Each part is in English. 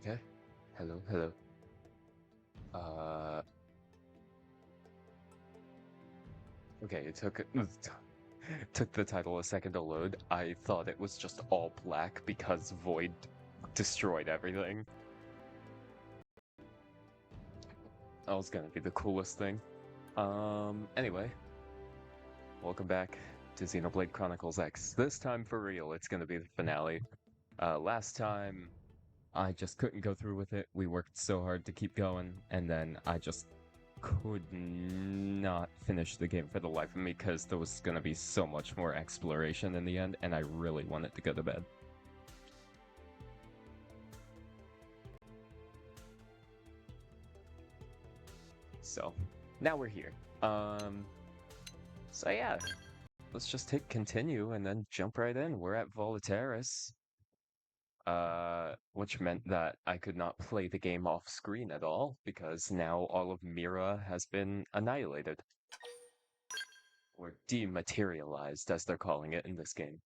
Okay. Hello, hello. Uh, okay, it took took the title a second to load. I thought it was just all black because Void destroyed everything. That was gonna be the coolest thing. Anyway, welcome back to Xenoblade Chronicles X. This time for real, it's gonna be the finale. Last time I just couldn't go through with it. We worked so hard to keep going, and then I just could not finish the game for the life of me because there was going to be so much more exploration in the end, and I really wanted to go to bed. So, now we're here. So yeah, let's just hit continue and then jump right in. We're at Volitaris. Which meant that I could not play the game off screen at all, because now all of Mira has been annihilated. Or dematerialized, as they're calling it in this game.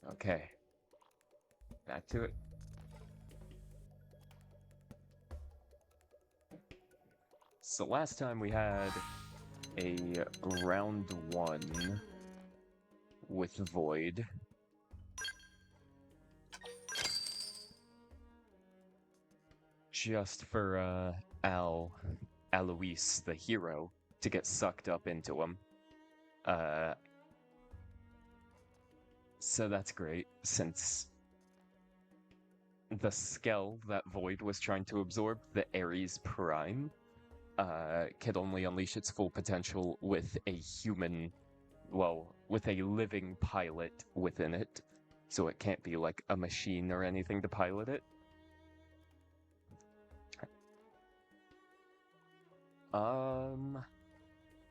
Okay, back to it. So last time we had a round 1 with Void. Just for Alois, the hero, to get sucked up into him. So that's great, since the Skell that Void was trying to absorb, the Ares Prime, could only unleash its full potential with a human, well, with a living pilot within it. So it can't be like a machine or anything to pilot it.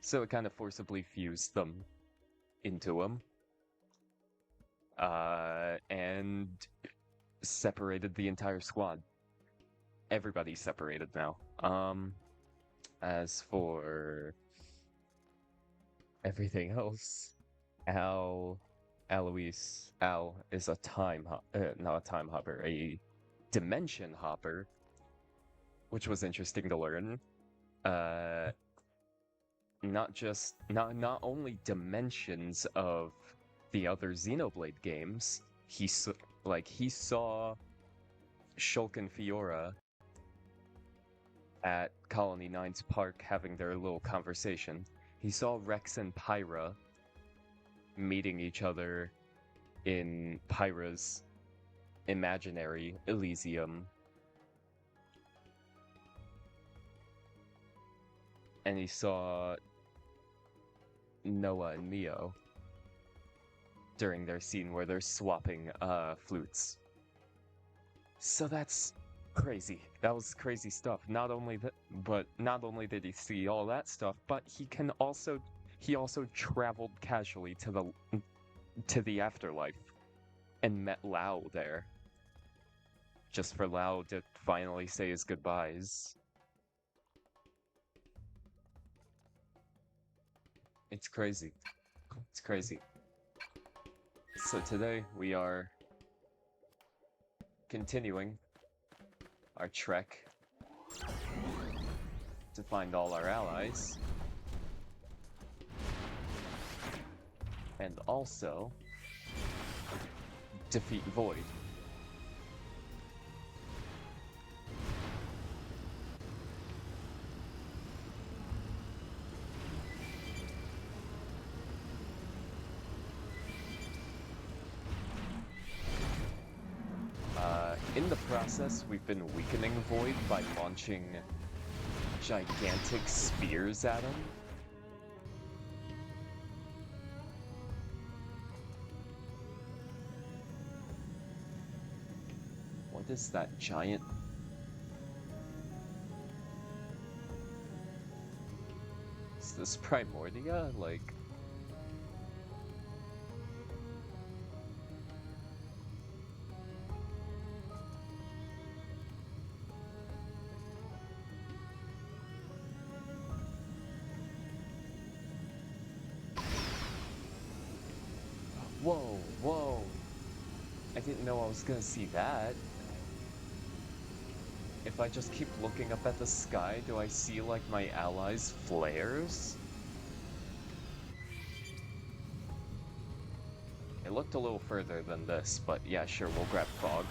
So it kind of forcibly fused them into him. And separated the entire squad. Everybody's separated now. As for everything else, Al is a not a time hopper, a dimension hopper, which was interesting to learn. Not only dimensions of the other Xenoblade games, he saw Shulk and Fiora at Colony 9's park having their little conversation. He saw Rex and Pyra meeting each other in Pyra's imaginary Elysium. And he saw Noah and Mio during their scene where they're swapping flutes. So that's crazy. That was crazy stuff. Not only did he see all that stuff, but he also traveled casually to the afterlife and met Lao there. Just for Lao to finally say his goodbyes. It's crazy. It's crazy. So today we are continuing our trek to find all our allies. And also defeat Void. In the process, we've been weakening Void by launching gigantic spears at him. What is that giant? Is this Primordia? Like... didn't know I was gonna see that. If I just keep looking up at the sky, do I see, like, my allies' flares? It looked a little further than this, but yeah, sure, we'll grab fog.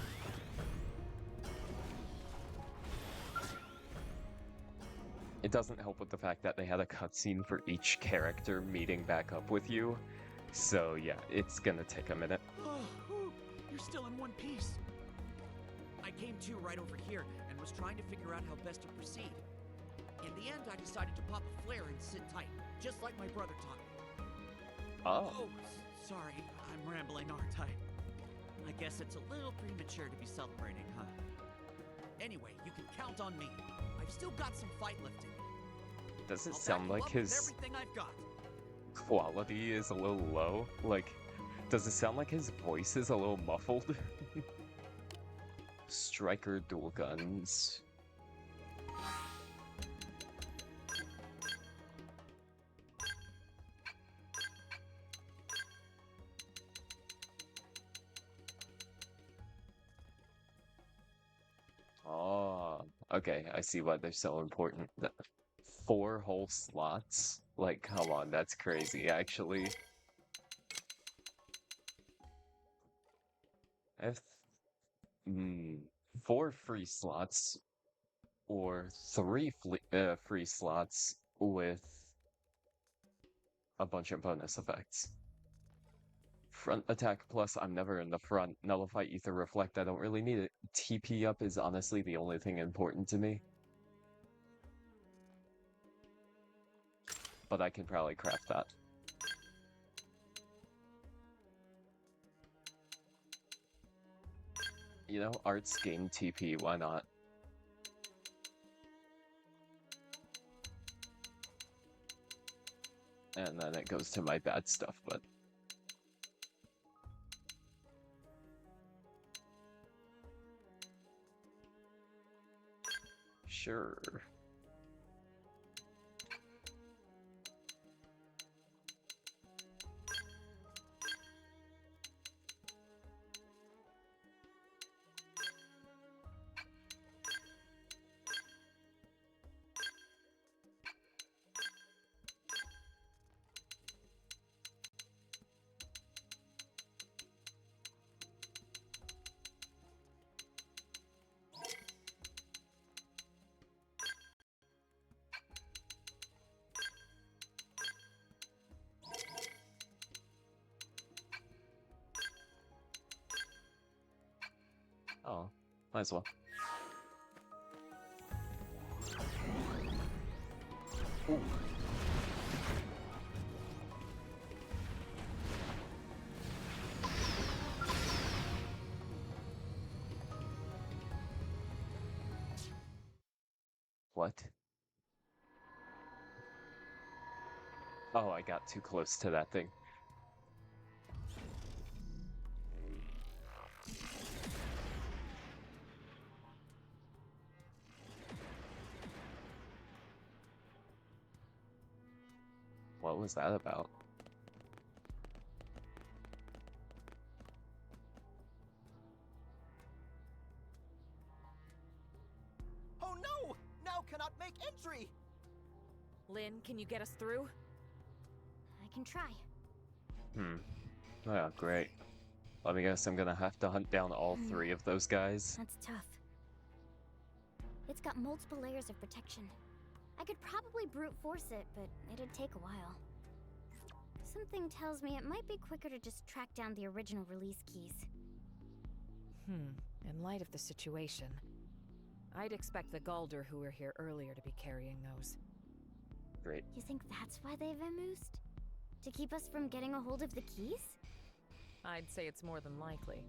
It doesn't help with the fact that they had a cutscene for each character meeting back up with you. So yeah, it's gonna take a minute. Oh, you're still in one piece. I came to right over here and was trying to figure out how best to proceed. In the end, I decided to pop a flare and sit tight, just like my brother taught me. Oh. Sorry, I'm rambling, aren't I? I guess it's a little premature to be celebrating, huh? Anyway, you can count on me. I've still got some fight left in me. Does it I'll sound back you like up with his everything I've got. quality is a little low? Like, does it sound like his voice is a little muffled? Striker dual guns. Oh, okay, I see why they're so important. 4 whole slots? Like, come on, that's crazy, actually. I have 4 free slots, or 3 free slots with a bunch of bonus effects. Front attack plus, I'm never in the front. Nullify, ether, reflect, I don't really need it. TP up is honestly the only thing important to me. But I can probably craft that. You know, arts gain TP, why not? And then it goes to my bad stuff, but... Sure. Oh, might as well. Ooh. What? Oh, I got too close to that thing. What was that about? Oh no! Now cannot make entry! Lynn, can you get us through? I can try. Oh, great. Let me guess, I'm gonna have to hunt down all 3 of those guys. That's tough. It's got multiple layers of protection. I could probably brute force it, but it'd take a while. Something tells me it might be quicker to just track down the original release keys. In light of the situation, I'd expect the Galder who were here earlier to be carrying those. Great. You think that's why they've vamoosed? To keep us from getting a hold of the keys? I'd say it's more than likely.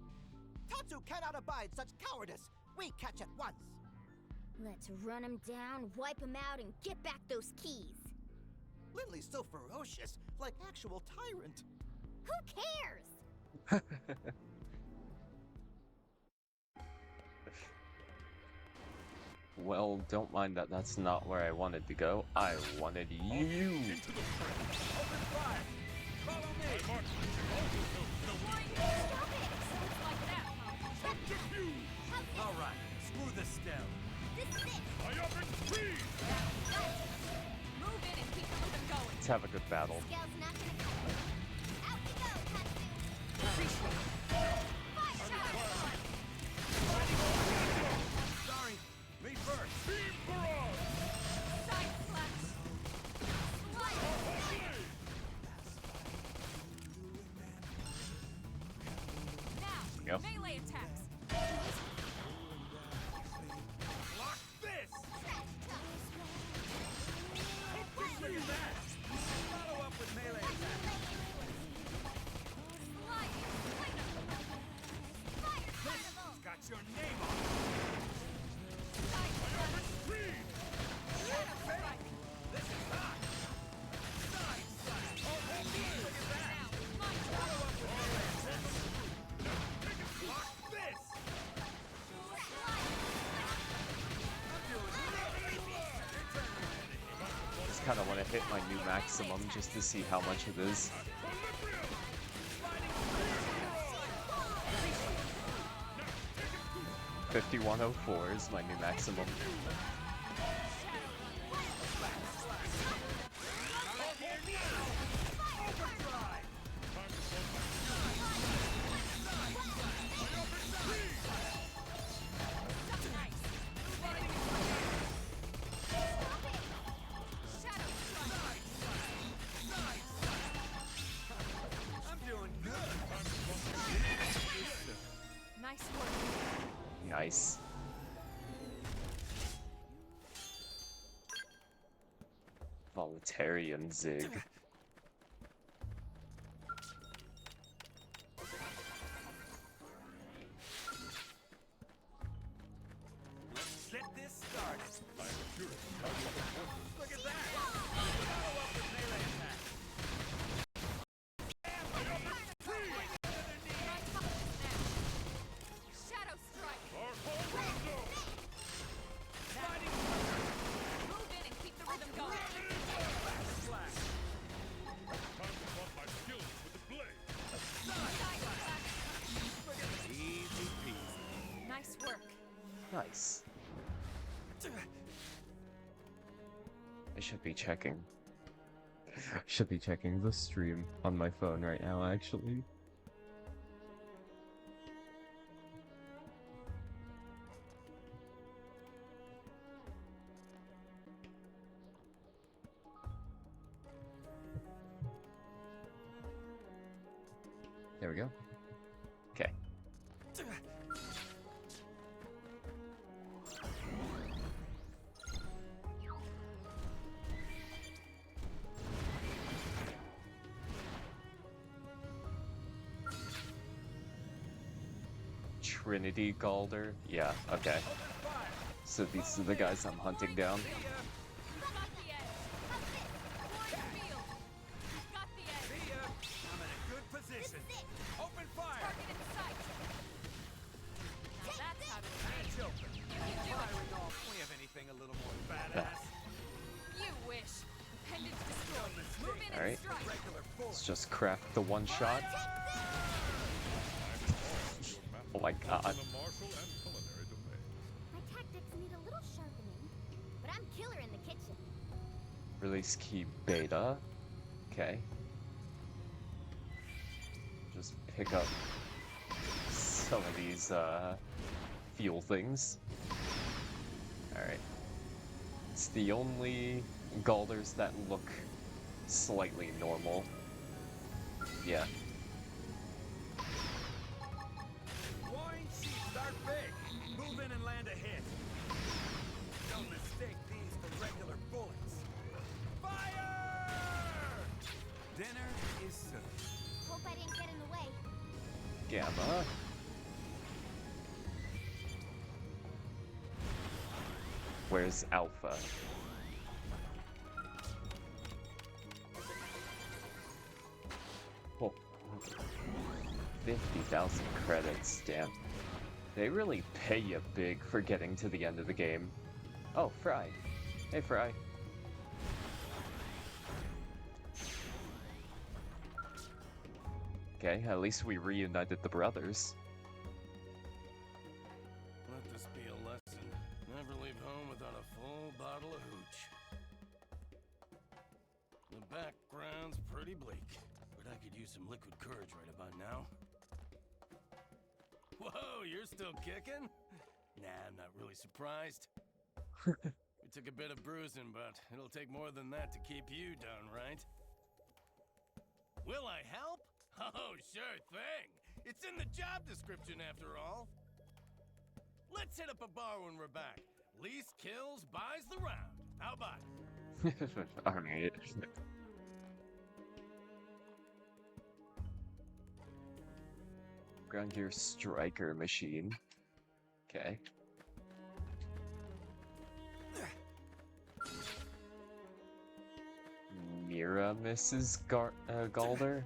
Tatsu cannot abide such cowardice! We catch at once! Let's run him down, wipe him out, and get back those keys! Lindley's so ferocious, like actual tyrant. Who cares? Well, don't mind that that's not where I wanted to go. I wanted you. Open fire! Follow me! Stop it! Like that. battle. Scale's not gonna cut it. Out we go, Tatsu! Fire shot! Sorry. Me first. Beam barrage! Side slash! Go. Melee attacks! Lock this. Fire Look at that. Follow up with melee attack. carnival! Got your name on it. Speed! This is hot. Side slash. Look at that. Follow up with melee attack. Lock this. I'm doing it. Your turn. Just kind of want to hit my new maximum just to see how much it is. 5104 is my new maximum. I'm doing good. Nice work. Nice. Volitarian Zig. Let's get this started. Look at that. Follow up with melee attack. Shadow strike! Move in and keep the rhythm going. Slash. Time to pump my skills with the blade. Easy peasy. Nice work. Nice. I should be checking. Should be checking the stream on my phone right now, actually. There we go. Okay. Trinity Galder? Yeah, okay. So these are the guys I'm hunting down. Got the edge. Warren field. Got the edge. See ya. I'm in a good position. Open fire. Target in sight. Now that's how to Hatch engage. open. You can do it. Firing off. We have anything a little more badass? You wish. Appendage destroyed. Move in Alright. and strike. Regular force. Let's just craft the one shot. Oh my god. In the martial and culinary domain. My tactics need a little sharpening, but I'm killer in the kitchen. Release key beta. Okay. Just pick up some of these fuel things. Alright. It's the only Galders that look slightly normal. Yeah. Wine sheets are big. Move in and land a hit. Don't mistake these for regular bullets. Fire! Dinner is served. Hope I didn't get in the way. Gamma. Where's Alpha? Oh. 50,000 credits, damn. They really pay you big for getting to the end of the game. Oh, Fry. Hey, Fry. Okay, at least we reunited the brothers. Let this be a lesson. Never leave home without a full bottle of hooch. The background bleak, but I could use some liquid courage right about now. Whoa, you're still kicking? Nah, I'm not really surprised. We took a bit of bruising, but it'll take more than that to keep you down, right? Will I help? Oh, sure thing. It's in the job description after all. Let's hit up a bar when we're back. Least kills buys the round. How about it? Alright. Ground Gear Striker Machine. Okay. Mira Mrs. Galder?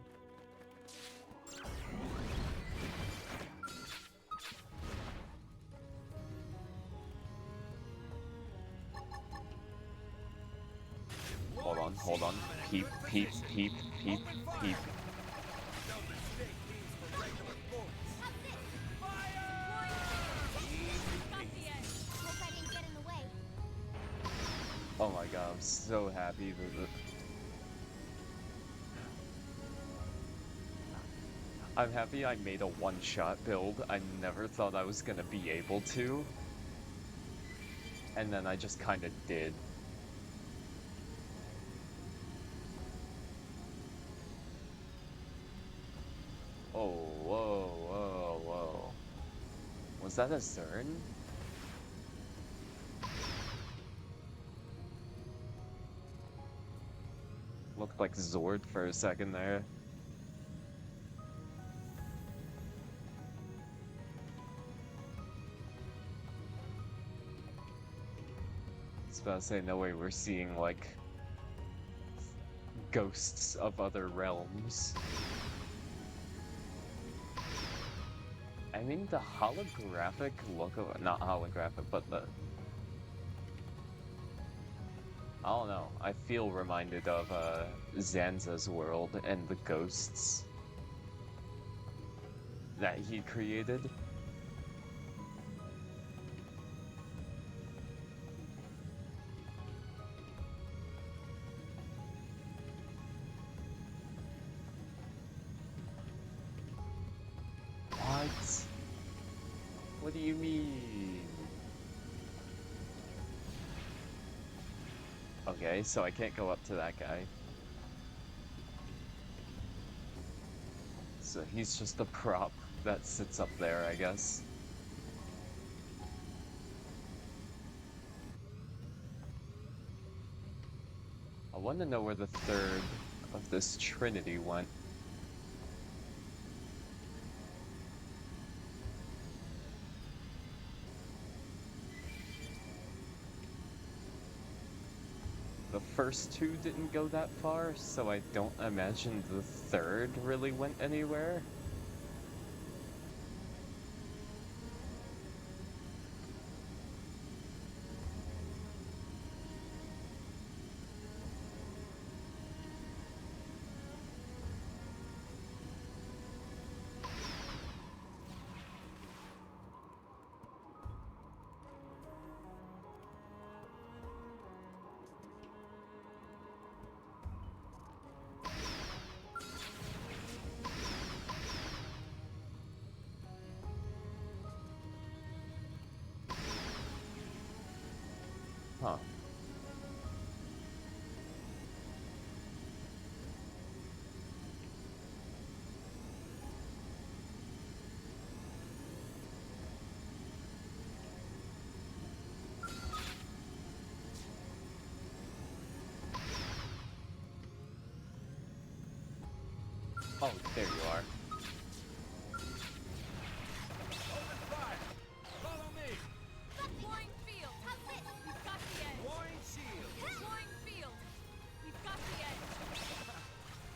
Hold on. Peep, peep, peep, peep, peep. No mistake means for regular bullets. Hope I didn't get in the way. Oh my god, I'm so happy that I'm happy I made a one-shot build. I never thought I was gonna be able to. And then I just kinda did. Oh, whoa, whoa, whoa. Was that a Zern? Looked like Zord for a second there. I was about to say, no way we're seeing, like, ghosts of other realms. I mean, the holographic look of, not holographic, but the, I don't know, I feel reminded of Zanza's world and the ghosts that he created. What? What do you mean? Okay, so I can't go up to that guy. So he's just a prop that sits up there, I guess. I want to know where the third of this trinity went. The first two didn't go that far, so I don't imagine the third really went anywhere. Huh. Oh, there you are. Open fire! Follow me! Warring field! We've got the edge! Warring shield! Warring field! We've got the edge!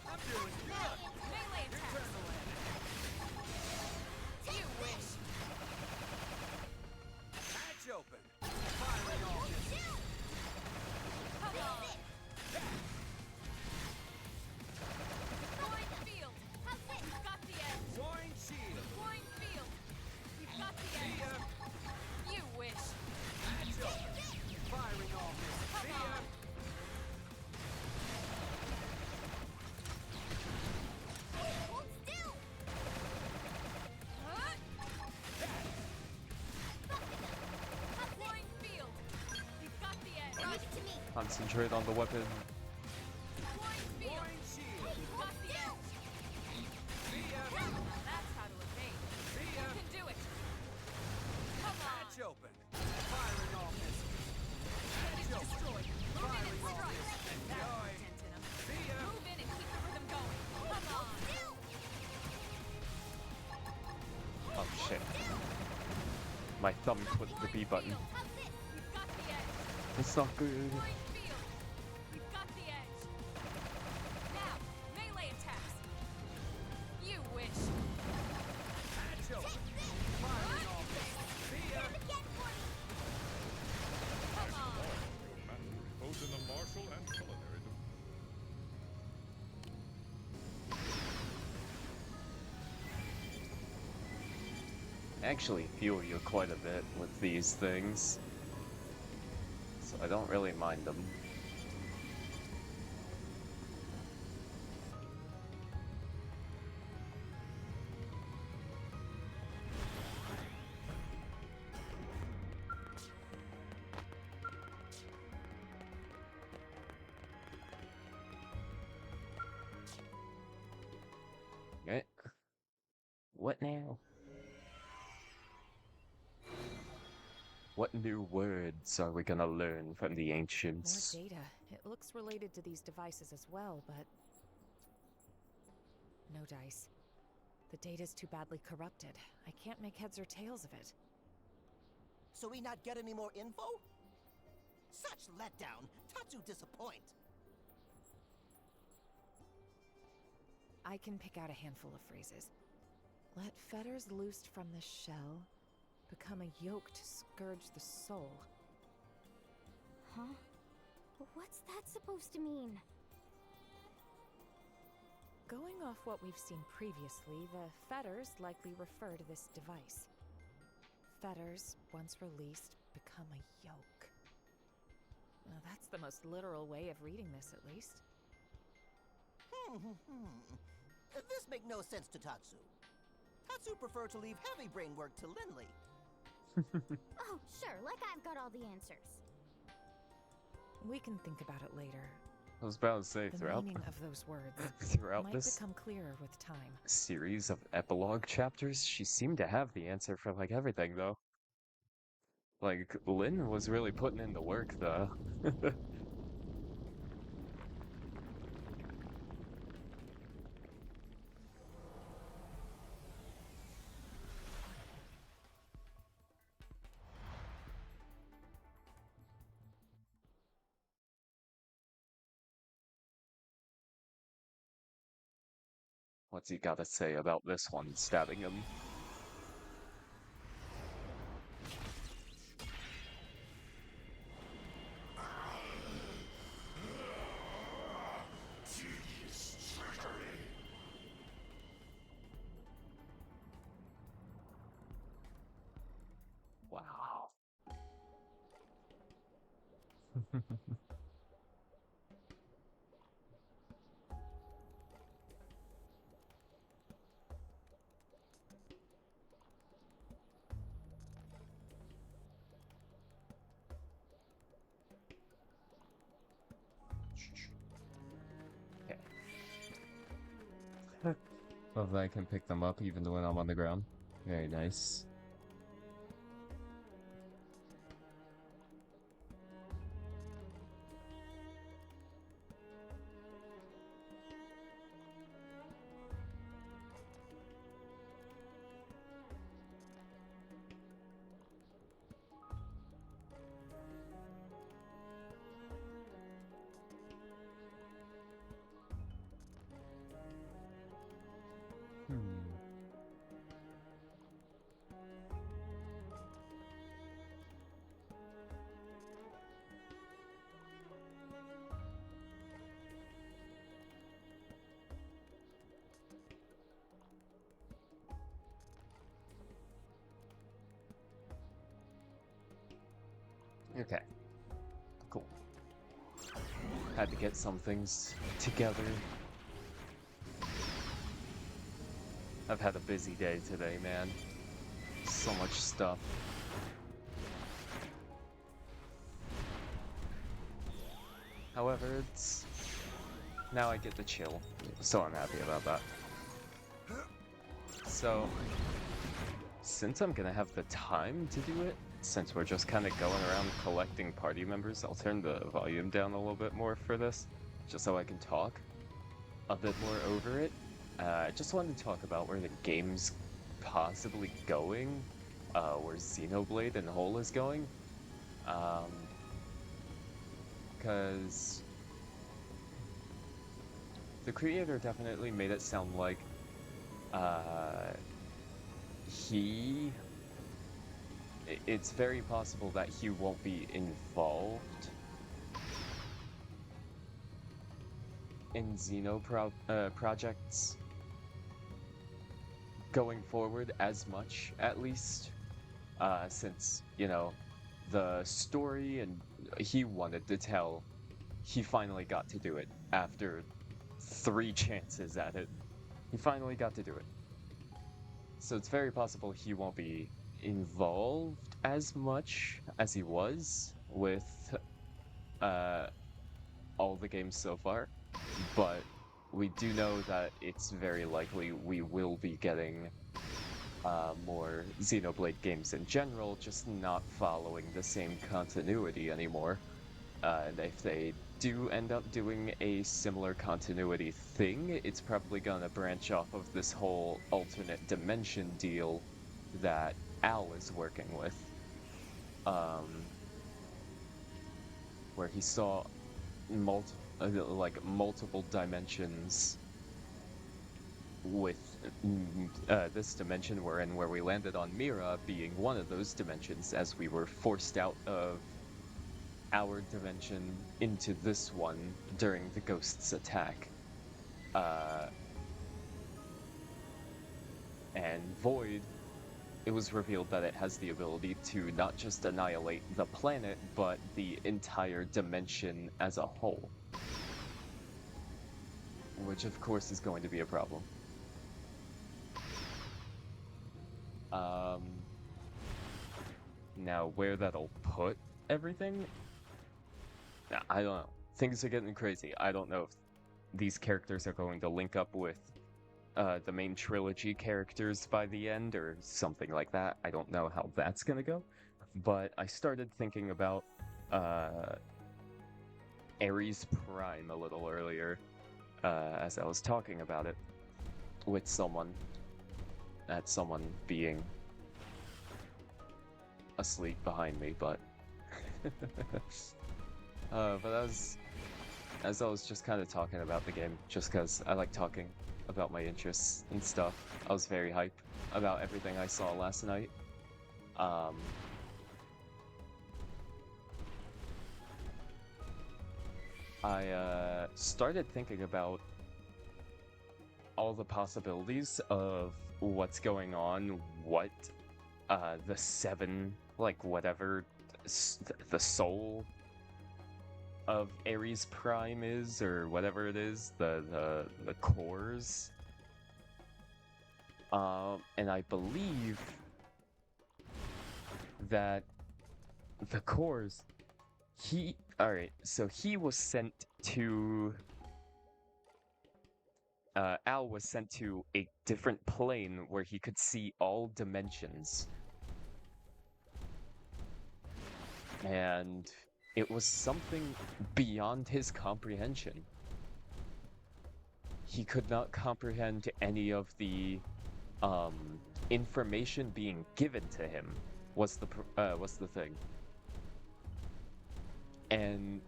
I'm doing good! Melee Your attack! turn to land. You wish! Hatch open! Firing all missiles! Come on! Warring field! We've got the edge! Warring shield! Warring field! We've got the See edge! ya! You wish! Hatch open! Firing all missiles! See ya! concentrate on the weapon. Flying field. Flying shield. We've got the edge. See ya. That's how to evade. See You ya. can do it. Come on. Hatch open. Firing all missiles. He's Hatch open. destroyed. Move in and Firing all strike. missiles. That's Enjoy. the dent in him. See ya. Move in and keep the rhythm going. Come on. Oh shit. My thumb clicked the B button. How's this? We've got the edge. It's not good. Flying field. We've got the edge. Now, melee attacks. You wish. Hatch open. Firing all missiles. See ya. Come on. Your mastery, both in the martial and culinary Actually feel you quite a bit with these things, so I don't really mind them. Okay. What now? What new words are we gonna learn from the More ancients? data. It looks related to these devices as well, but... no dice. The data's too badly corrupted. I can't make heads or tails of it. So we not get any more info? Such letdown. Tatsu disappoint. I can pick out a handful of phrases. Let fetters loosed from the shell become a yoke to scourge the soul. Huh? What's that supposed to mean? Going off what we've seen previously, the fetters likely refer to this device. Fetters, once released, become a yoke. Now, that's the most literal way of reading this, at least. This make no sense to Tatsu. Tatsu prefer to leave heavy brain work to Linley. Oh, sure, like I've got all the answers. We can think about it later. I was about to say, The throughout meaning of those words throughout might this become clearer with time. series of epilogue chapters, she seemed to have the answer for like everything though. Like Lynn was really putting in the work though. What's he got to say about this one stabbing him? Wow. Okay. Love that I can pick them up even when I'm on the ground. Very nice. Okay. Cool. Had to get some things together. I've had a busy day today, man. So much stuff. However, it's... now I get to chill, so I'm happy about that. So, since I'm gonna have the time to do it, since we're just kind of going around collecting party members, I'll turn the volume down a little bit more for this, just so I can talk a bit more over it. I just wanted to talk about where the game's possibly going, where Xenoblade and Whole is going. Because the creator definitely made it sound like it's very possible that he won't be involved in projects going forward as much, at least, since, you know, the story and he wanted to tell, he finally got to do it after 3 chances at it. He finally got to do it. So it's very possible he won't be involved as much as he was with all the games so far, but we do know that it's very likely we will be getting more Xenoblade games in general, just not following the same continuity anymore. And if they do end up doing a similar continuity thing, it's probably gonna branch off of this whole alternate dimension deal that Al is working with. Where he saw multiple dimensions with this dimension we're in, where we landed on Mira, being one of those dimensions, as we were forced out of our dimension into this one during the Ghost's attack. And Void, it was revealed that it has the ability to not just annihilate the planet, but the entire dimension as a whole. Which of course is going to be a problem. Now where that'll put everything, I don't know. Things are getting crazy. I don't know if these characters are going to link up with the main trilogy characters by the end or something like that. I don't know how that's gonna go. But I started thinking about Ares Prime a little earlier as I was talking about it with someone. That someone being asleep behind me, but as I was just kind of talking about the game, just because I like talking about my interests and stuff, I was very hyped about everything I saw last night. I started thinking about all the possibilities of what's going on, what the 7, like whatever the soul of Ares Prime is, or whatever it is, the cores. And I believe that the cores, so he was sent to Al was sent to a different plane where he could see all dimensions. And it was something beyond his comprehension. He could not comprehend any of the information being given to him was the thing. And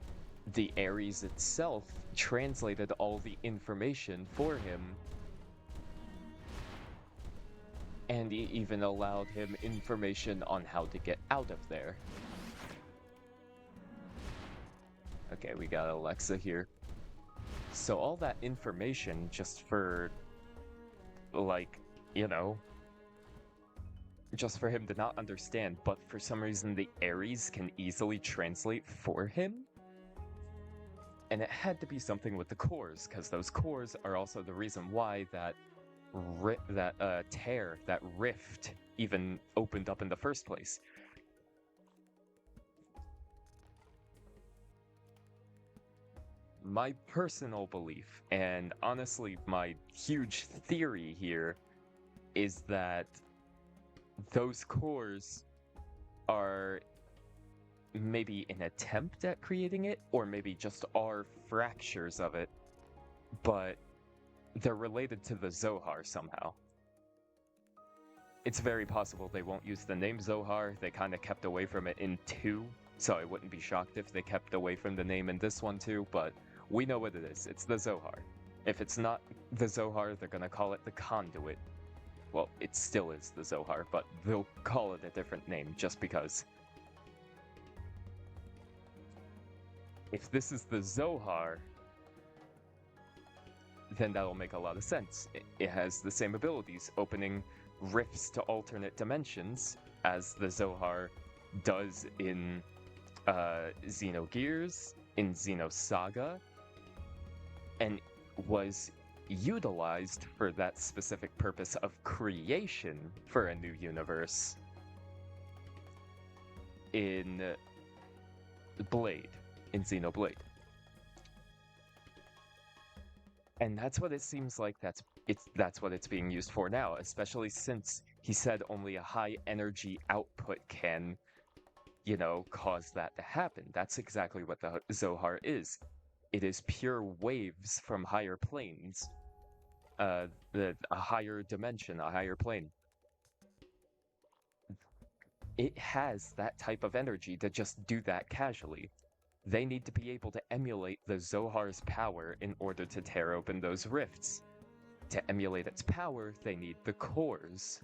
the Ares itself translated all the information for him, and it even allowed him information on how to get out of there. Okay, we got Alexa here. So all that information just for, like, you know, just for him to not understand, but for some reason the Ares can easily translate for him? And it had to be something with the cores, because those cores are also the reason why that rift even opened up in the first place. my personal belief, and honestly my huge theory here, is that those cores are maybe an attempt at creating it, or maybe just are fractures of it, but they're related to the Zohar somehow. It's very possible they won't use the name Zohar. They kind of kept away from it in 2, so I wouldn't be shocked if they kept away from the name in this one too, but we know what it is. It's the Zohar. If it's not the Zohar, they're gonna call it the Conduit. Well, it still is the Zohar, but they'll call it a different name just because. If this is the Zohar, then that'll make a lot of sense. It has the same abilities, opening rifts to alternate dimensions, as the Zohar does in Xenogears, in Xenosaga, and was utilized for that specific purpose of creation for a new universe in Blade, in Xenoblade. And that's what it seems like that's what it's being used for now, especially since he said only a high energy output can, you know, cause that to happen. That's exactly what the Zohar is. It is pure waves from higher planes. A higher dimension, a higher plane. It has that type of energy to just do that casually. They need to be able to emulate the Zohar's power in order to tear open those rifts. To emulate its power, they need the cores.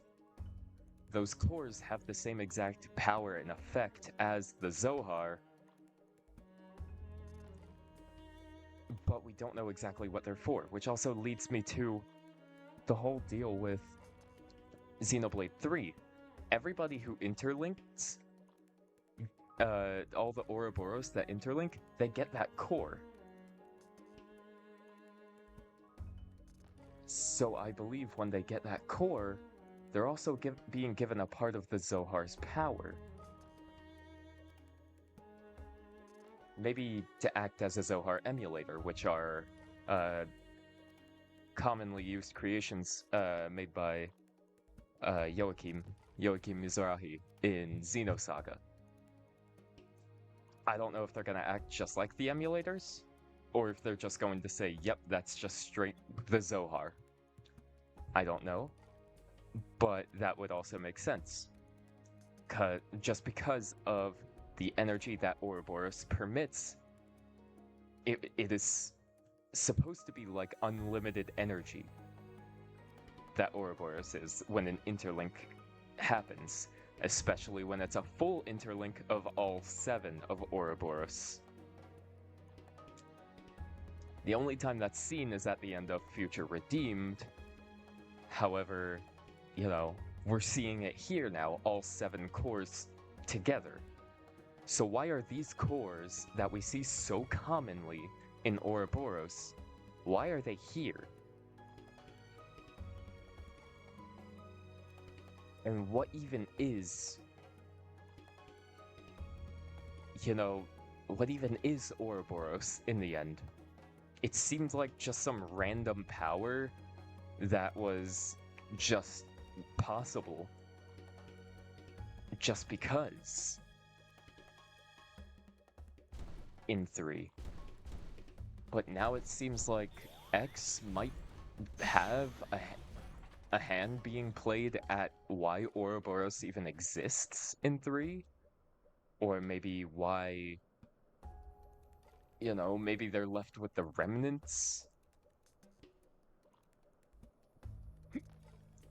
Those cores have the same exact power and effect as the Zohar, but we don't know exactly what they're for, which also leads me to the whole deal with Xenoblade 3. Everybody who interlinks, all the Ouroboros that interlink, they get that core. So I believe when they get that core, they're also being given a part of the Zohar's power. Maybe to act as a Zohar emulator, which are commonly used creations made by Joachim Mizrahi in Xenosaga. I don't know if they're going to act just like the emulators, or if they're just going to say, yep, that's just straight the Zohar. I don't know, but that would also make sense. Just because of the energy that Ouroboros permits, it is supposed to be like unlimited energy that Ouroboros is when an interlink happens, especially when it's a full interlink of all 7 of Ouroboros. The only time that's seen is at the end of Future Redeemed. However, you know, we're seeing it here now, all 7 cores together. So why are these cores that we see so commonly in Ouroboros, why are they here? And what even is, you know, what even is Ouroboros in the end? It seems like just some random power that was just possible just because in 3. But now it seems like X might have a hand being played at why Ouroboros even exists in 3? Or maybe why, you know, maybe they're left with the remnants?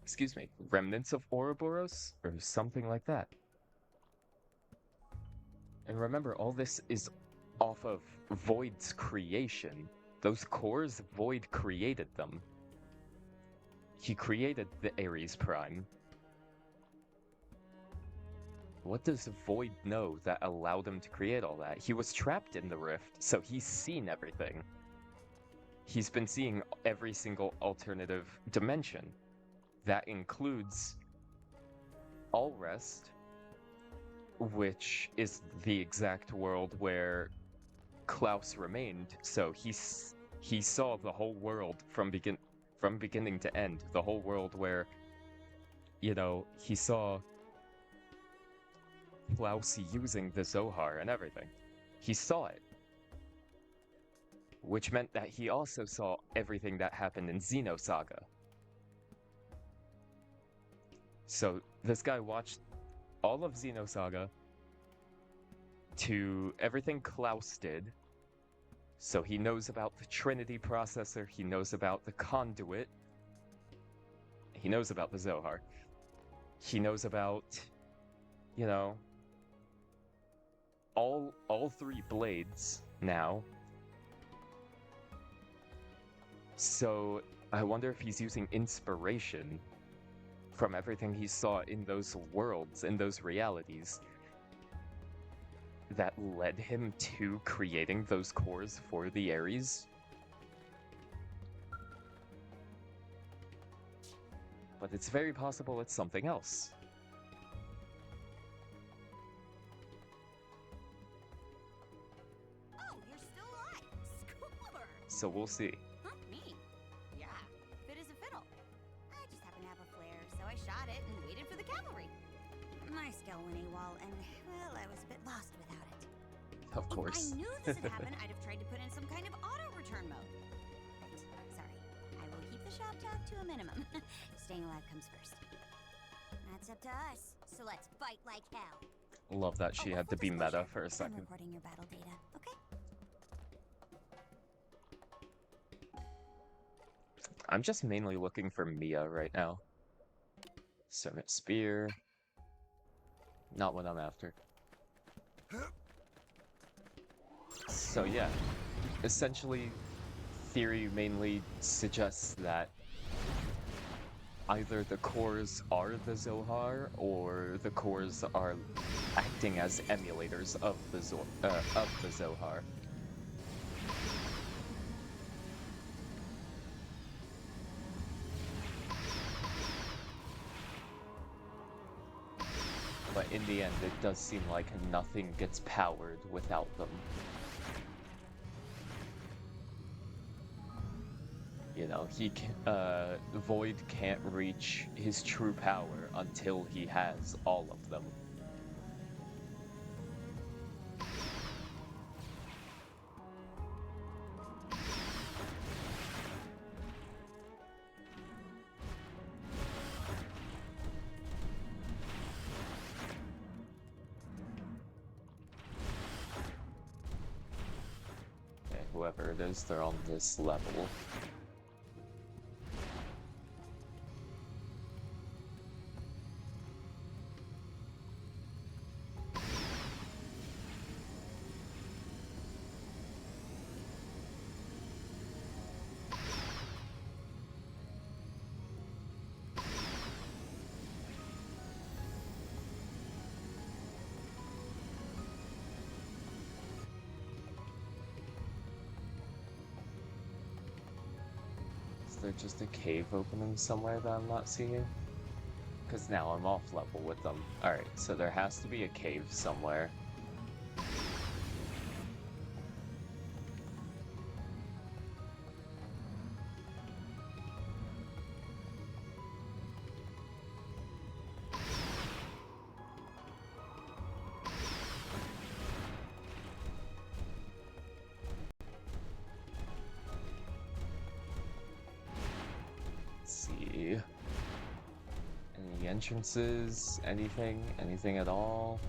Excuse me, remnants of Ouroboros? Or something like that. And remember, all this is off of Void's creation. Those cores, Void created them. He created the Ares Prime. What does Void know that allowed him to create all that? He was trapped in the rift, so he's seen everything. He's been seeing every single alternative dimension. That includes Allrest, which is the exact world where Klaus remained, so he saw the whole world from beginning to end. The whole world where, you know, he saw Klaus using the Zohar and everything. He saw it. Which meant that he also saw everything that happened in Xenosaga. So this guy watched all of Xenosaga to everything Klaus did. So he knows about the Trinity processor, he knows about the conduit, he knows about the Zohar, he knows about, you know, all three blades now. So I wonder if he's using inspiration from everything he saw in those worlds, in those realities, that led him to creating those cores for the Ares. But it's very possible it's something else. Oh, you're still alive. Score. So we'll see. Huh? Me? Yeah. Fit as a fiddle. I just happened to have a flare, so I shot it and waited for the cavalry. My skill went AWOL, and, well, I was a bit lost without it. Of course. If I knew this had happened, I'd have tried to put in some kind of auto-return mode. Right. Sorry. I will keep the shop talk to a minimum. Staying alive comes first. That's up to us, so let's fight like hell. Love that she had to be meta for a second. I'm recording your battle data, okay? I'm just mainly looking for Mia right now. Servant Spear. Not what I'm after. So yeah, essentially, theory mainly suggests that either the cores are the Zohar, or the cores are acting as emulators of the Zohar. But in the end, it does seem like nothing gets powered without them. You know, Void can't reach his true power until he has all of them. Okay, whoever it is, they're on this level. Is there just a cave opening somewhere that I'm not seeing? Because now I'm off level with them. Alright, so there has to be a cave somewhere. Any entrances? Anything at all?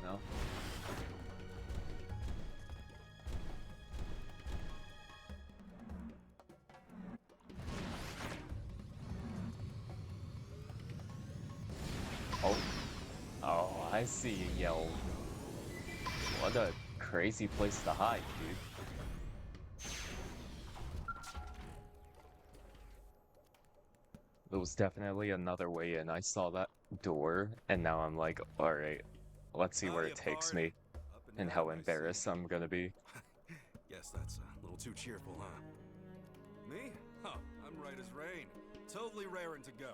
No? Oh, I see you, Yell. What a crazy place to hide, dude. There was definitely another way in. I saw that door, and now I'm like, alright, let's see where it takes me, and how embarrassed I'm gonna be. Guess that's a little too cheerful, huh? Me? Oh, I'm right as rain. Totally raring to go.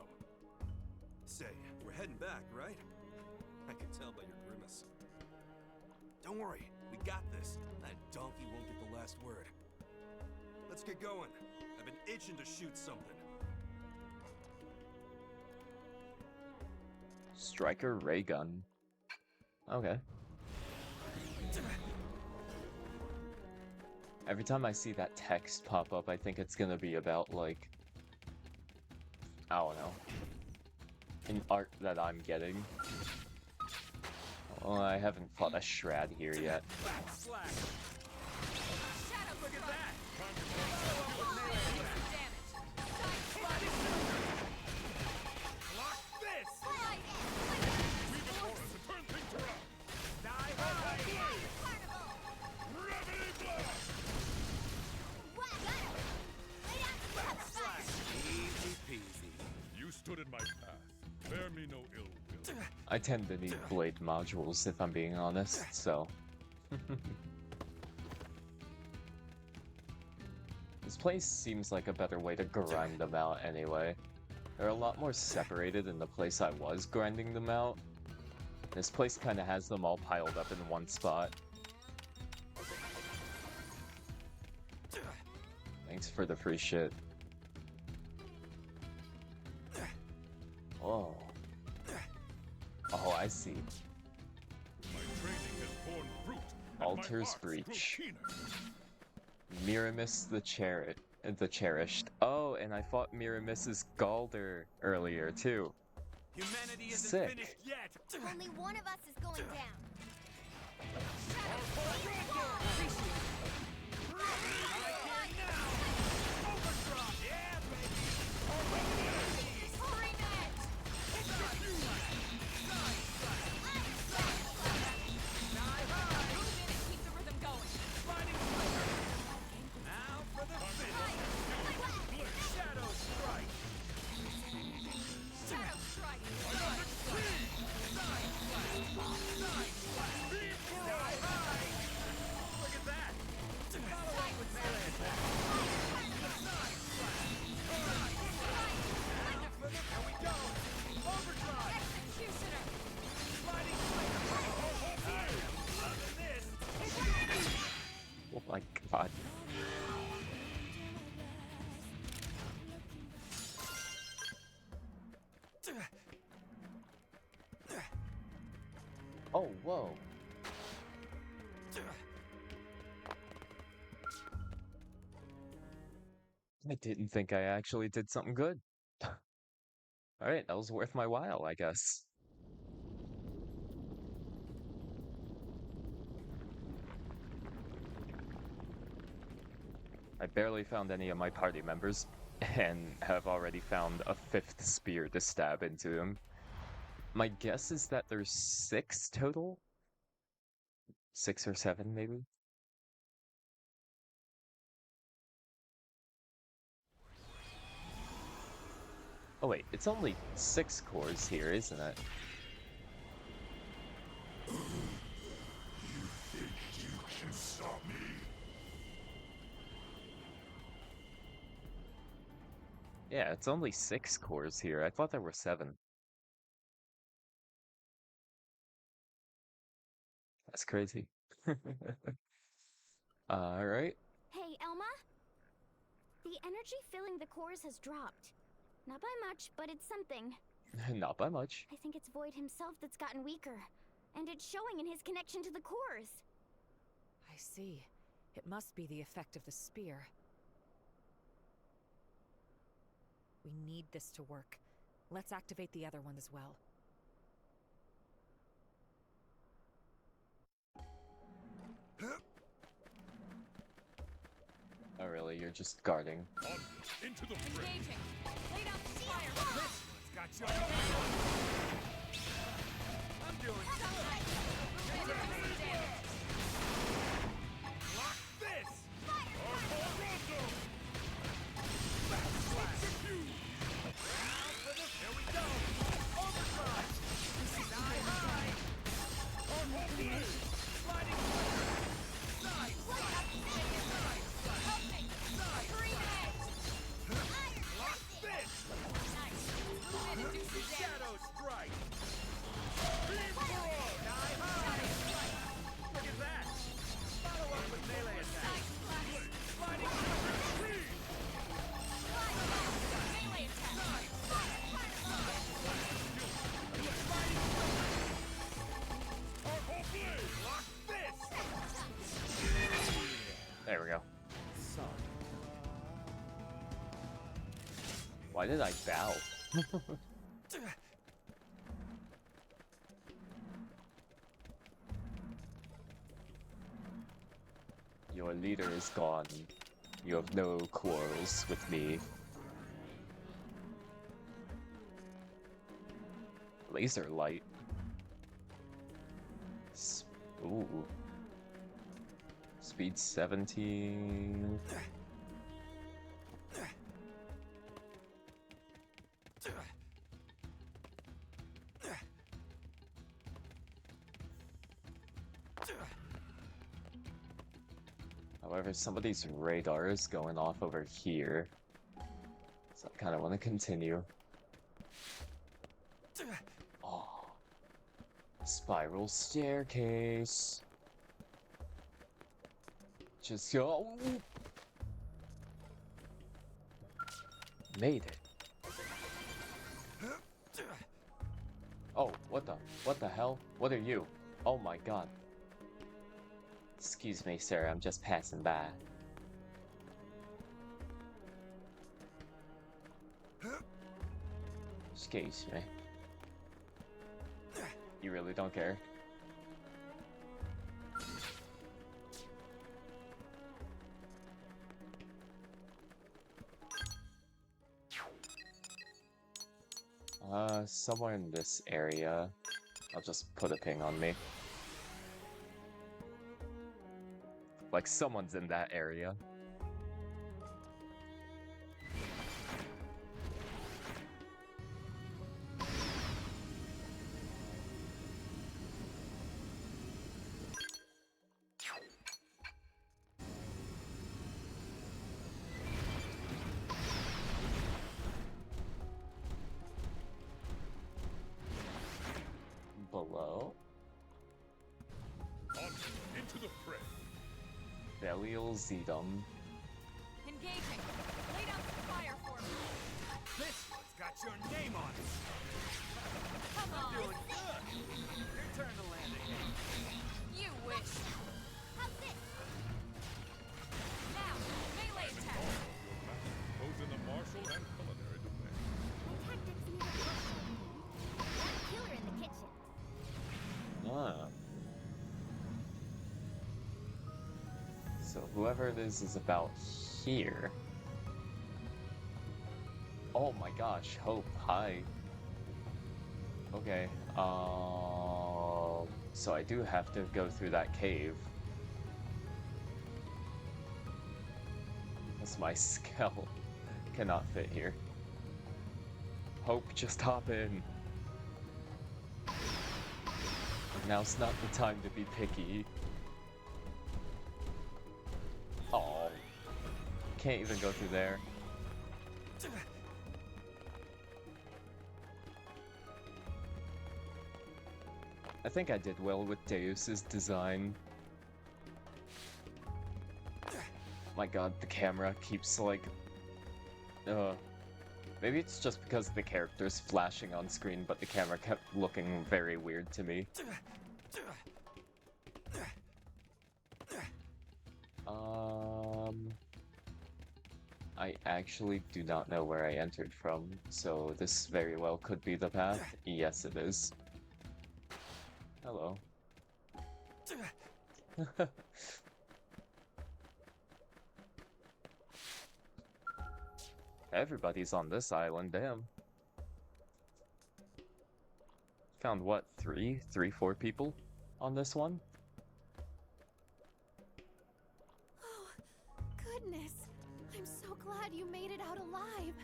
Say, we're heading back, right? I can tell by your grimace. Don't worry, We got this. That donkey won't get the last word. Let's get going. I've been itching to shoot something. Striker ray gun. Okay. Every time I see that text pop up, I think it's gonna be about, like, I don't know, an art that I'm getting. Well, I haven't fought a Shroud here yet. Backslash. Look at that. Block this. We before us to turn things around. Die hard. Gravity blast! Easy peasy. You stood in my path. Bear me no ill will. I tend to need blade modules, if I'm being honest, so... This place seems like a better way to grind them out anyway. They're a lot more separated than the place I was grinding them out. This place kind of has them all piled up in one spot. Thanks for the free shit. Oh. Oh, I see. My training has borne fruit. and my Altar's arts grew Breach. keener. Miramis the Cherished. Oh, and I fought Miramis's Galder earlier too. Humanity isn't Sick. finished yet. Only one of us is going down. Yeah, baby. Keep the rhythm going. Now for the finish. Shadow strike. Shadow strike. Die high. Look at that. Follow up with melee attack. Now for the here we go. Overdrive. Executioner. Sliding flicker. I am loving this. Oh my god. Oh, whoa. I didn't think I actually did something good. Alright, that was worth my while, I guess. I barely found any of my party members, and have already found a 5th spear to stab into them. My guess is that there's 6 total? 6 or 7, maybe? Oh wait, it's only 6 cores here, isn't it? You think you can stop me? Yeah, it's only 6 cores here. I thought there were 7. That's crazy. Alright. Hey, Elma? The energy filling the cores has dropped. Not by much, but it's something. Not by much. I think it's Void himself that's gotten weaker. And it's showing in his connection to the cores. I see. It must be the effect of the spear. We need this to work. Let's activate the other one as well. Oh really, you're just guarding. Onward, into the fray. Engaging. Lay down the fire. It's got you. I'm doing Prevent it doing some damage. block this. Here we go. Overdrive. Die high. Sliding flicker. Side slash. Help me. Green edge. Block this. Nice. Move in and do some Why did I bow? Your leader is gone. You have no quarrels with me. Laser light. Ooh. Speed 17. However, somebody's radar is going off over here. So I kind of want to continue. Oh. Spiral staircase. Just go. Made it. Oh, what the hell? What are you? Oh my god. Excuse me, sir, I'm just passing by. Excuse me. You really don't care? Somewhere in this area. I'll just put a ping on me. Like someone's in that area. Below? On into the fray. Belial Zedum. Engaging. Lay down some fire for me. This one's got your name on it. Come on. Doing good. Your turn to land again. You wish. How's this? Now, melee attack. Both in the martial and culinary domain. My tactics need a caution. Got a killer in the kitchen. Ah. So whoever it is about here. Oh my gosh, Hope, hi. Okay, so I do have to go through that cave. Because my skull cannot fit here. Hope, just hop in. Now's not the time to be picky. Oh, can't even go through there. I think I did well with Deus's design. My god, the camera keeps like... maybe it's just because the character's flashing on screen, but the camera kept looking very weird to me. I actually do not know where I entered from, so this very well could be the path. Yes, it is. Hello. Everybody's on this island, damn. Found what, 4 people on this one? Oh, goodness. I'm so glad you made it out alive.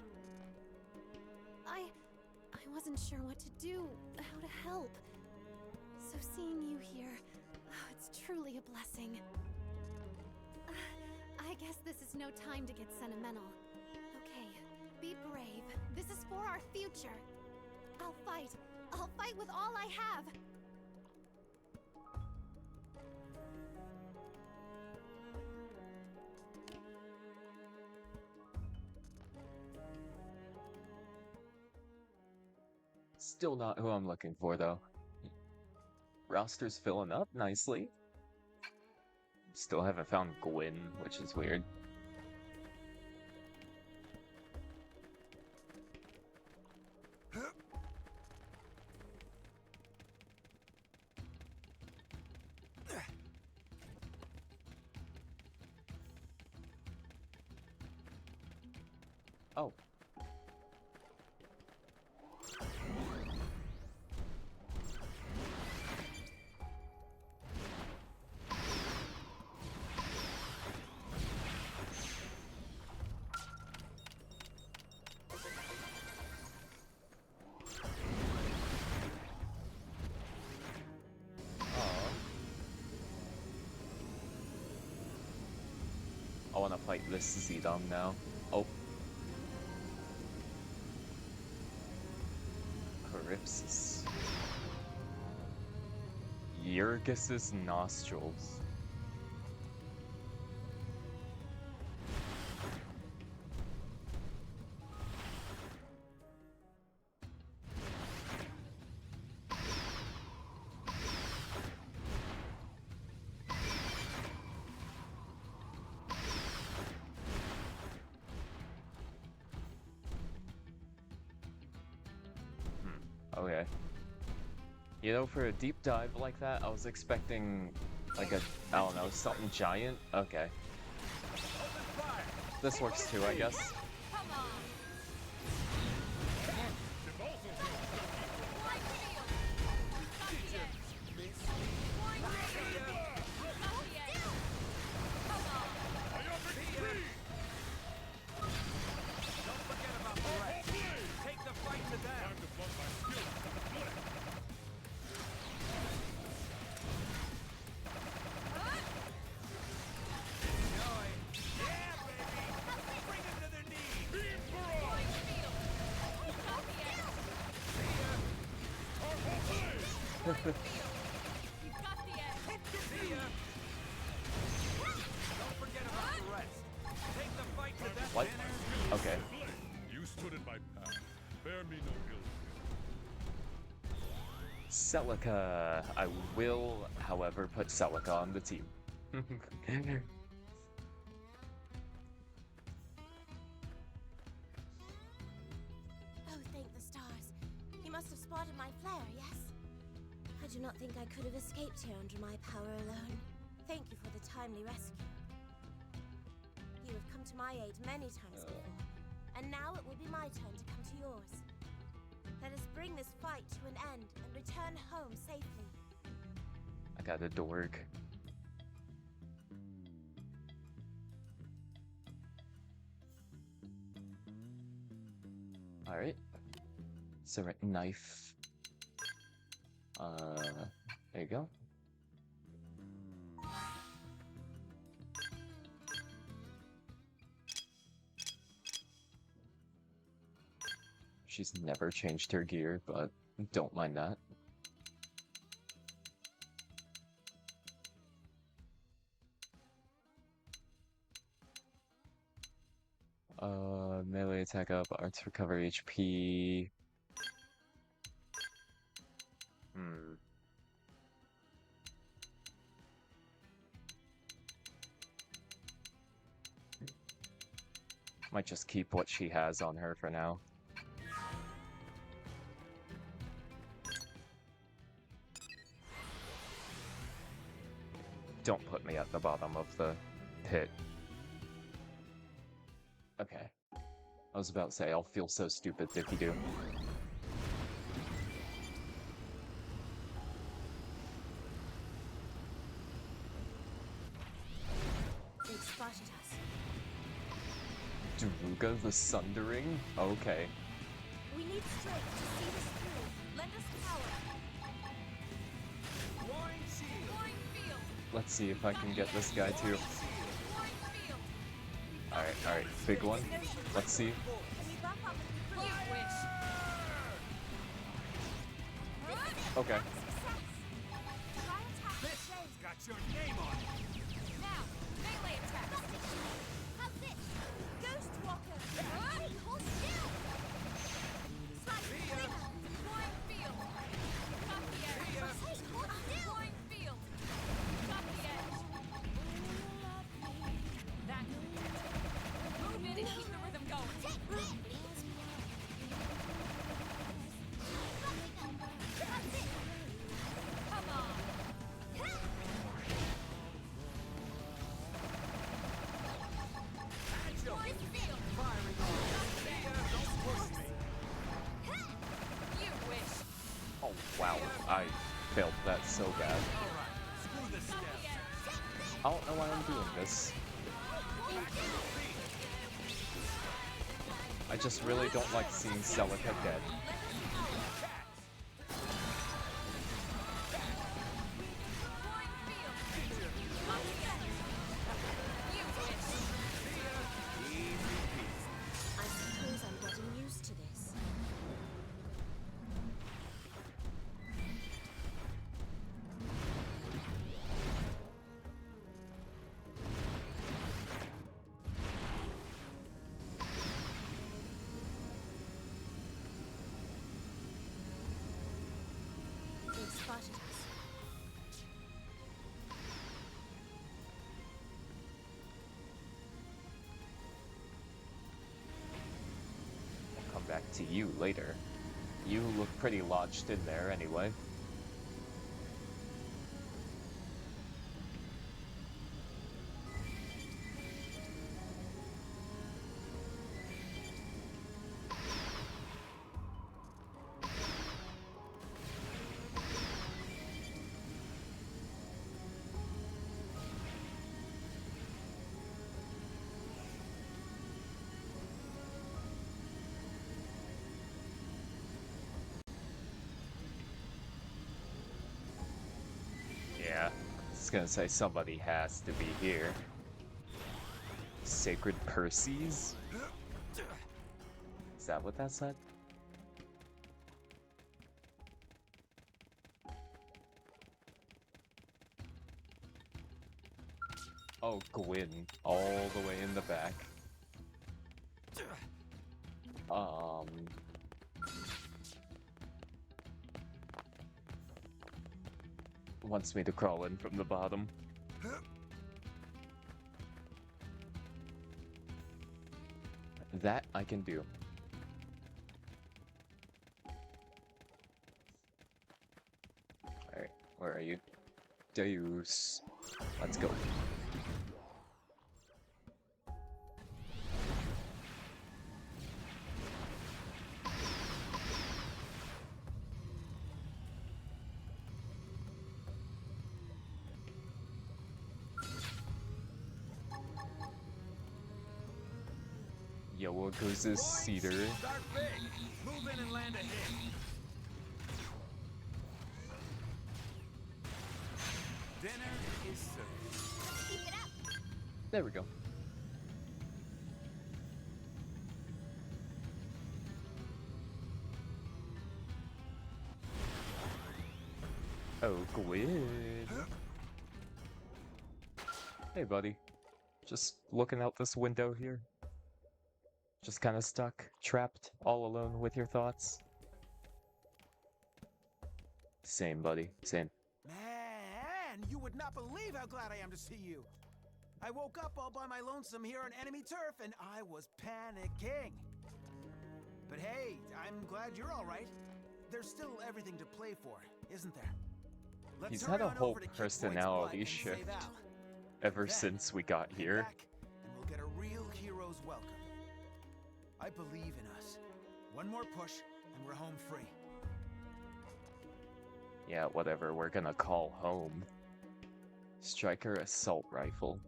I wasn't sure what to do, how to help. So seeing you here, it's truly a blessing. I guess this is no time to get sentimental. Okay, be brave. This is for our future. I'll fight. I'll fight with all I have. Still not who I'm looking for, though. Roster's filling up nicely. Still haven't found Gwyn, which is weird. Oh. I wanna fight this Zedong now. Oh. Carypsis. Yurgis's nostrils. Okay. You know, for a deep dive like that, I was expecting, like a, I don't know, something giant. Okay. This works too, I guess. What? Okay. You stood in my path. Bear me no ill. Celica. I will, however, put Celica on the team. Oh, thank the stars. He must have spotted my flare, yes? I do not think I could have escaped here under my power alone. Thank you for the timely rescue. You have come to my aid many times before, and now it will be my turn to come to yours. Let us bring this fight to an end and return home safely. I got a dork. Alright. So, right, knife. There you go. She's never changed her gear, but don't mind that. Melee attack up, arts recover HP. Might just keep what she has on her for now. Don't put me at the bottom of the pit. Okay. I was about to say, I'll feel so stupid if you do. They spotted us. Daruga the Sundering? Okay. We need strength to see this through. Lend us power. Let's see if I can get this guy too. Alright, big one. Let's see. Okay. This got your name on it. Now, melee attack. How's it? Ghost Walker. Hey, hold still. Slide clear. Flying field. Got the edge. Hey, hold still. Flying field. Got the edge. That. Move in and keep the rhythm going. Come on. Agile. Flying field. Firing on. Wow, I failed that so bad. I don't know why I'm doing this. I just really don't like seeing Celica dead. I suppose I'm getting used to this. They've spotted us. I'll come back to you later. You look pretty lodged in there anyway. Yeah, I was gonna say somebody has to be here. Sacred Perseus? Is that what that said? Oh, Gwyn, all the way in the back. Wants me to crawl in from the bottom. That I can do. Alright, where are you? Deus. Let's go. Yowagusa's Cedar. Start big. Move in and land a hit. Dinner is served. Keep it up. There we go. Oh, Gwyn. Hey, buddy. Just looking out this window here. Just kind of stuck, trapped, all alone with your thoughts. Same, buddy. Same. Man, you would not believe how glad I am to see you. I woke up all by my lonesome here on enemy turf, and I was panicking. But hey, I'm glad you're all right. There's still everything to play for, isn't there? Let's He's hurry had a on whole over to Kid personality Floyd's blood and shift save Al. ever Then since we got we'll here. be back, and we'll get a real hero's welcome. I believe in us. One more push, and we're home free. Yeah, whatever we're gonna call home. Striker assault rifle.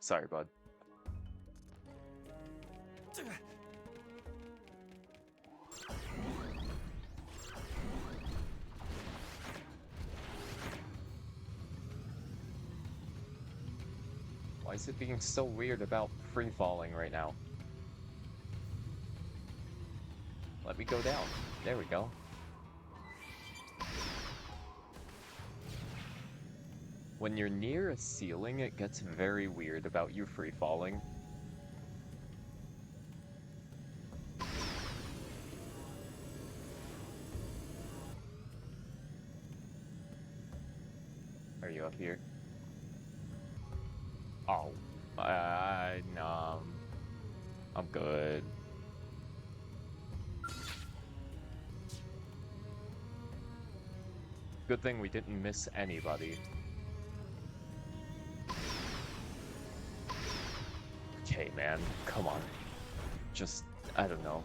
Sorry, bud. Why is it being so weird about free falling right now? Let me go down. There we go. When you're near a ceiling, it gets very weird about you free falling. Are you up here? Oh, no. I'm good. Good thing we didn't miss anybody. Okay, man, come on. Just, I don't know.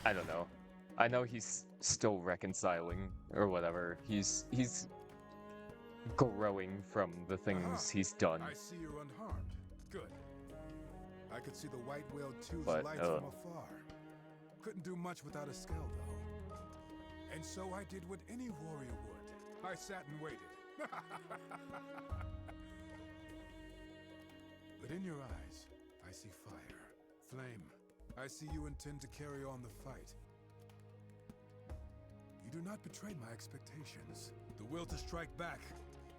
I don't know. I know he's still reconciling or whatever. He's growing from the things he's done. I see you're unharmed. Good. I could see the white whale tooth's But, lights from afar. Couldn't do much without a scale, though. And so I did what any warrior would. I sat and waited. But in your eyes, I see fire, flame. I see you intend to carry on the fight. You do not betray my expectations. The will to strike back.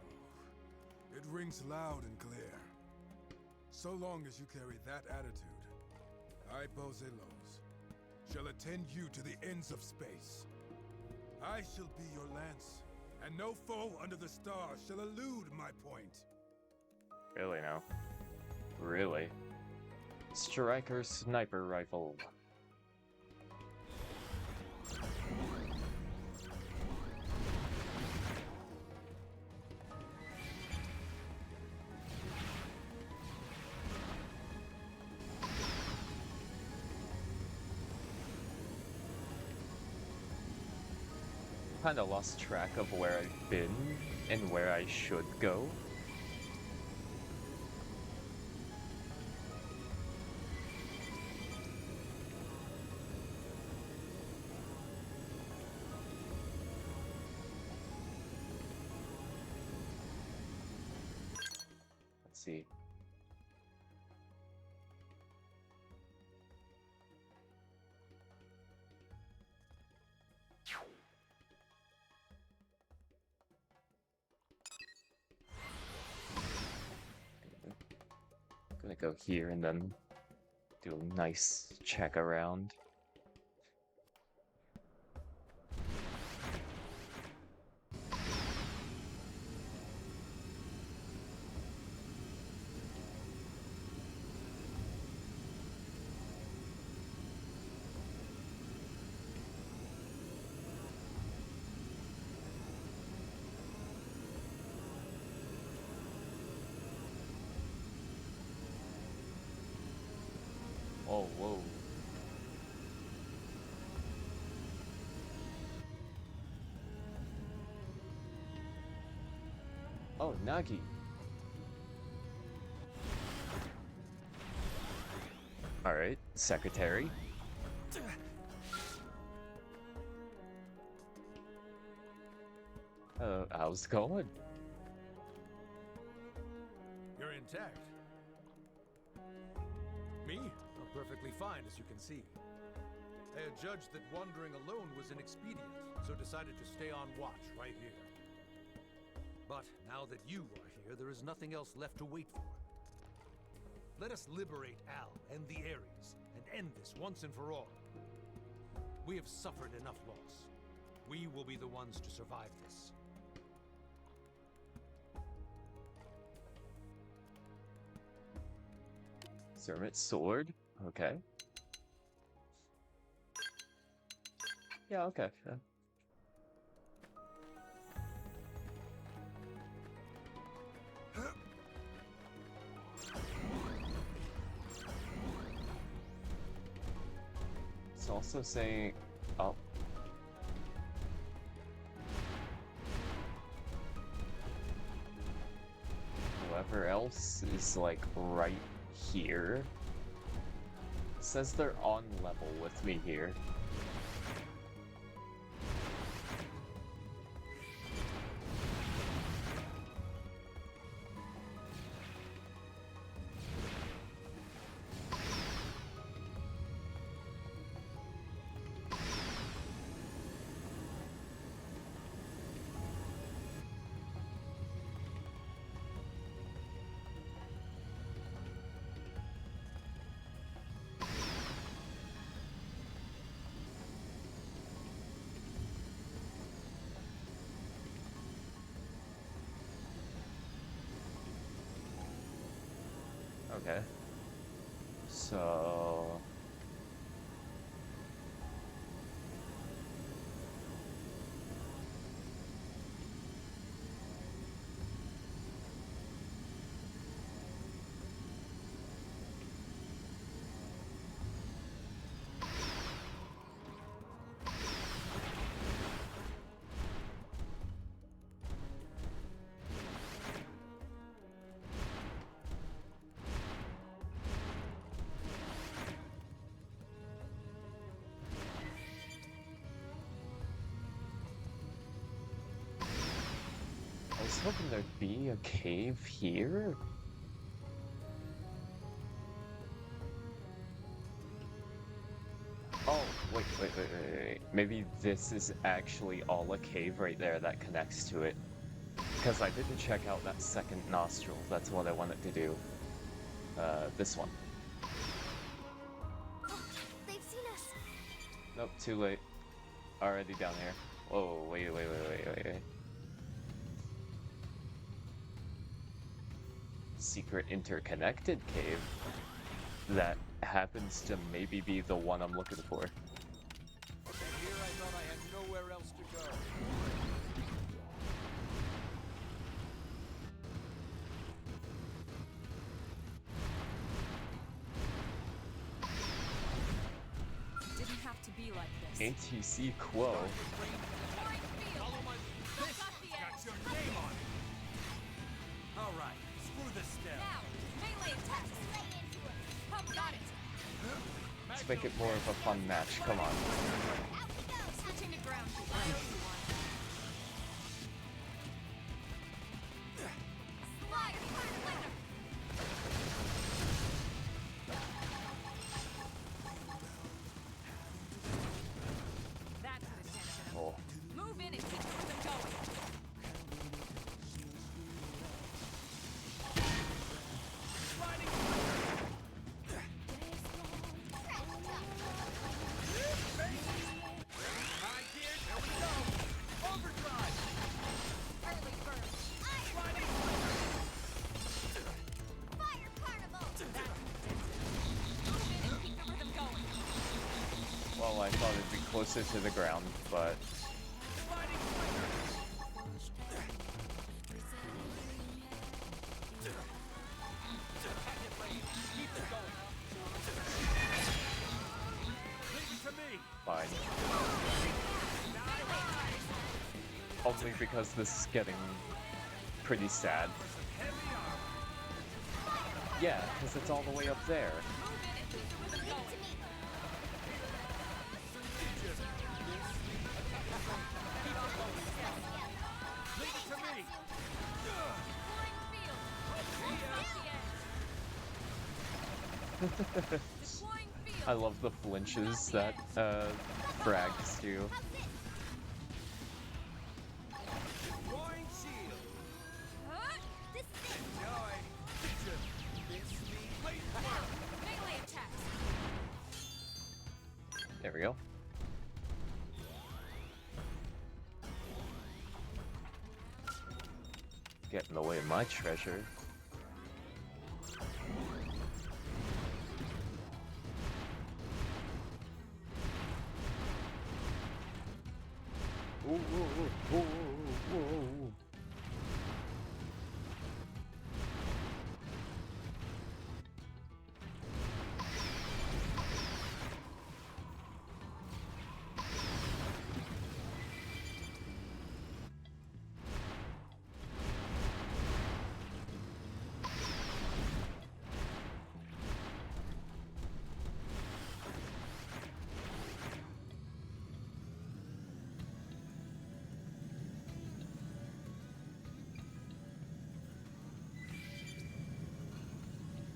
Oh, it rings loud and clear. So long as you carry that attitude, I, Bozelos, shall attend you to the ends of space. I shall be your lance, and no foe under the stars shall elude my point. Really now? Really? Striker sniper rifle. Kinda lost track of where I've been and where I should go. Let's see. Gonna go here and then do a nice check around. Oh, whoa. Oh, Nagi. Alright, secretary. How's it going? You're intact. Me? I'm perfectly fine, as you can see. I had judged that wandering alone was inexpedient, so decided to stay on watch right here. But now that you are here, there is nothing else left to wait for. Let us liberate Al and the Ares, and end this once and for all. We have suffered enough loss. We will be the ones to survive this. Zermit sword? Okay. Yeah, okay. Yeah. It's also saying, oh. Whoever else is like right here. Says they're on level with me here. Okay. So... was hoping there'd be a cave here. Oh, wait. Maybe this is actually all a cave right there that connects to it. Because I didn't check out that second nostril. That's what I wanted to do. This one. Oh, they've seen us. Nope, too late. Already down here. Whoa, wait. Secret interconnected cave that happens to maybe be the one I'm looking for. And here I thought I had nowhere else to go. Didn't have to be like this. ATC Quo. Pouring field. Still got the edge. Your name on it. All right, screw this step. Now, melee attacks. Pump got it. Let's make it more of a fun match. Come on. Switching to ground. I owe you one. Slide winner. That could have sent them. Oh. Move in and keep the rhythm going. Early bird. Fire carnival. Move in and keep the rhythm going. Well, I thought it'd be closer to the ground, but fine. Only because this is getting pretty sad. Yeah, because it's all the way up there. Move in and keep the rhythm going. Pouring field. Got the edge. Deploying field. I love the flinches that frags do. This is it. Melee attacks. There we go. Get in the way of my treasure. Ooh.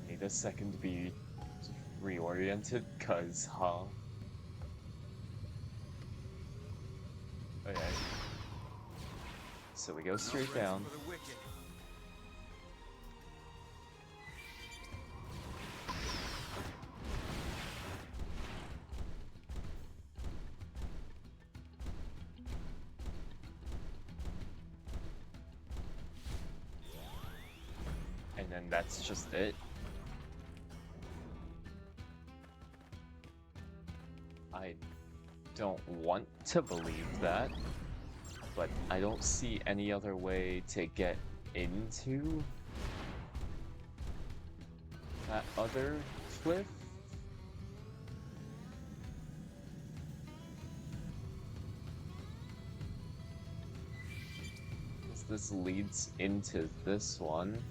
Need a second to be reoriented, cause Okay. So we go straight down. And then that's just it. I don't want to believe that, but I don't see any other way to get into that other cliff. 'Cause this leads into this one.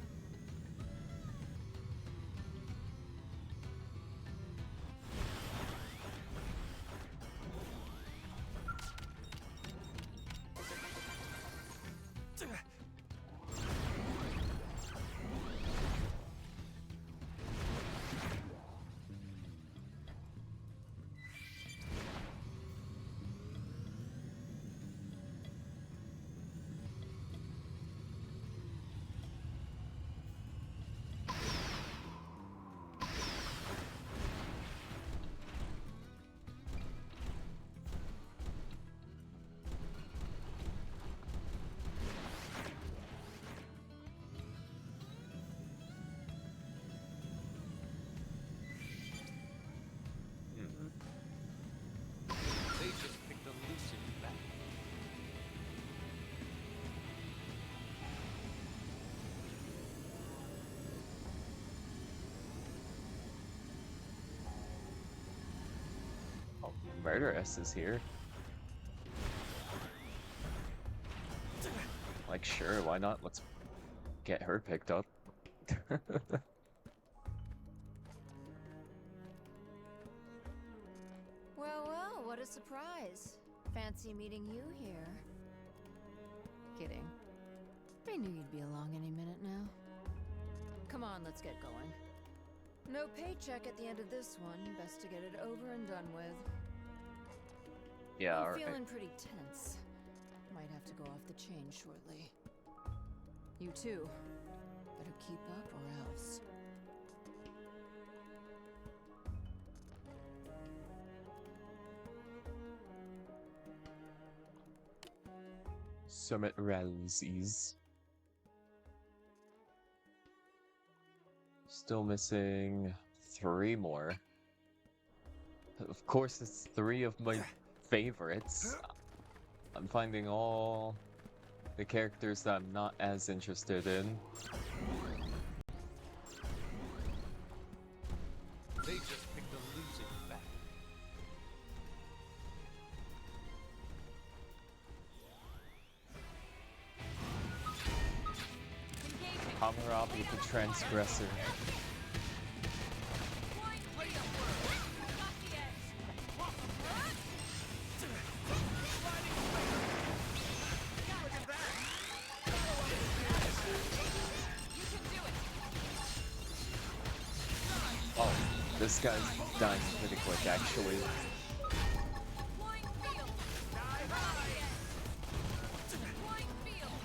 Oh, Murderess is here. Like, sure, why not? Let's get her picked up. Well, well, what a surprise. Fancy meeting you here. Kidding. I knew you'd be along any minute now. Come on, let's get going. No paycheck at the end of this one. Best to get it over and done with. Yeah, I'm alright. feeling pretty tense. Might have to go off the chain shortly. You too. Better keep up or else. Summit Rallies. Still missing 3 more. Of course, it's 3 of my favorites. I'm finding all the characters that I'm not as interested in. They just picked a losing battle. Hammurabi the Transgressor. Oh, this guy's dying pretty quick, actually.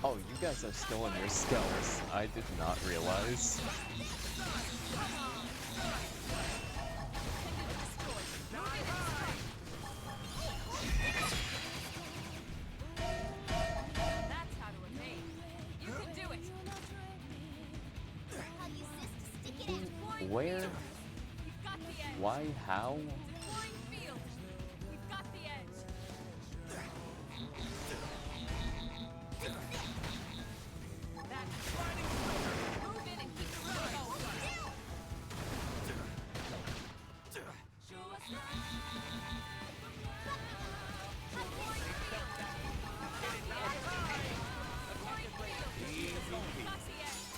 Oh, you guys are still in your skulls. I did not realize. That's how to evade. You can do it. I'll use this to stick it out. Where? We've got the edge. Why? How? Deploying field. We've got the edge. Move in and keep the road open. Show us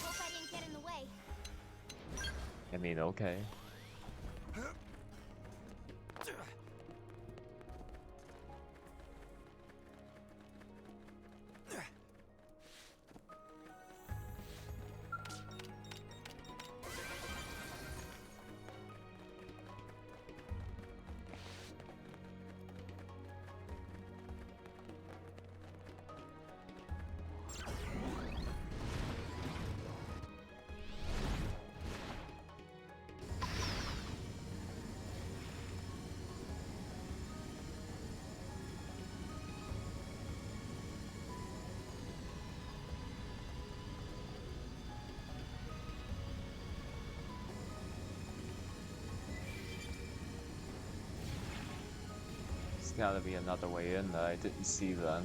Hope I didn't get in the way. I mean, okay. There's gotta be another way in that I didn't see then.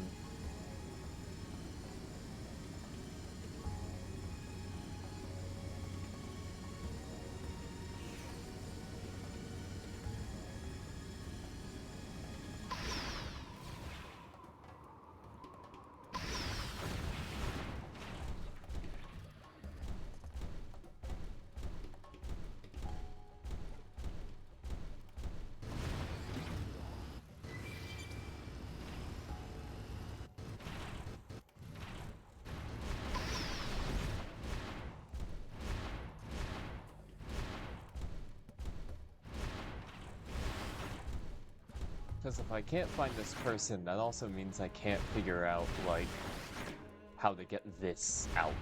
Because if I can't find this person, that also means I can't figure out, like, how to get this out.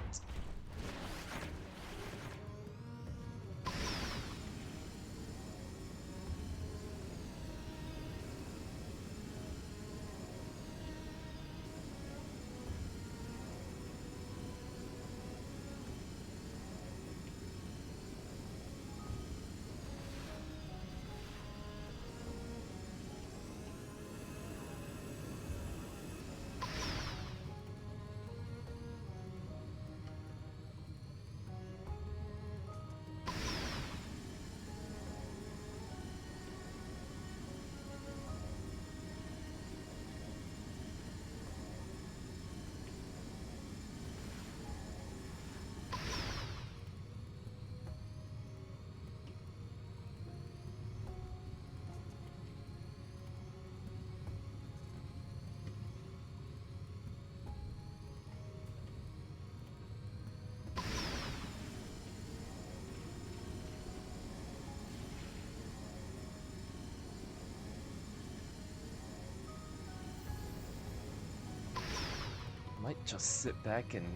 might just sit back and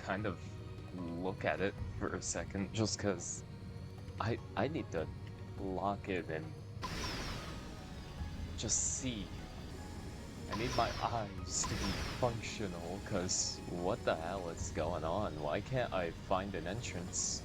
kind of look at it for a second, just because I need to lock in and just see. I need my eyes to be functional, because what the hell is going on? Why can't I find an entrance?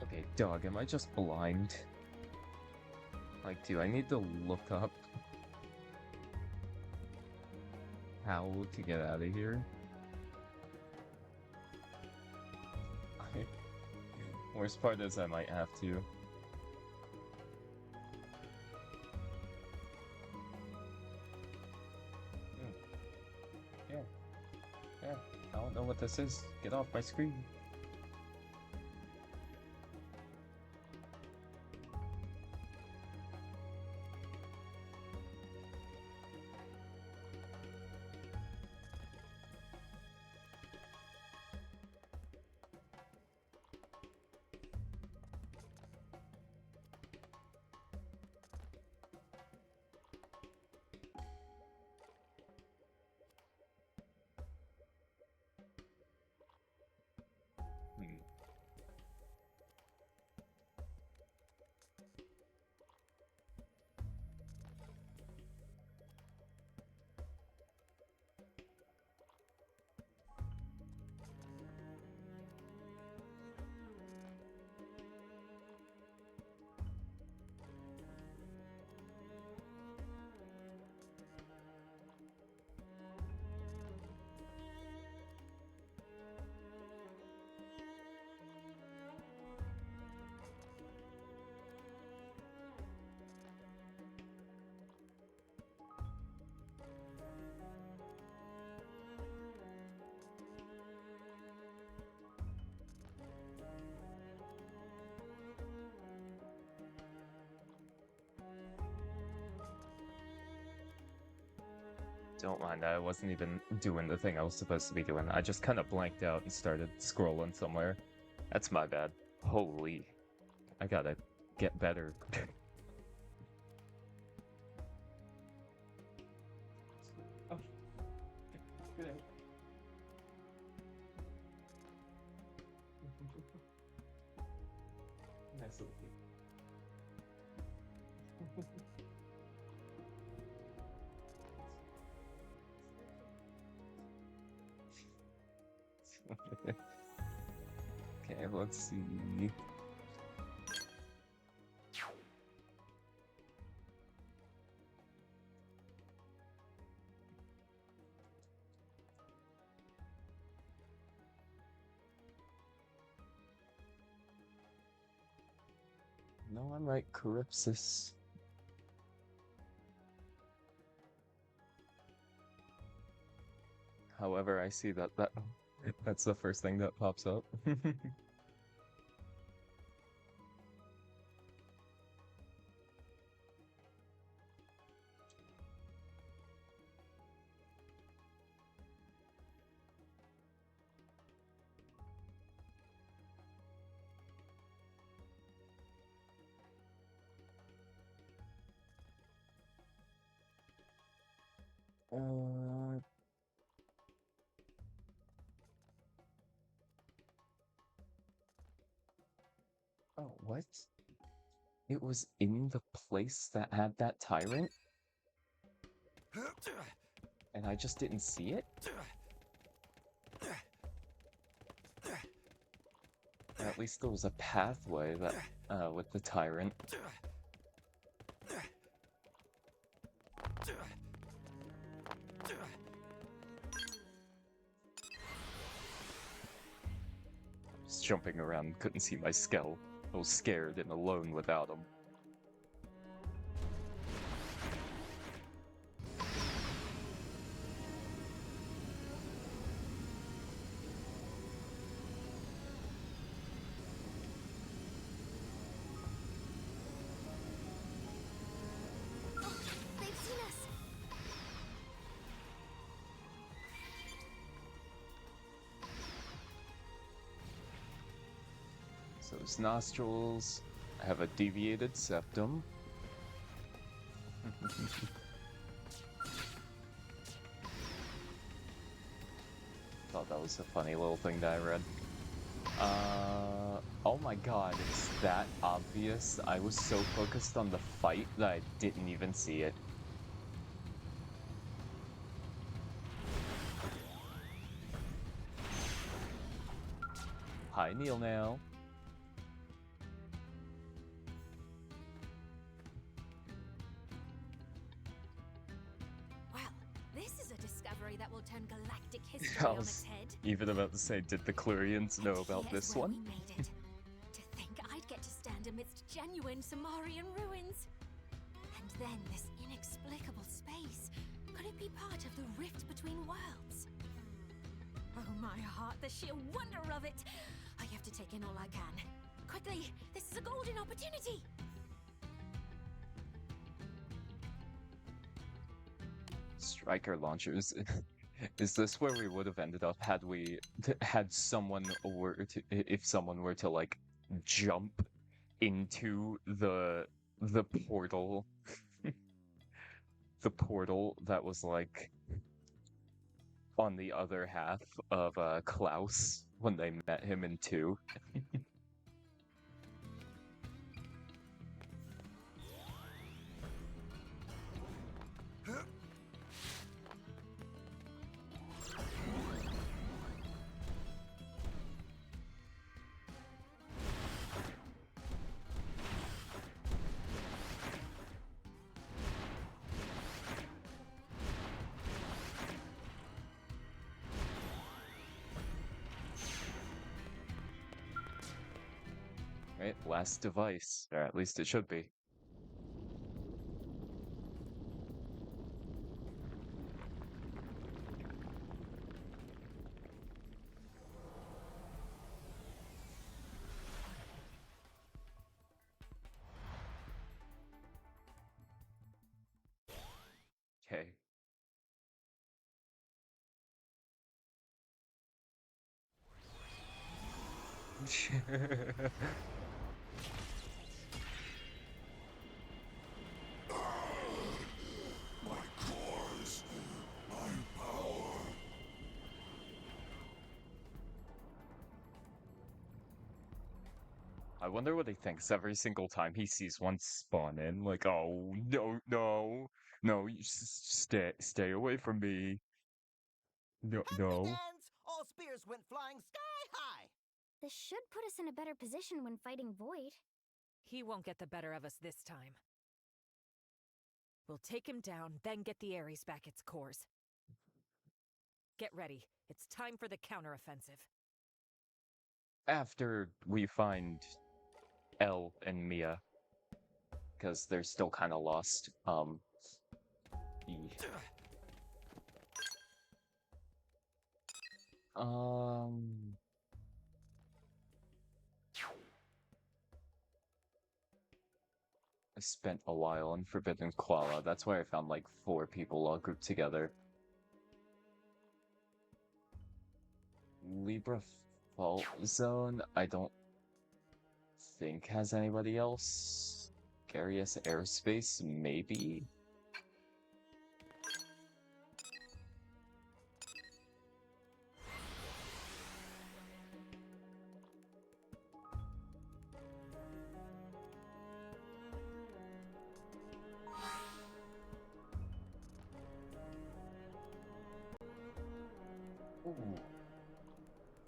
Okay, dog, am I just blind? Like, do I need to look up how to get out of here? Worst part is I might have to. Yeah. Yeah. I don't know what this is. Get off my screen. Don't mind, I wasn't even doing the thing I was supposed to be doing. I just kind of blanked out and started scrolling somewhere. That's my bad. Holy. I gotta get better. Oh. Good. Absolutely. Okay, let's see. No, I'm right, Carypsis. However, I see that's the first thing that pops up. Uh, oh, what? It was in the place that had that tyrant? And I just didn't see it? Or at least there was a pathway that, with the tyrant. Just jumping around, couldn't see my skull. I was scared and alone without him. They've seen us. So his nostrils have a deviated septum. Thought that was a funny little thing that I read. Oh my god, it's that obvious. I was so focused on the fight that I didn't even see it. Hi, Neil now. Well, this is a discovery that will turn galactic history I on was its head. even about to say, did the Clurians know about Here's this where one? we made it. To think I'd get to stand amidst genuine Samarian ruins. And then this inexplicable space. Could it be part of the rift between worlds? Oh my heart, the sheer wonder of it! I have to take in all I can. Quickly, this is a golden opportunity! Striker launchers. Is this where we would have ended up had we had someone were to if someone were to like jump into the portal the portal that was like on the other half of Klaus when they met him in 2? Right, last device, or at least it should be. Okay. My claws, my power. I wonder what he thinks every single time he sees one spawn in. Like, oh, no, no, no, you stay away from me. No, no. Confidence! All spears went flying sky high! This should put us in a better position when fighting Void. He won't get the better of us this time. We'll take him down, then get the Ares back its cores. Get ready. It's time for the counteroffensive. After we find Elle and Mia, because they're still kind of lost. I spent a while in Forbidden Koala. That's where I found like 4 people all grouped together. Libra Fault Zone, I don't think has anybody else. Garius Airspace, maybe? Ooh.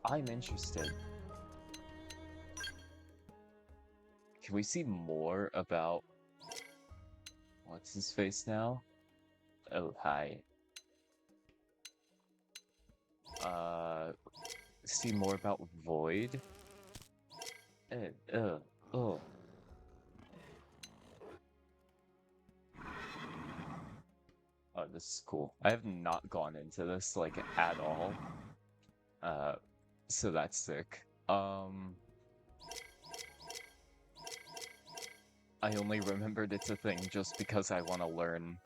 I'm interested. Can we see more about... What's his face now? Oh, hi. See more about Void? Oh. Oh, this is cool. I have not gone into this, like, at all. So that's sick. I only remembered it's a thing just because I want to learn.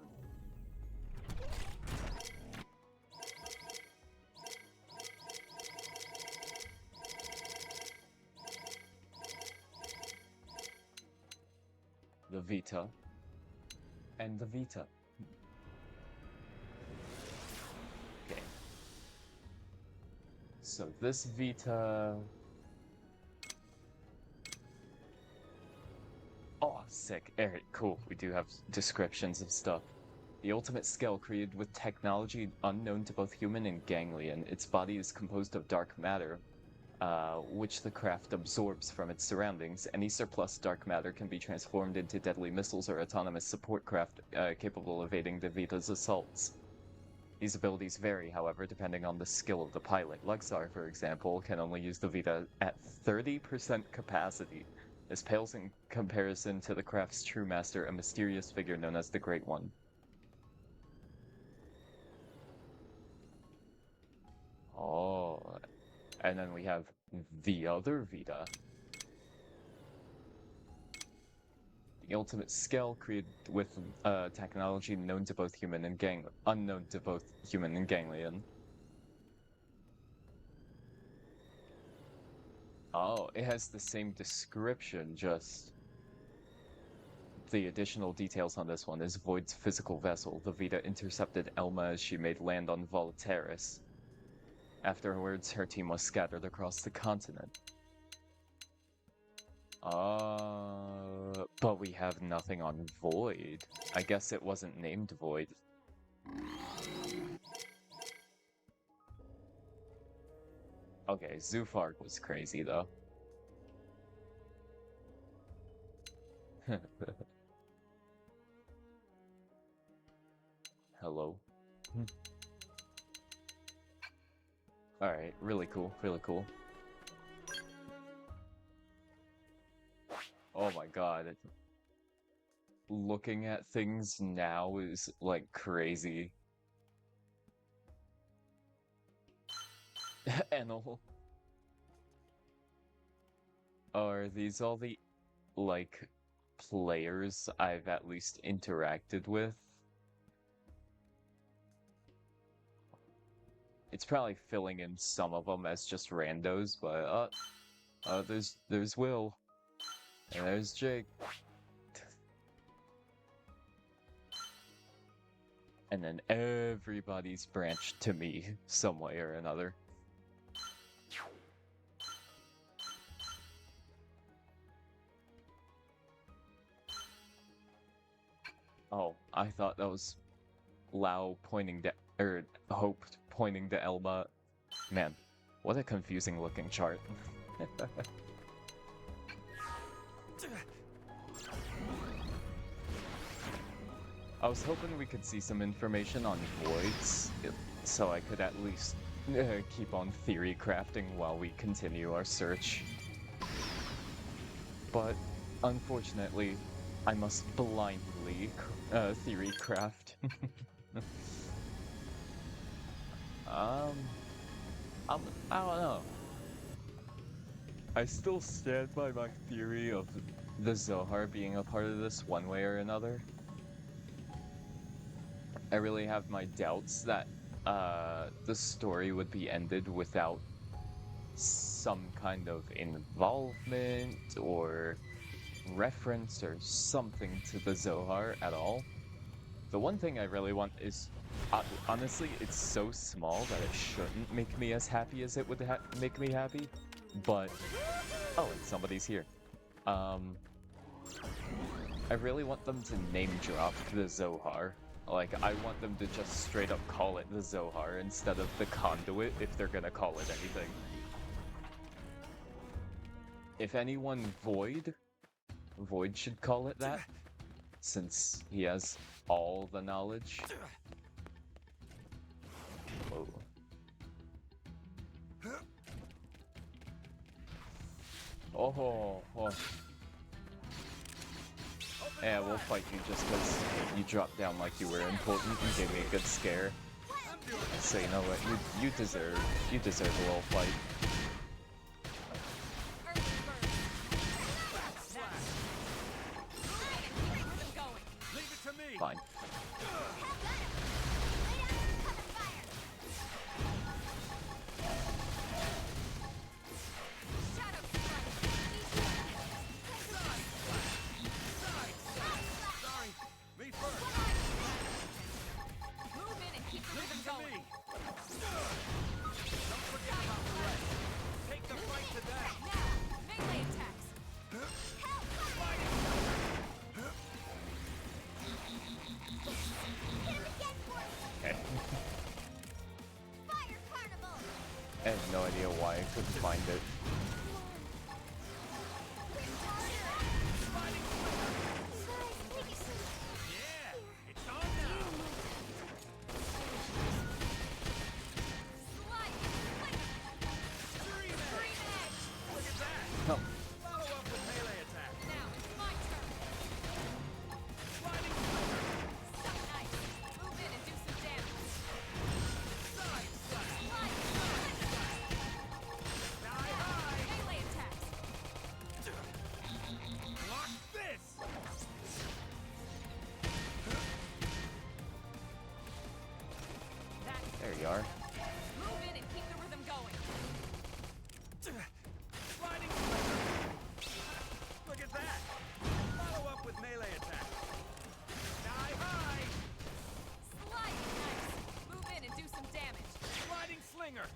The Vita. And the Vita. Okay. So this Vita... Oh, sick. Alright, cool. We do have descriptions of stuff. The ultimate scale created with technology unknown to both human and ganglion. Its body is composed of dark matter, which the craft absorbs from its surroundings. Any surplus dark matter can be transformed into deadly missiles or autonomous support craft capable of evading the Vita's assaults. These abilities vary, however, depending on the skill of the pilot. Luxar, for example, can only use the Vita at 30% capacity. This pales in comparison to the craft's true master, a mysterious figure known as the Great One. Oh, and then we have the other Vita. The ultimate scale created with technology known to both human and unknown to both human and ganglion. Oh, it has the same description, just... The additional details on this one is Void's physical vessel. The Vita intercepted Elma as she made land on Voltaris. Afterwards, her team was scattered across the continent. But we have nothing on Void. I guess it wasn't named Void. Okay, Zufar was crazy, though. Hello. Alright, really cool, really cool. Oh my god. Looking at things now is, like, crazy. Enel. Are these all the, like, players I've at least interacted with? It's probably filling in some of them as just randos, but, there's Will. And there's Jake. And then everybody's branched to me some way or another. Oh, I thought that was Lao pointing to, or Hope pointing to Elma. Man, what a confusing looking chart. I was hoping we could see some information on voids, so I could at least keep on theory crafting while we continue our search. But unfortunately, I must blindly theory craft. I don't know. I still stand by my theory of the Zohar being a part of this one way or another. I really have my doubts that the story would be ended without some kind of involvement or reference or something to the Zohar at all. The one thing I really want is, honestly, it's so small that it shouldn't make me as happy as it would make me happy, but, oh, and somebody's here. I really want them to name drop the Zohar. Like, I want them to just straight up call it the Zohar instead of the Conduit if they're gonna call it anything. If anyone, Void should call it that, since he has all the knowledge. Whoa. Oh. Yeah, we'll fight you just because you dropped down like you were important and gave me a good scare. So you know what, you deserve a little fight. Fine. I have no idea why I couldn't find it. Oh. There you are. Move in and keep the rhythm going. Sliding. Look at that. Follow up with melee attack. Die high. Sliding nice. Move in and do some damage. Sliding slinger.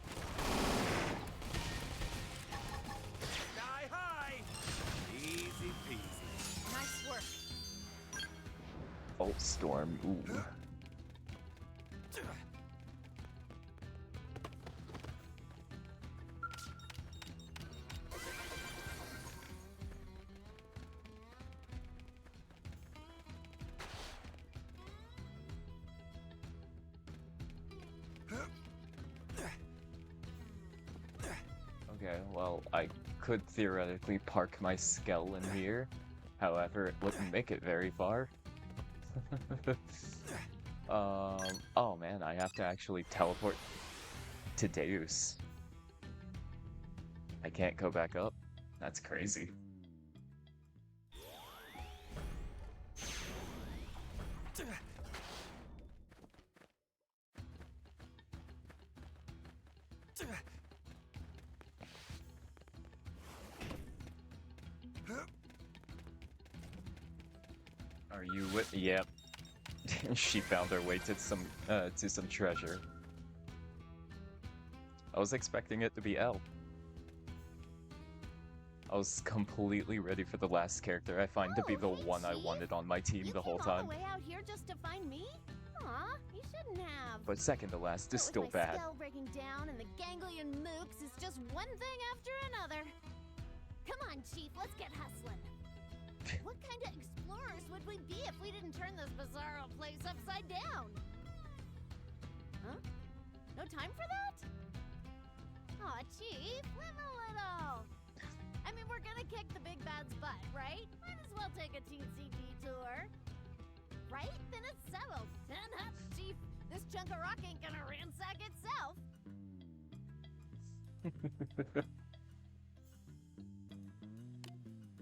Die high. Easy peasy. Nice work. Bolt storm. Ooh. Okay, well, I could theoretically park my Skell in here. However, it wouldn't make it very far. Oh man, I have to actually teleport to Deus. I can't go back up. That's crazy. Are you with? Yep. She found her way to some treasure. I was expecting it to be L. I was completely ready for the last character I find to be the one I wanted on my team the whole time. All the way out here just to find me? Aw, you shouldn't have. But second to last is still What with my bad. skull breaking down and the ganglion mooks is just one thing after another. Come on, Chief, let's get hustling. What kind of explorers would we be if we didn't turn this bizarro place upside down? Huh? No time for that? Aw, Chief, live a little. I mean, we're gonna kick the big bad's butt, right? Might as well take a teensy detour. Right? Then it's settled. Chief, this chunk of rock ain't gonna ransack itself.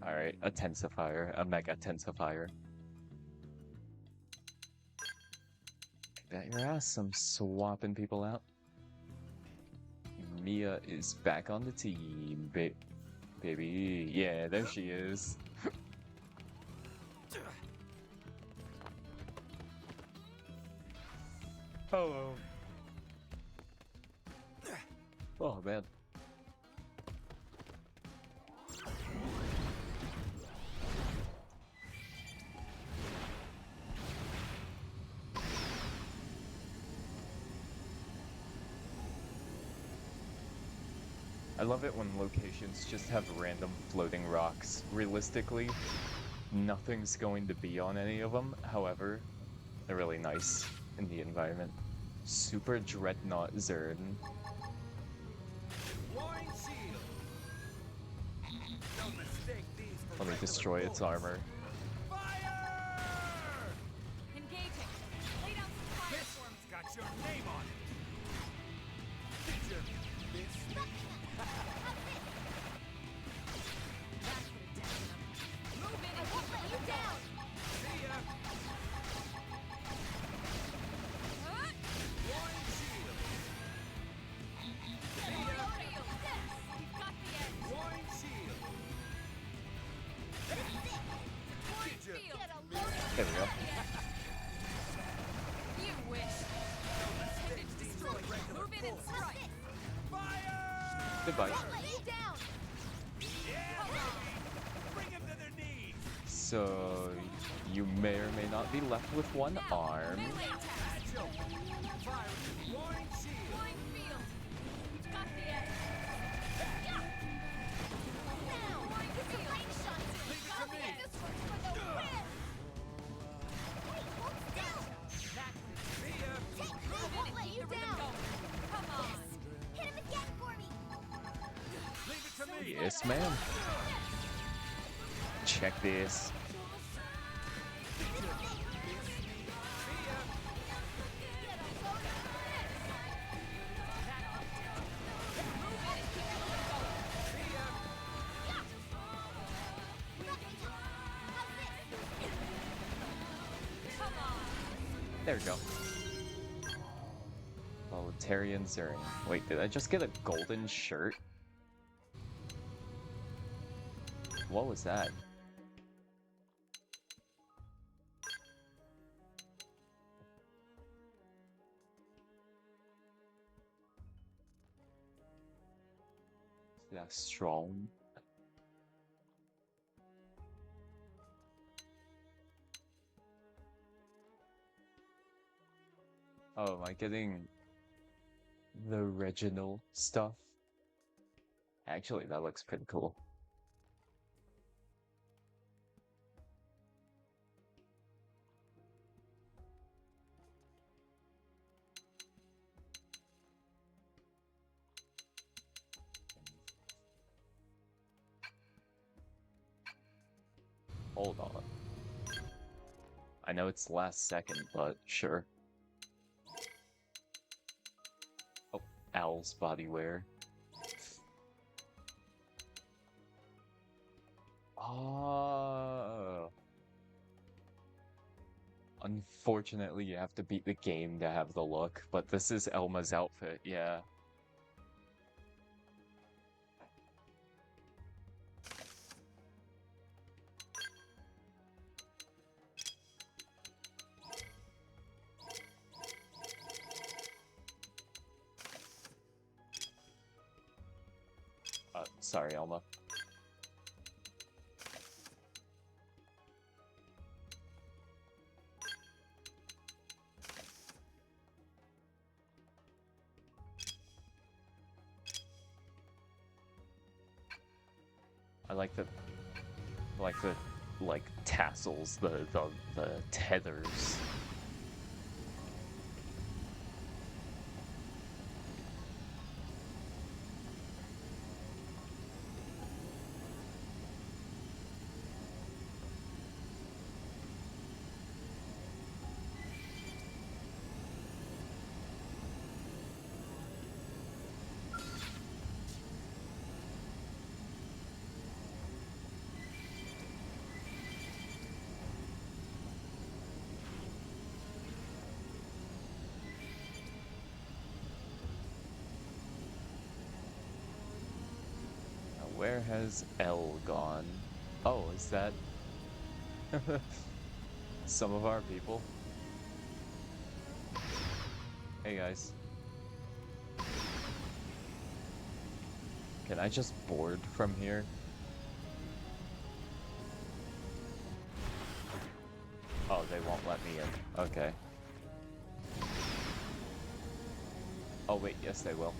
Alright, a tensifier, a mega tensifier. Bet your ass I'm swapping people out. Mia is back on the team, baby. Yeah, there she is. Hello. Oh man. I love it when locations just have random floating rocks. Realistically, nothing's going to be on any of them. However, they're really nice in the environment. Super Dreadnought Zern. Let me destroy its armor. Engaging. Lay down some firestorms. Got your name on it. Move in and won't let you down. See ya. Warning shield. See ya. You've got the edge. Warning shield. Warning Get field. There we go. You wish. Intended to destroy. Move in and strike. Goodbye. Won't let you down. Bring them to their knees. So, you may or may not be left with one arm. Melee attack. Fire. Warning shield. Warning field. You've got the edge. Now, Warning field. Leave it to me. this one's for the win. Wait, hold still. See ya. Take this. Won't let you Keep the rhythm down. going. Come on. Hit him again for me. Leave it to me. Yes, ma'am. Check this. There we go. Proletarian Zern. Wait, did I just get a golden shirt? What was that? That's strong. Oh, am I getting the original stuff? Actually, that looks pretty cool. Hold on. I know it's last second, but sure. Oh, Owl's body wear. Oh. Unfortunately, you have to beat the game to have the look, but this is Elma's outfit, yeah. Sorry, Elma. like tassels, the tethers. Where has L gone? Oh, is that some of our people? Hey guys. Can I just board from here? Oh, they won't let me in. Okay. Oh wait, yes they will.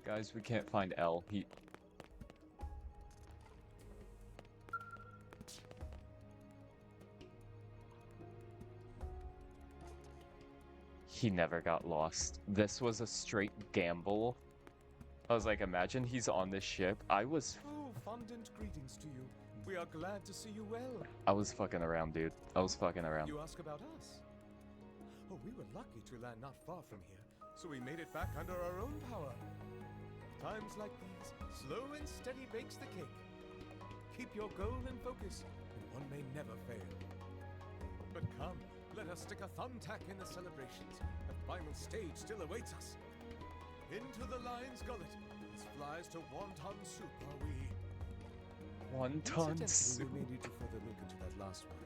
Guys, we can't find L. He never got lost. This was a straight gamble. I was like, imagine he's on this ship. Oh, fondant greetings to you. We are glad to see you well. I was fucking around, dude. I was fucking around. You ask about us? Oh, we were lucky to land not far from here, so we made it back under our own power. Times like these, slow and steady bakes the cake. Keep your goal in focus, and one may never fail. But come, let us stick a thumbtack in the celebrations. The final stage still awaits us. Into the lion's gullet, as flies to wonton soup are we. Wonton soup. We may need to further look into that last one.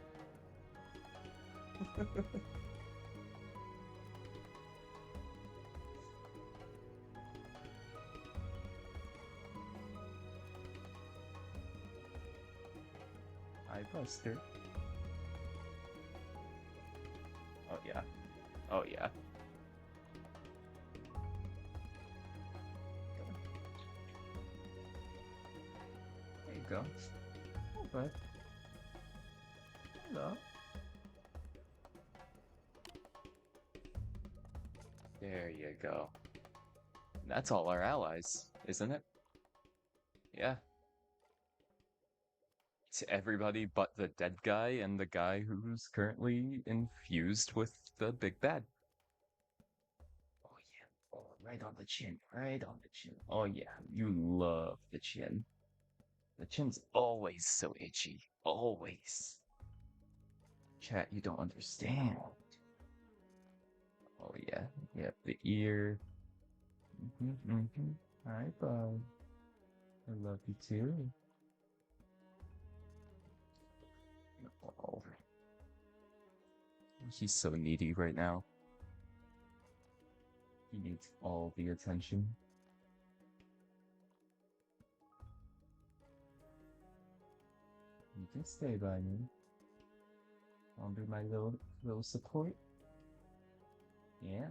Hi, Buster. Oh yeah. Oh yeah. There you go. Oh, bud. Hello. There you go. That's all our allies, isn't it? Yeah. It's everybody but the dead guy and the guy who's currently infused with the big bad. Oh yeah. Oh, right on the chin. Right on the chin. Oh yeah. You love the chin. The chin's always so itchy. Always. Chat, you don't understand. Oh yeah. Yep, the ear. Hi, bud. I love you too. Oh. He's so needy right now. He needs all the attention. You can stay by me. I'll be my little support. Yeah.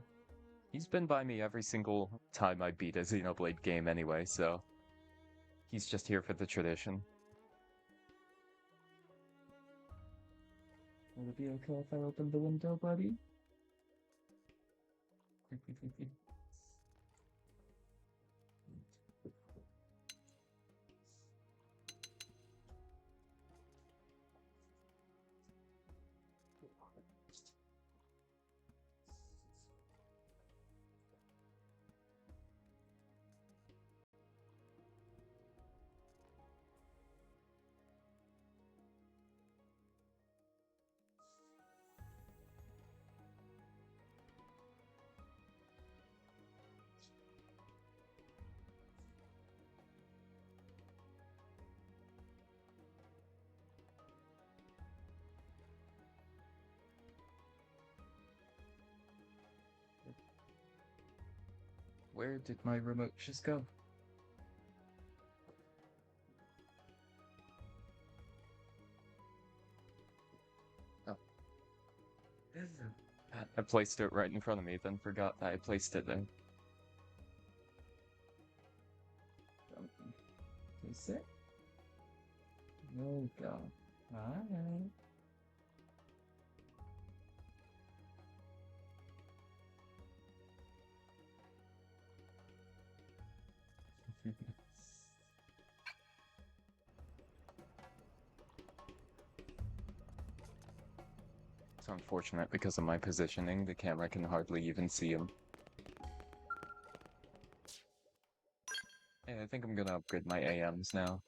He's been by me every single time I beat a Xenoblade game anyway, so he's just here for the tradition. Will it be okay if I open the window, buddy? Where did my remote just go? Oh. placed it right in front of me, then forgot that I placed it there. Is it? No go. Alright. It's unfortunate because of my positioning, the camera can hardly even see him. Yeah, I think I'm gonna upgrade my AMs now.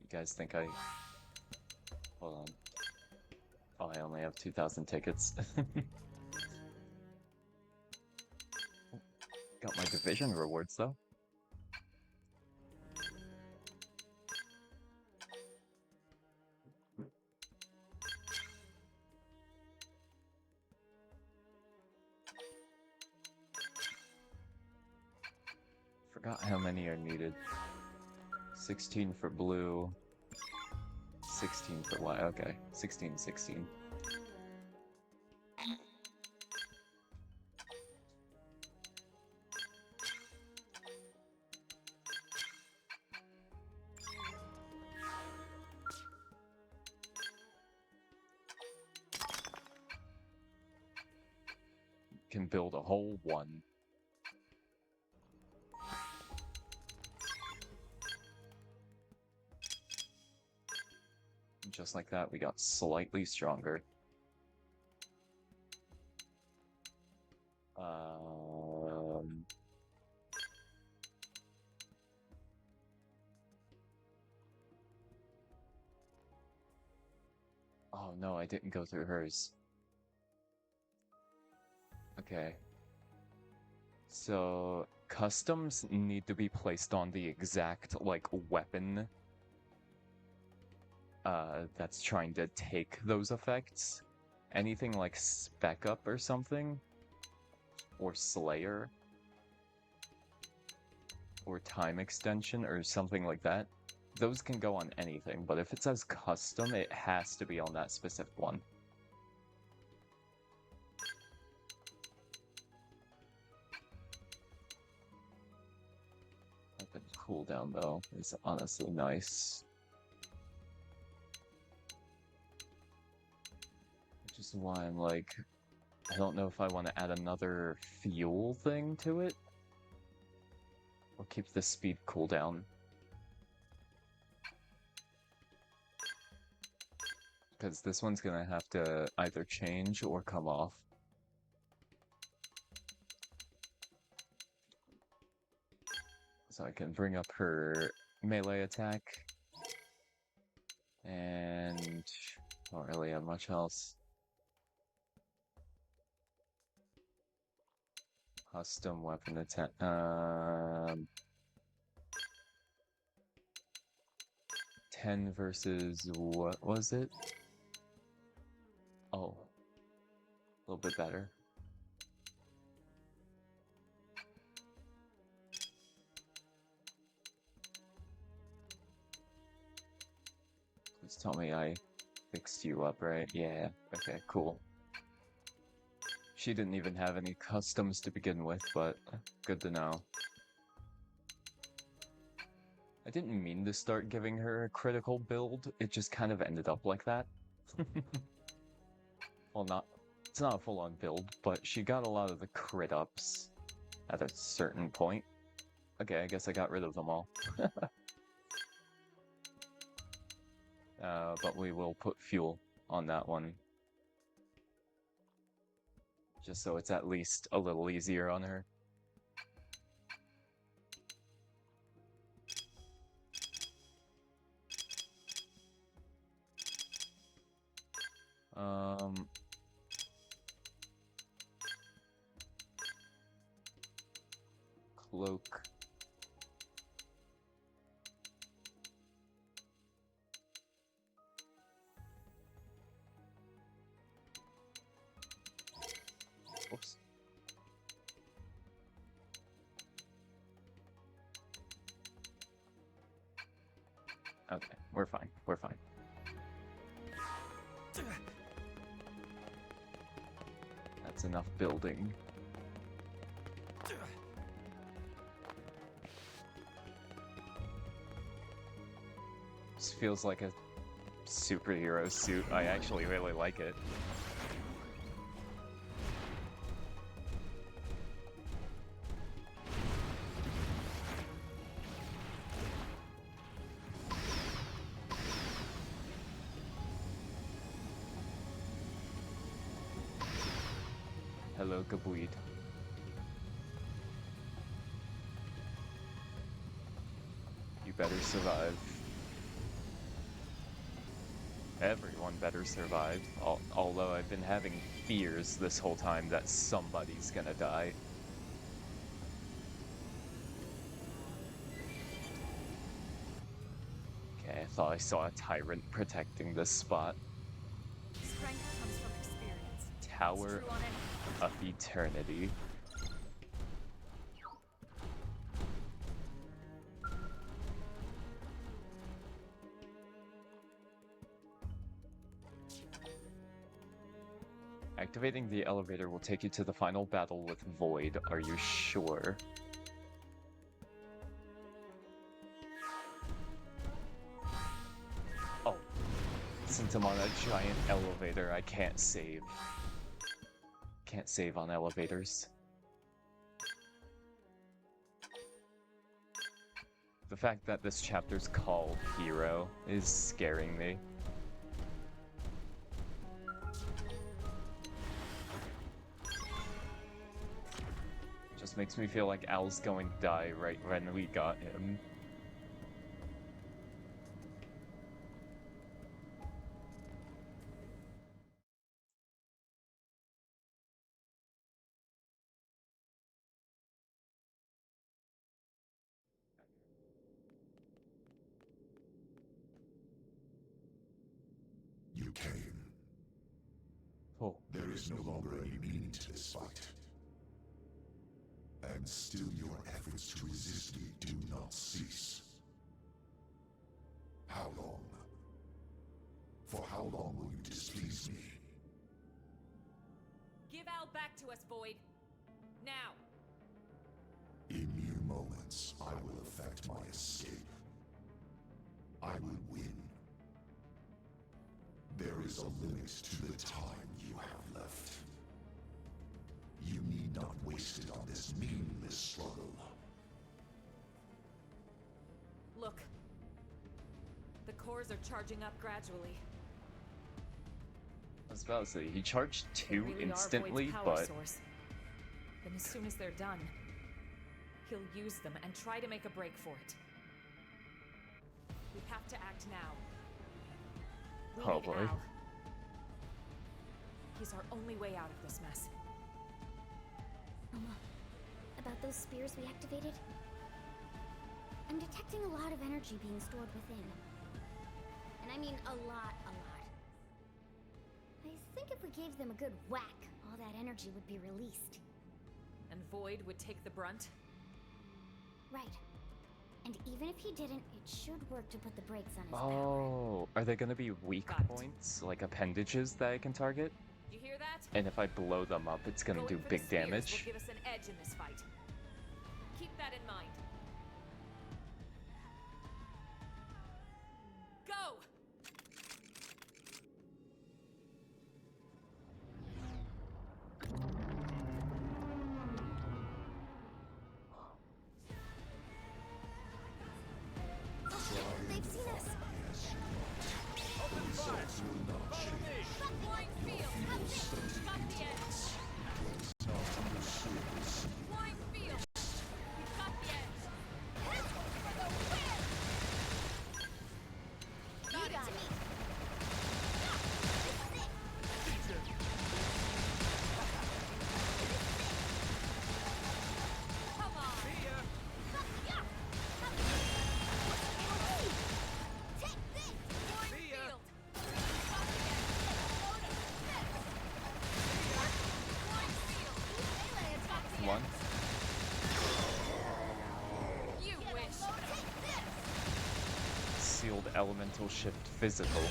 You guys think I... Hold on. Oh, I only have 2,000 tickets. Got my division rewards, though. Forgot how many are needed. 16 for blue. 16 for white. Okay, 16, 16. Can build a whole one. Just like that, we got slightly stronger. Oh no, I didn't go through hers. Okay. So, customs need to be placed on the exact, like, weapon that's trying to take those effects. Anything like Spec Up or something, or Slayer, or Time Extension, or something like that, those can go on anything, but if it says custom, it has to be on that specific one. Weapon cooldown, though, is honestly nice. Which is why I'm like, I don't know if I want to add another fuel thing to it, or keep the speed cooldown. Because this one's gonna have to either change or come off. So I can bring up her melee attack. And don't really have much else. Custom weapon attack. 10 versus what was it? Oh, a little bit better. Please tell me I fixed you up, right? Yeah, okay, cool. She didn't even have any customs to begin with, but good to know. I didn't mean to start giving her a critical build, it just kind of ended up like that. Well, it's not a full-on build, but she got a lot of the crit ups at a certain point. Okay, I guess I got rid of them all. But we will put fuel on that one. Just so it's at least a little easier on her. Cloak. Oops. Okay, we're fine. We're fine. That's enough building. This feels like a superhero suit. I actually really like it. Hello, Gabuid. You better survive. Everyone better survive. Although I've been having fears this whole time that somebody's gonna die. Okay, I thought I saw a tyrant protecting this spot. Strength comes from experience. Tower It's true on any of Eternity. Activating the elevator will take you to the final battle with Void. Are you sure? Oh. Since I'm on a giant elevator, I can't save. Can't save on elevators. The fact that this chapter's called Hero is scaring me. Just makes me feel like Al's going to die right when we got him. You came. Oh. There is no longer any meaning to this fight. And still your efforts to resist me do not cease. How long? For how long will you displease me? Give Al back to us, Void. Now. In mere moments, I will effect my escape. I will win. There is a limit to the time you have left. You need not waste it on this meaningless struggle. Look. The cores are charging up gradually. I was about to say, he charged They two really are instantly, Void's power but... source. Then as soon as they're done, he'll use them and try to make a break for it. We have to act now. We Oh, need boy. Al. He's our only way out of this mess. About those spears we activated? I'm detecting a lot of energy being stored within. And I mean a lot. I think if we gave them a good whack, all that energy would be released. And Void would take the brunt? Right. And even if he didn't, it should work to put the brakes on his power. Oh, are they gonna be weak points, like appendages that I can target? You hear that? And if I blow them up, it's gonna Going do for the big spears damage? will give us an edge in this fight. Keep that in mind. Go! They've seen us! The results will not change. Blind field! Got the edge! What is not understood will see. Blind called Elemental Shift Physical.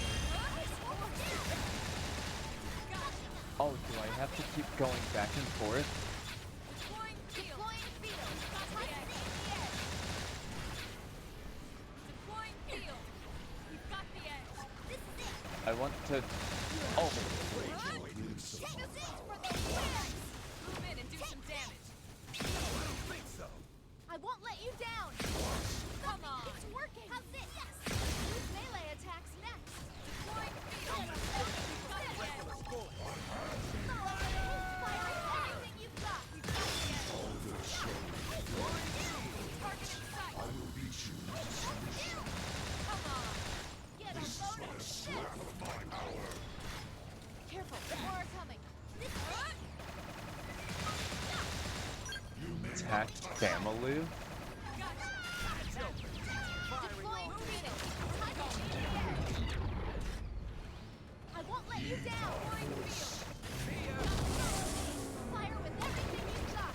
Oh, do I have to keep going back and forth? I want to... Oh! Move in and do some damage. I won't let you down. Come on. It's working. How's this? Yes. Use melee attacks next. Deploying field. We've got the edge. Fire everything you've got. We've got the edge. Target in sight. I will beat you to submission. Come on. Get a This is load but a of slap of my power. Careful. More are coming. Attack Family? I won't let you down. Fire with everything you've got.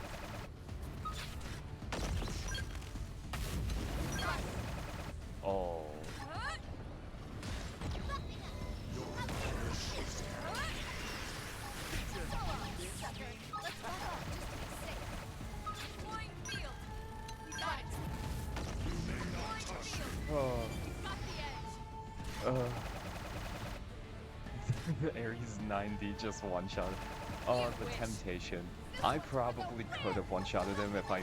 Oh. Ares 90 just one-shot. Oh, the temptation. I probably could have one-shotted him if I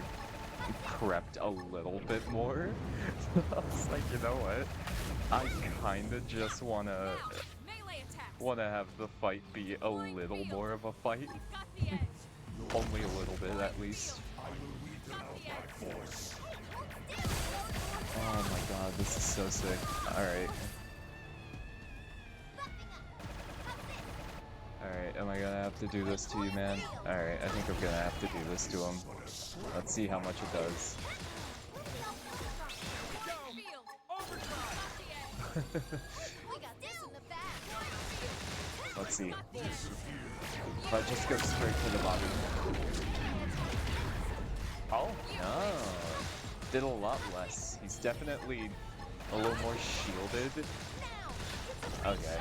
prepped a little bit more. I was like, you know what? I kinda just wanna have the fight be a little more of a fight. Only a little bit, at least. Oh my god, this is so sick. Alright. Alright, am I gonna have to do this to you, man? Alright, I think I'm gonna have to do this to him. Let's see how much it does. Let's see. If I just go straight to the bottom. Oh, no. Did a lot less. He's definitely a little more shielded. Okay.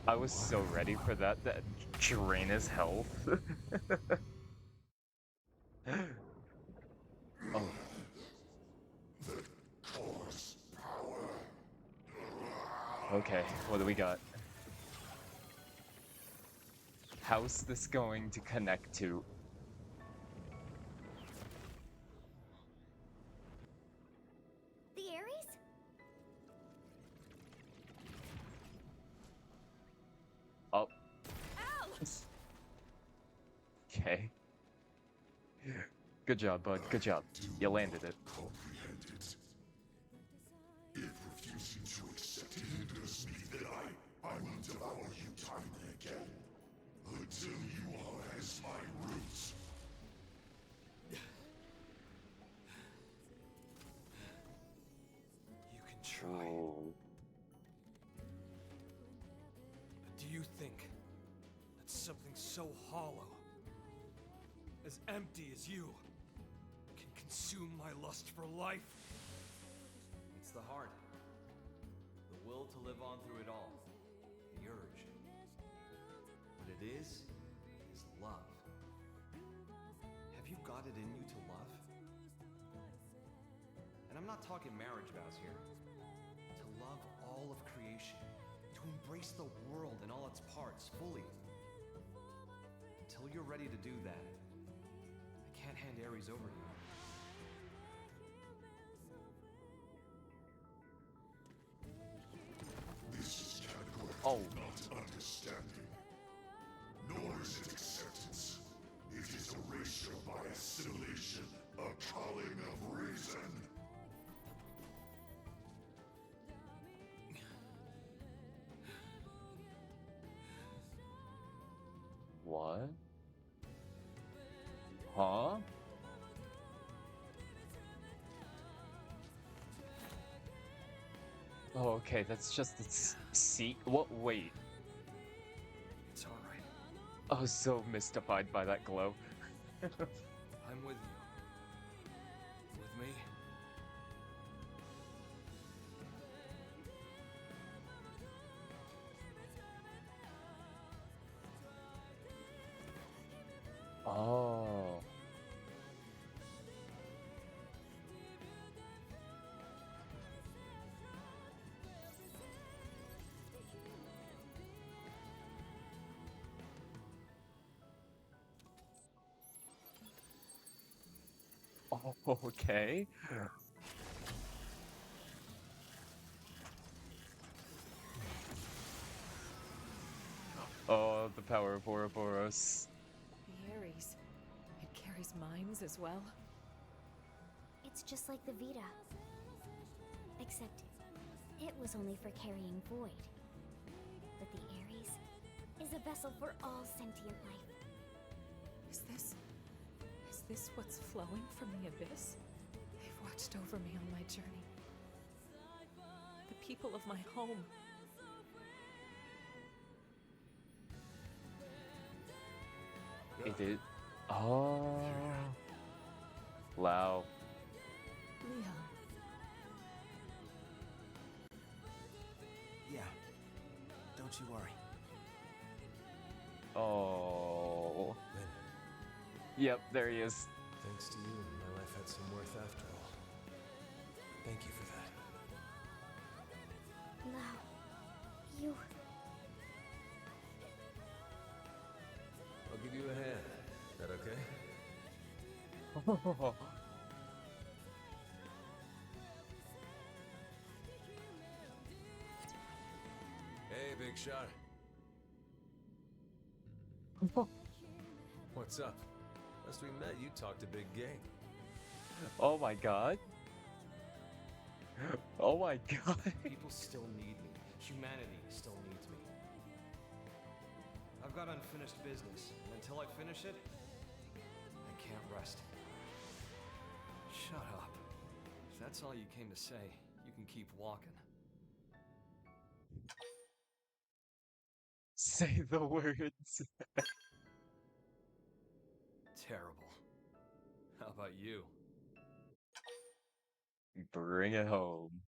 I was so ready for that drain his health. Oh. Okay, what do we got? How's this going to connect to? The Ares? Oh. Okay. Good job, bud. Good job. You landed it. Comprehend it. If refusing to accept it hinders me, then I will devour you time and again. Until you are as my roots. You can try. But do you think that something so hollow, as empty as you, can consume my lust for life? It's the heart. The will to live on through it all. The urge. What it is love. Have you got it in you to love? And I'm not talking marriage vows here. To love all of creation. To embrace the world and all its parts fully. Until you're ready to do that, I can't hand Ares over to you. This is categorically not understanding. Nor is it acceptance. It is erasure by assimilation, a culling of reason. What? Huh? Oh, okay, that's just its seat. What? Wait. It's alright. I was so mystified by that glow. I'm with you. With me? Oh. Oh, okay. Oh, the power of Ouroboros. The Ares. It carries mines as well. It's just like the Vita. Except it was only for carrying void. But the Ares is a vessel for all sentient life. Is this what's flowing from the abyss? They've watched over me on my journey. The people of my home. It did. Oh. Wow. Leon. Yeah. Don't you worry. Oh. Then, Yep, there he is. thanks to you, my life had some worth after all. Thank you for that. Lau, you... I'll give you a hand. That okay? Hey, big shot. What's up? Last we met, you talked a big game. Oh my god. Oh my god. People still need me. Humanity still needs me. I've got unfinished business, and until I finish it, I can't rest. Shut up. If that's all you came to say, you can keep walking. Say the words. Terrible. How about you? Bring it home.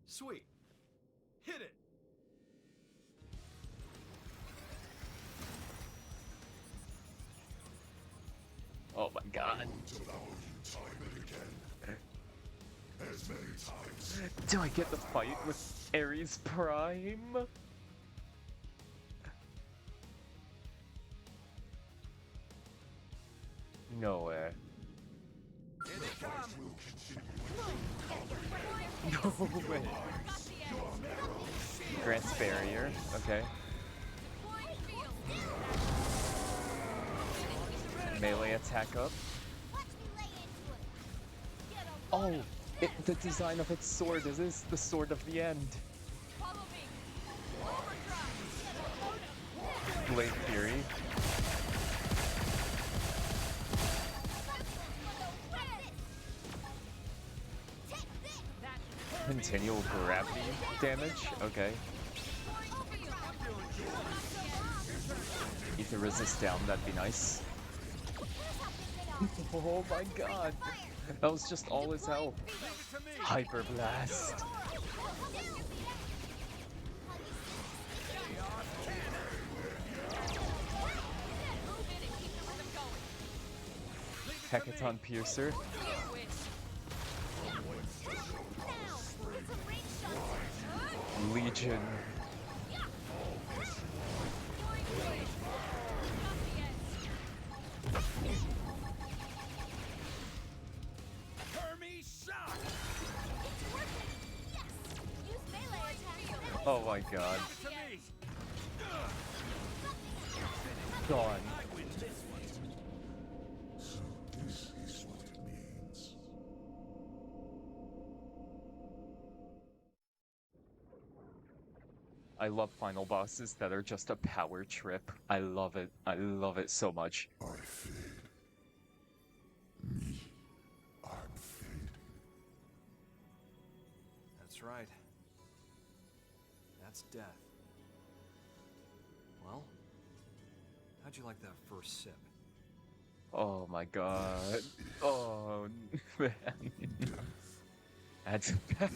Sweet. Hit it! Oh my god. As many times. Do I get the fight with Ares Prime? No way. No way. Grant's barrier, okay. Melee attack up. Oh, the design of its sword is the sword of the end. Blade Fury. Continual gravity damage? Okay. Ether resist down, that'd be nice. Oh my god. That was just all his health. Hyper Blast. Hecaton Piercer. Legion. Oh my god. Gone. So this is what it means. I love final bosses that are just a power trip. I love it. I love it so much. I fade. Me. I'm fading. That's right. That's death. Well, How'd you like that first sip? Oh my god. Oh man. That's bad.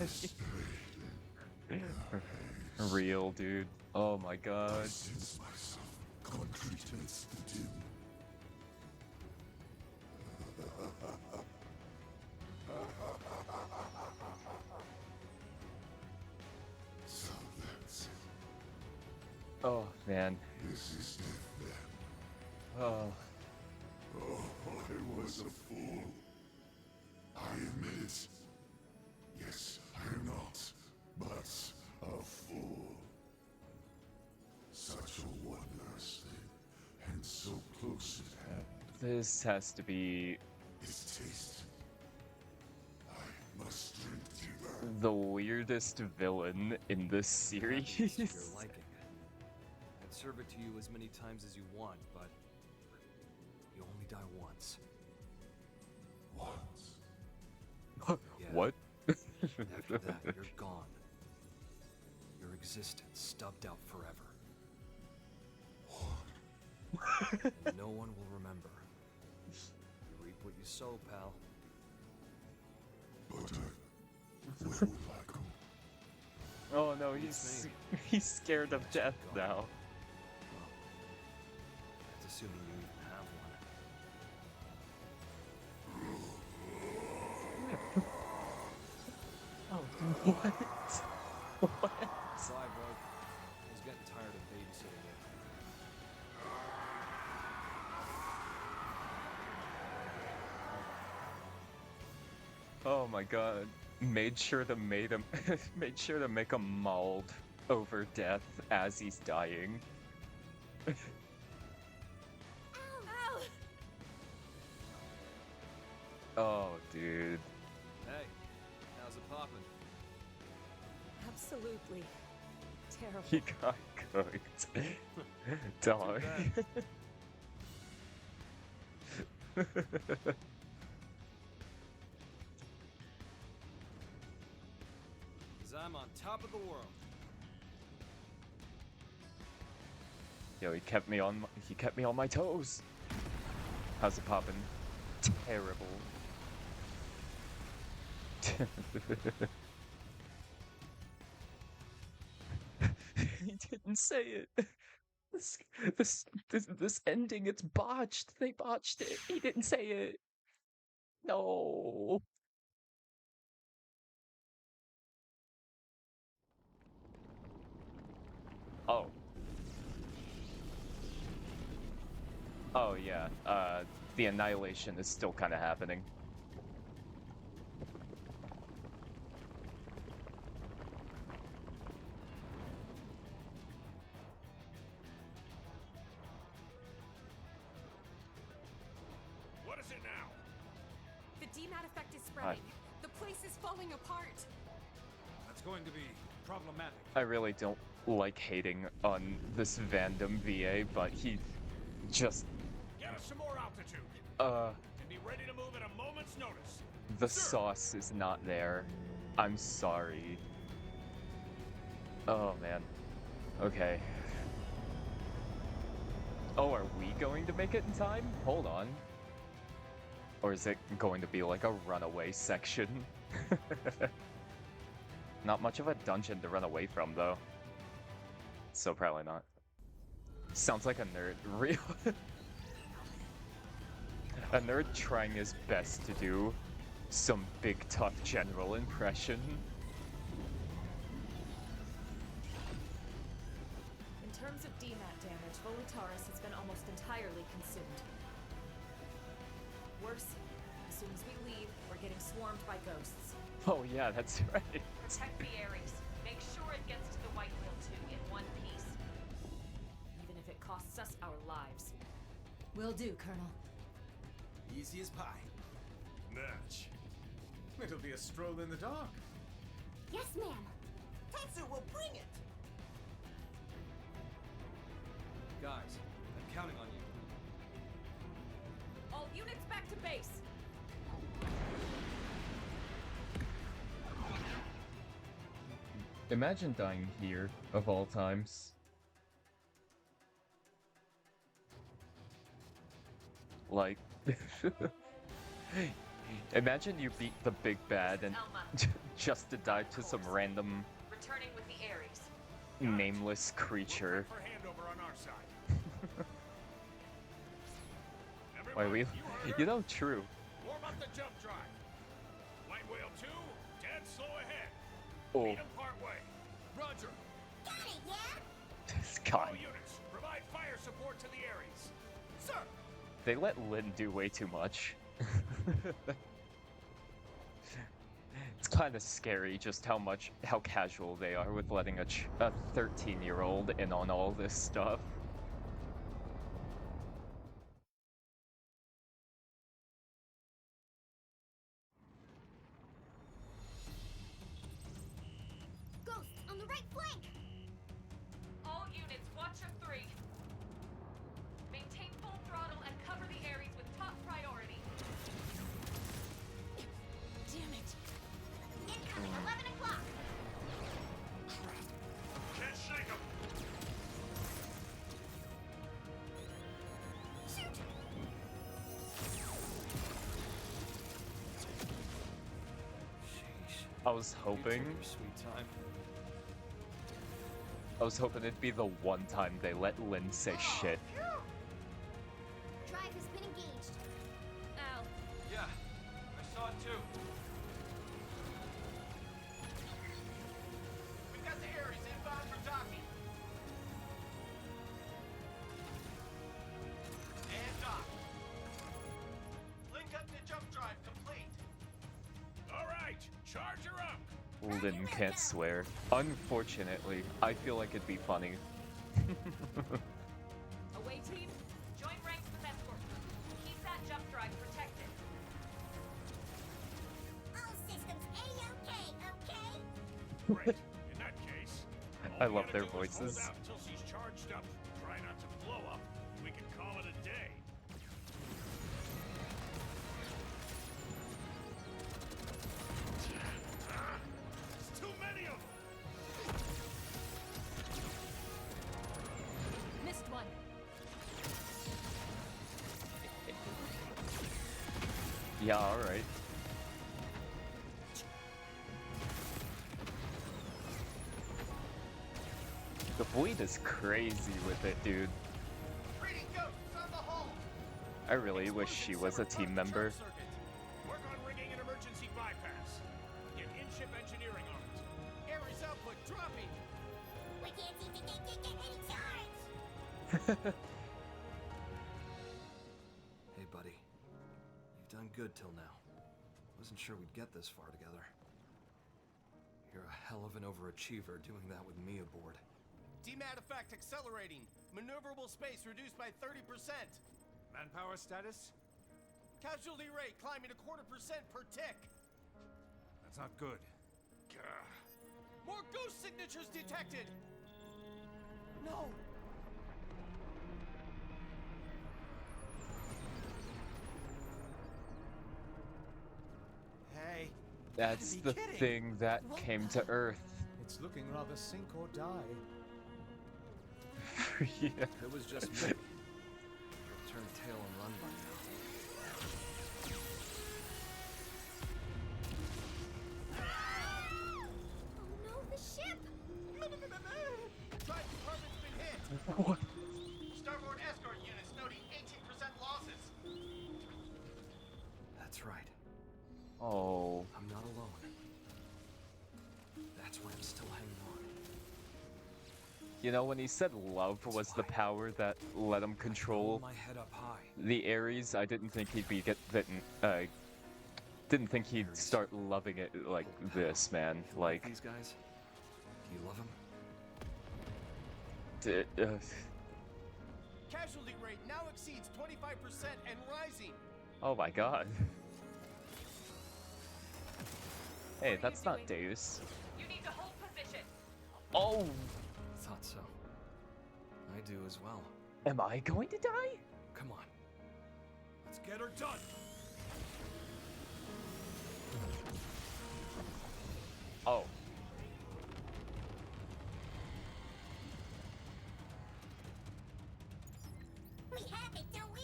Real, dude. Oh my god. Since myself concrete amidst the dim. So that's it. Oh man. This is death then. Oh. Oh, I was a fool. I admit it. Yes, I'm not, but a fool. Such a wondrous thing, and so close at hand. This has to be Its taste. I must drink deeper. the weirdest villain in this series. Happy to see your liking. I'd serve it to you as many times as you want, but you only die once. Once? Yeah. What? After that, you're gone. Your existence stubbed out forever. And no one will remember. You reap what you sow, pal. But where will I go? Oh no, he's scared of death now. That's assuming you even have one. Oh, what? What? Sorry, bro. I was getting tired of babysitting you. Oh my god. Made sure to make him mauled over death as he's dying. Oh, dude. Hey, how's it poppin'? Absolutely terrible. He got cooked. Dog. Cause I'm on top of the world. Yo, he kept me on my toes. How's it poppin'? Terrible. He didn't say it. This ending, it's botched. They botched it. He didn't say it. No. Oh. Oh yeah. The annihilation is still kind of happening. What is it now? The DMAT effect is spreading. The place is falling apart. That's going to be problematic. I really don't like hating on this Vandom VA, but he just Get us some more altitude. and be ready to move at a moment's notice. the sauce is not there. I'm sorry. Oh man. Okay. Oh, are we going to make it in time? Hold on. Or is it going to be like a runaway section? Not much of a dungeon to run away from, though. So probably not. Sounds like a nerd. Real. A nerd trying his best to do some big tough general impression. In terms of DMAT damage, Volutaris has been almost entirely consumed. Worse, as soon as we leave, we're getting swarmed by ghosts. Oh yeah, that's right. Protect the Ares. Make sure it gets to the White Whale too in one piece. Even if it costs us our lives. Will do, Colonel. Easy as pie. Natch. It'll be a stroll in the dark. Yes, ma'am. Tatsu will bring it. Guys, I'm counting on you. All units back to base. Imagine dying here, of all times. Like, imagine you beat the big bad and just to die to some random Returning with the Ares. nameless creature. For handover on our side. Wait, we, you know, true. Warm up the jump drive. Light whale 2, dead slow ahead. Oh, Meet 'em part way. Roger. Got it, yeah? this guy. All units, provide fire support to the Ares. Sir. They let Lynn do way too much. It's kind of scary just how casual they are with letting a 13-year-old in on all this stuff. Ghosts on the right flank! All units, watch your 3. Maintain full throttle and cover the Ares with top priority. Damn it. Incoming, 11 o'clock! Can't shake 'em. Shoot! I was hoping it'd be the one time they let Lynn say shit. Drive has been engaged. Al, Yeah, I saw it too. We've got the Ares inbound for docking. And dock. Link up to jump drive complete. All right, charge her up. Lynn can't swear. Unfortunately, I feel like it'd be funny. away team, join ranks with escort. Keep that jump drive protected. All systems A-OK, okay? Great. In that case, I all we love gotta their do is hold voices. out until she's charged up. Try not to blow up. We can call it a day. There's too many of them. Missed one. Yeah, alright. The bleed is crazy with it, dude. Reading ghosts on the hull. I really wish she was a team member. Work on rigging an emergency bypass. Get in-ship engineering on it. Ares output dropping. We can't seem to get any charge! Hey, buddy. You've done good till now. Wasn't sure we'd get this far together. You're a hell of an overachiever doing that with me aboard. DMAT effect accelerating. Maneuverable space reduced by 30%. Manpower status? Casualty rate climbing 0.25% per tick. That's not good. More ghost signatures detected. No. Hey. That's Be the kidding. thing that came to Earth. It's looking rather sink or die. Yeah. It was just me. Turn tail and run by now. Oh no, the ship! Drive department's been hit. What? Starboard escort units noting 18% losses. That's right. Oh. I'm not alone. That's why I'm still hanging on. You know, when he said love was the power that let him control My head up high. the Ares, I didn't think he'd be didn't think he'd start loving it like this, man. Like, These guys? Do you love them? Casualty rate now exceeds 25% and rising. Oh my god. Hey, that's not Deus. You need to hold position. Oh! Thought so. I do as well. Am I going to die? Come on. Let's get her done. Oh. We have it, don't we?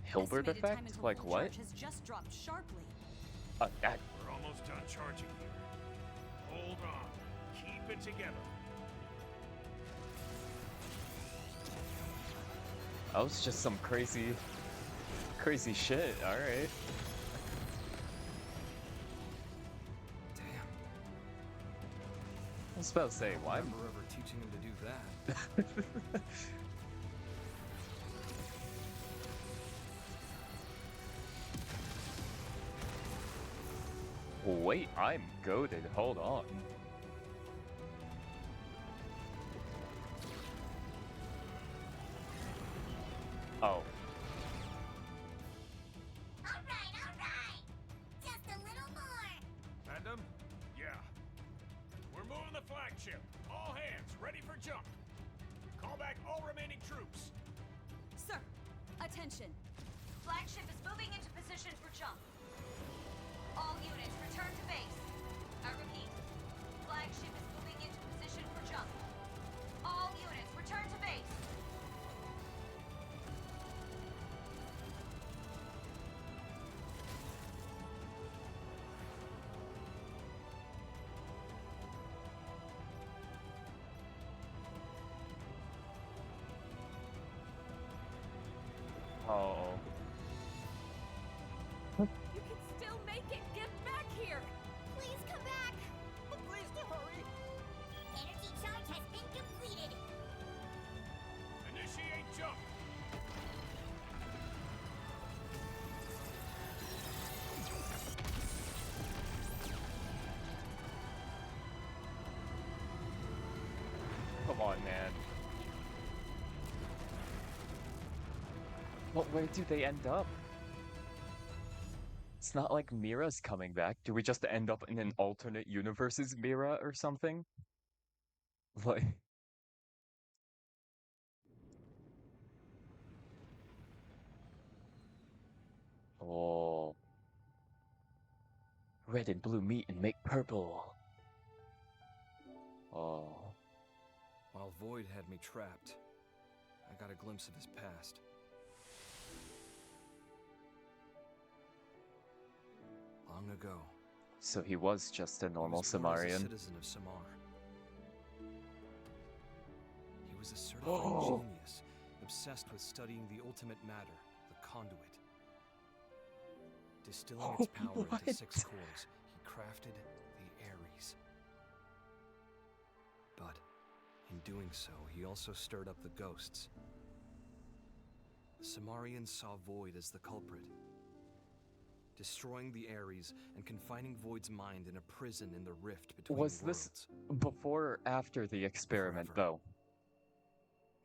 Hilbert Estimated time effect? until Like full what? charge has just dropped sharply. That. We're almost done charging here. Hold on. Keep it together. That was just some crazy shit. All right. Damn. I was about to say, why? I don't remember ever teaching him to do that. Wait, I'm goated. Hold on. Oh. Alright. Just a little more. Fandom? Yeah. We're moving the flagship. All hands, ready for jump. Call back all remaining troops. Sir, attention. Flagship is moving into position for jump. All units return to base. I repeat, flagship is moving into position for jump. All units return to base. Oh. You can still make it. Get back here. Please come back. Please to hurry. Energy charge has been completed. Initiate jump. Come on, man. Well, where do they end up? It's not like Mira's coming back. Do we just end up in an alternate universe's Mira or something? Like... Oh. Red and blue meet and make purple. Oh. While Void had me trapped, I got a glimpse of his past. Long ago. So he was just a normal He was born as a Samarian. citizen of Samar. He was a certified genius, obsessed with studying the ultimate matter, the conduit. Distilling its power into 6 cores, he crafted the Ares. But in doing so, he also stirred up the ghosts. The Samarians saw Void as the culprit, destroying the Ares and confining Void's mind in a prison in the rift between Was worlds. this before or after the experiment, though?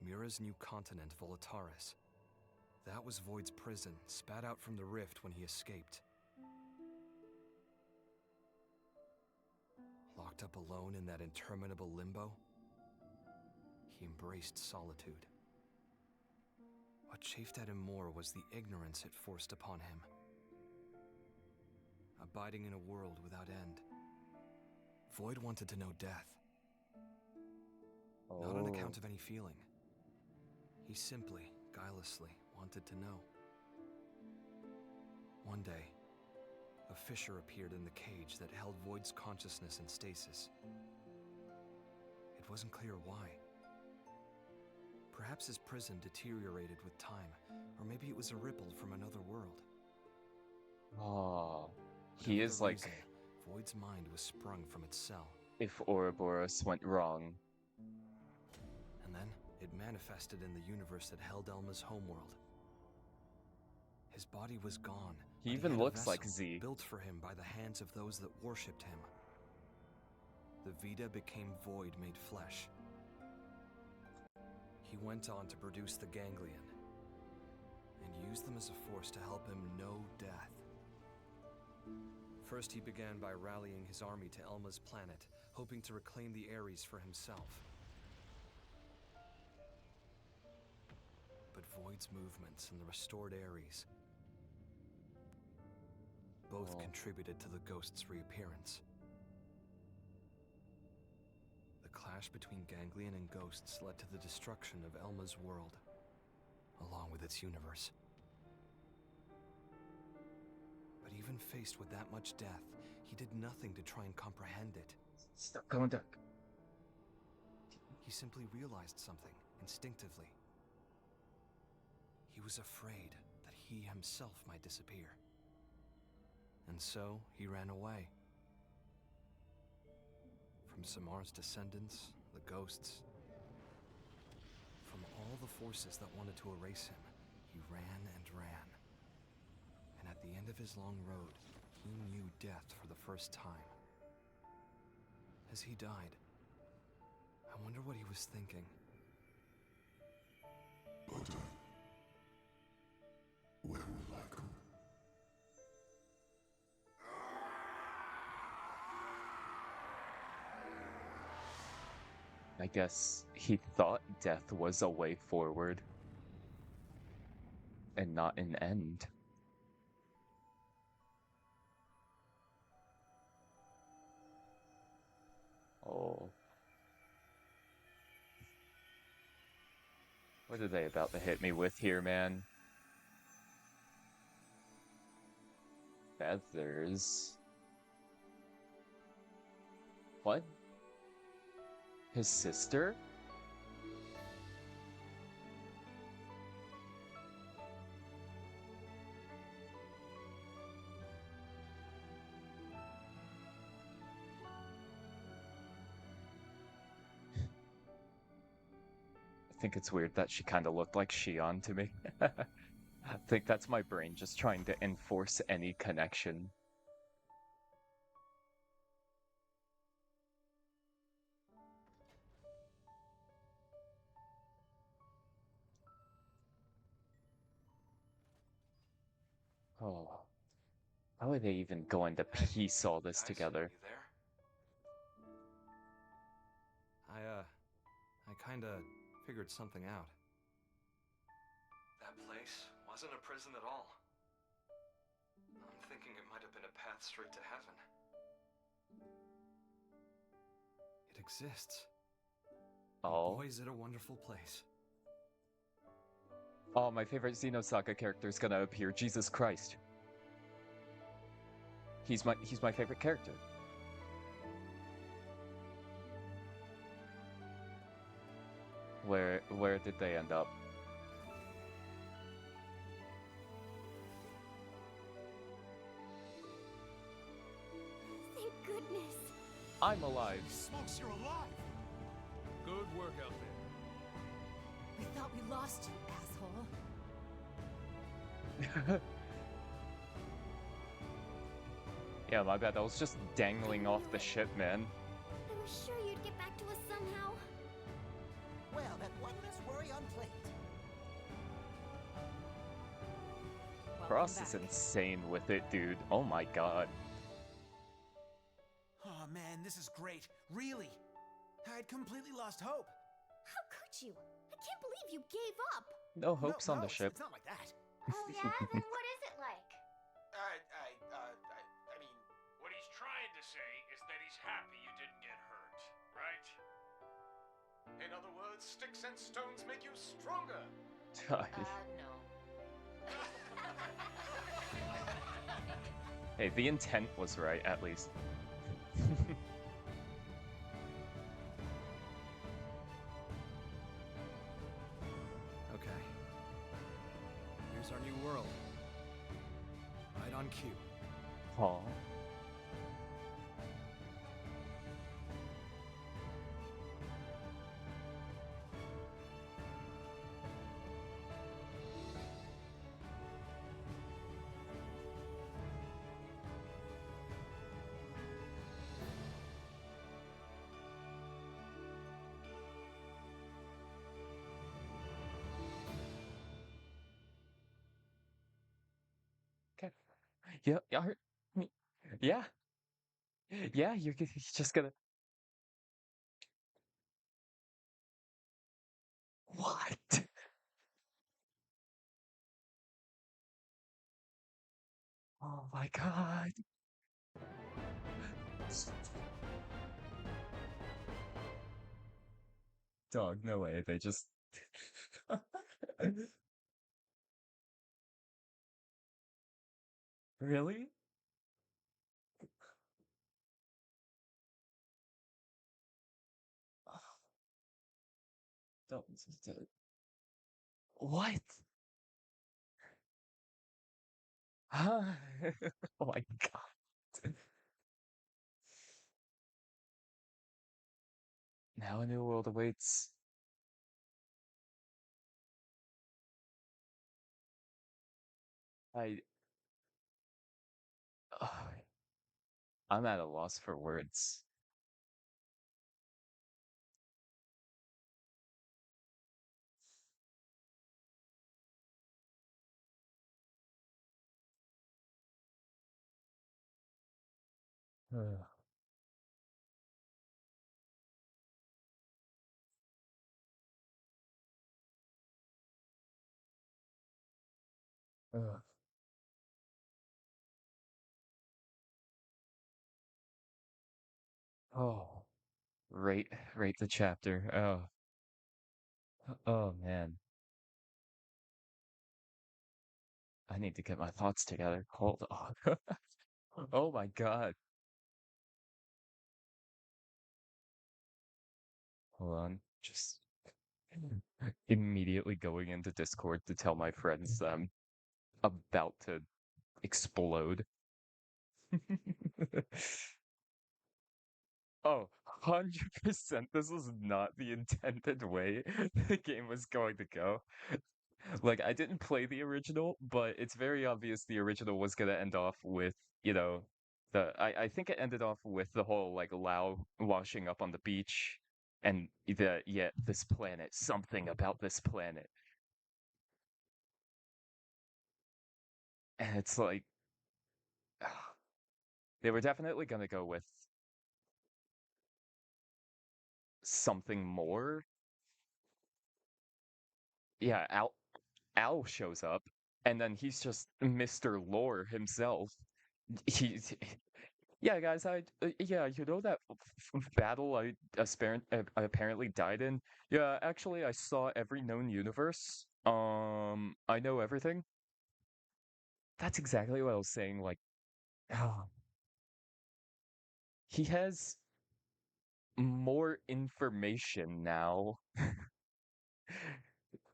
Mira's new continent, Volataris. That was Void's prison, spat out from the rift when he escaped. Locked up alone in that interminable limbo, he embraced solitude. What chafed at him more was the ignorance it forced upon him. Abiding in a world without end. Void wanted to know death. Not on account of any feeling. He simply, guilelessly, wanted to know. One day, a fissure appeared in the cage that held Void's consciousness in stasis. It wasn't clear why. Perhaps his prison deteriorated with time, or maybe it was a ripple from another world. Oh. He Whatever is the like... reason, Void's mind was sprung from its cell. If Ouroboros went wrong. And then, it manifested in the universe that held Elma's homeworld. His body was gone. He but even had a looks like vessel Z. built for him by the hands of those that worshipped him. The Vita became Void made flesh. He went on to produce the Ganglion, and used them as a force to help him know death. First, he began by rallying his army to Elma's planet, hoping to reclaim the Ares for himself. But Void's movements and the restored Ares both contributed to the ghost's reappearance. The clash between Ganglion and ghosts led to the destruction of Elma's world, along with its universe. Even faced with that much death, he did nothing to try and comprehend it. Stop going down. He simply realized something instinctively. He was afraid that he himself might disappear. And so he ran away. From Samar's descendants, the ghosts, from all the forces that wanted to erase him, he ran and ran. And at the end of his long road, he knew death for the first time. As he died, I wonder what he was thinking. But where will I go? I guess he thought death was a way forward and not an end. Oh. What are they about to hit me with here, man? Feathers. What? His sister? I think it's weird that she kind of looked like Shion to me. I think that's my brain just trying to enforce any connection. Oh. How are they even going to piece all this together? You there? I kinda figured something out. That place wasn't a prison at all. I'm thinking it might have been a path straight to heaven. It exists. Oh. Boy, is it a wonderful place. Oh, my favorite Xenosaga character is gonna appear. Jesus Christ. He's my favorite character. Where did they end up? Thank goodness. I'm alive. Smokes, you're alive. Good work out there. We thought we lost you, asshole. Yeah, my bad. I was just dangling off the ship, man. I was sure you'd get back to us somehow. Well, that one less worry on plate. Frost is insane with it, dude. Oh my god. Oh man, this is great. Really. I'd completely lost hope. How could you? I can't believe you gave up. No hopes on the ship. It's not like that. Oh yeah? Then what is it like? I mean... What he's trying to say is that he's happy you didn't get hurt, right? In other words, sticks and stones make you stronger. No. Hey, the intent was right, at least. Okay. Here's our new world. Right on cue. Aw. Okay. Yeah, yeah. Yeah, you're just gonna... What? Oh my god. Dog, no way. They just... Really? No, what? Huh? Oh my god. Now a new world awaits. I ugh, I'm at a loss for words. Ugh. Ugh. Oh, rate the chapter. Oh man. I need to get my thoughts together. Hold on. Oh my god. Hold on. Just immediately going into Discord to tell my friends I'm about to explode. Oh, 100% this was not the intended way the game was going to go. Like, I didn't play the original, but it's very obvious the original was gonna end off with, you know, I think it ended off with the whole, like, Lao washing up on the beach, and yet this planet, something about this planet. And it's like, they were definitely gonna go with something more. Yeah, Al shows up, and then he's just Mr. Lore himself. He's, yeah, guys, yeah, you know that battle I apparently died in? Yeah, actually, I saw every known universe. I know everything. That's exactly what I was saying. Like, oh, he has more information now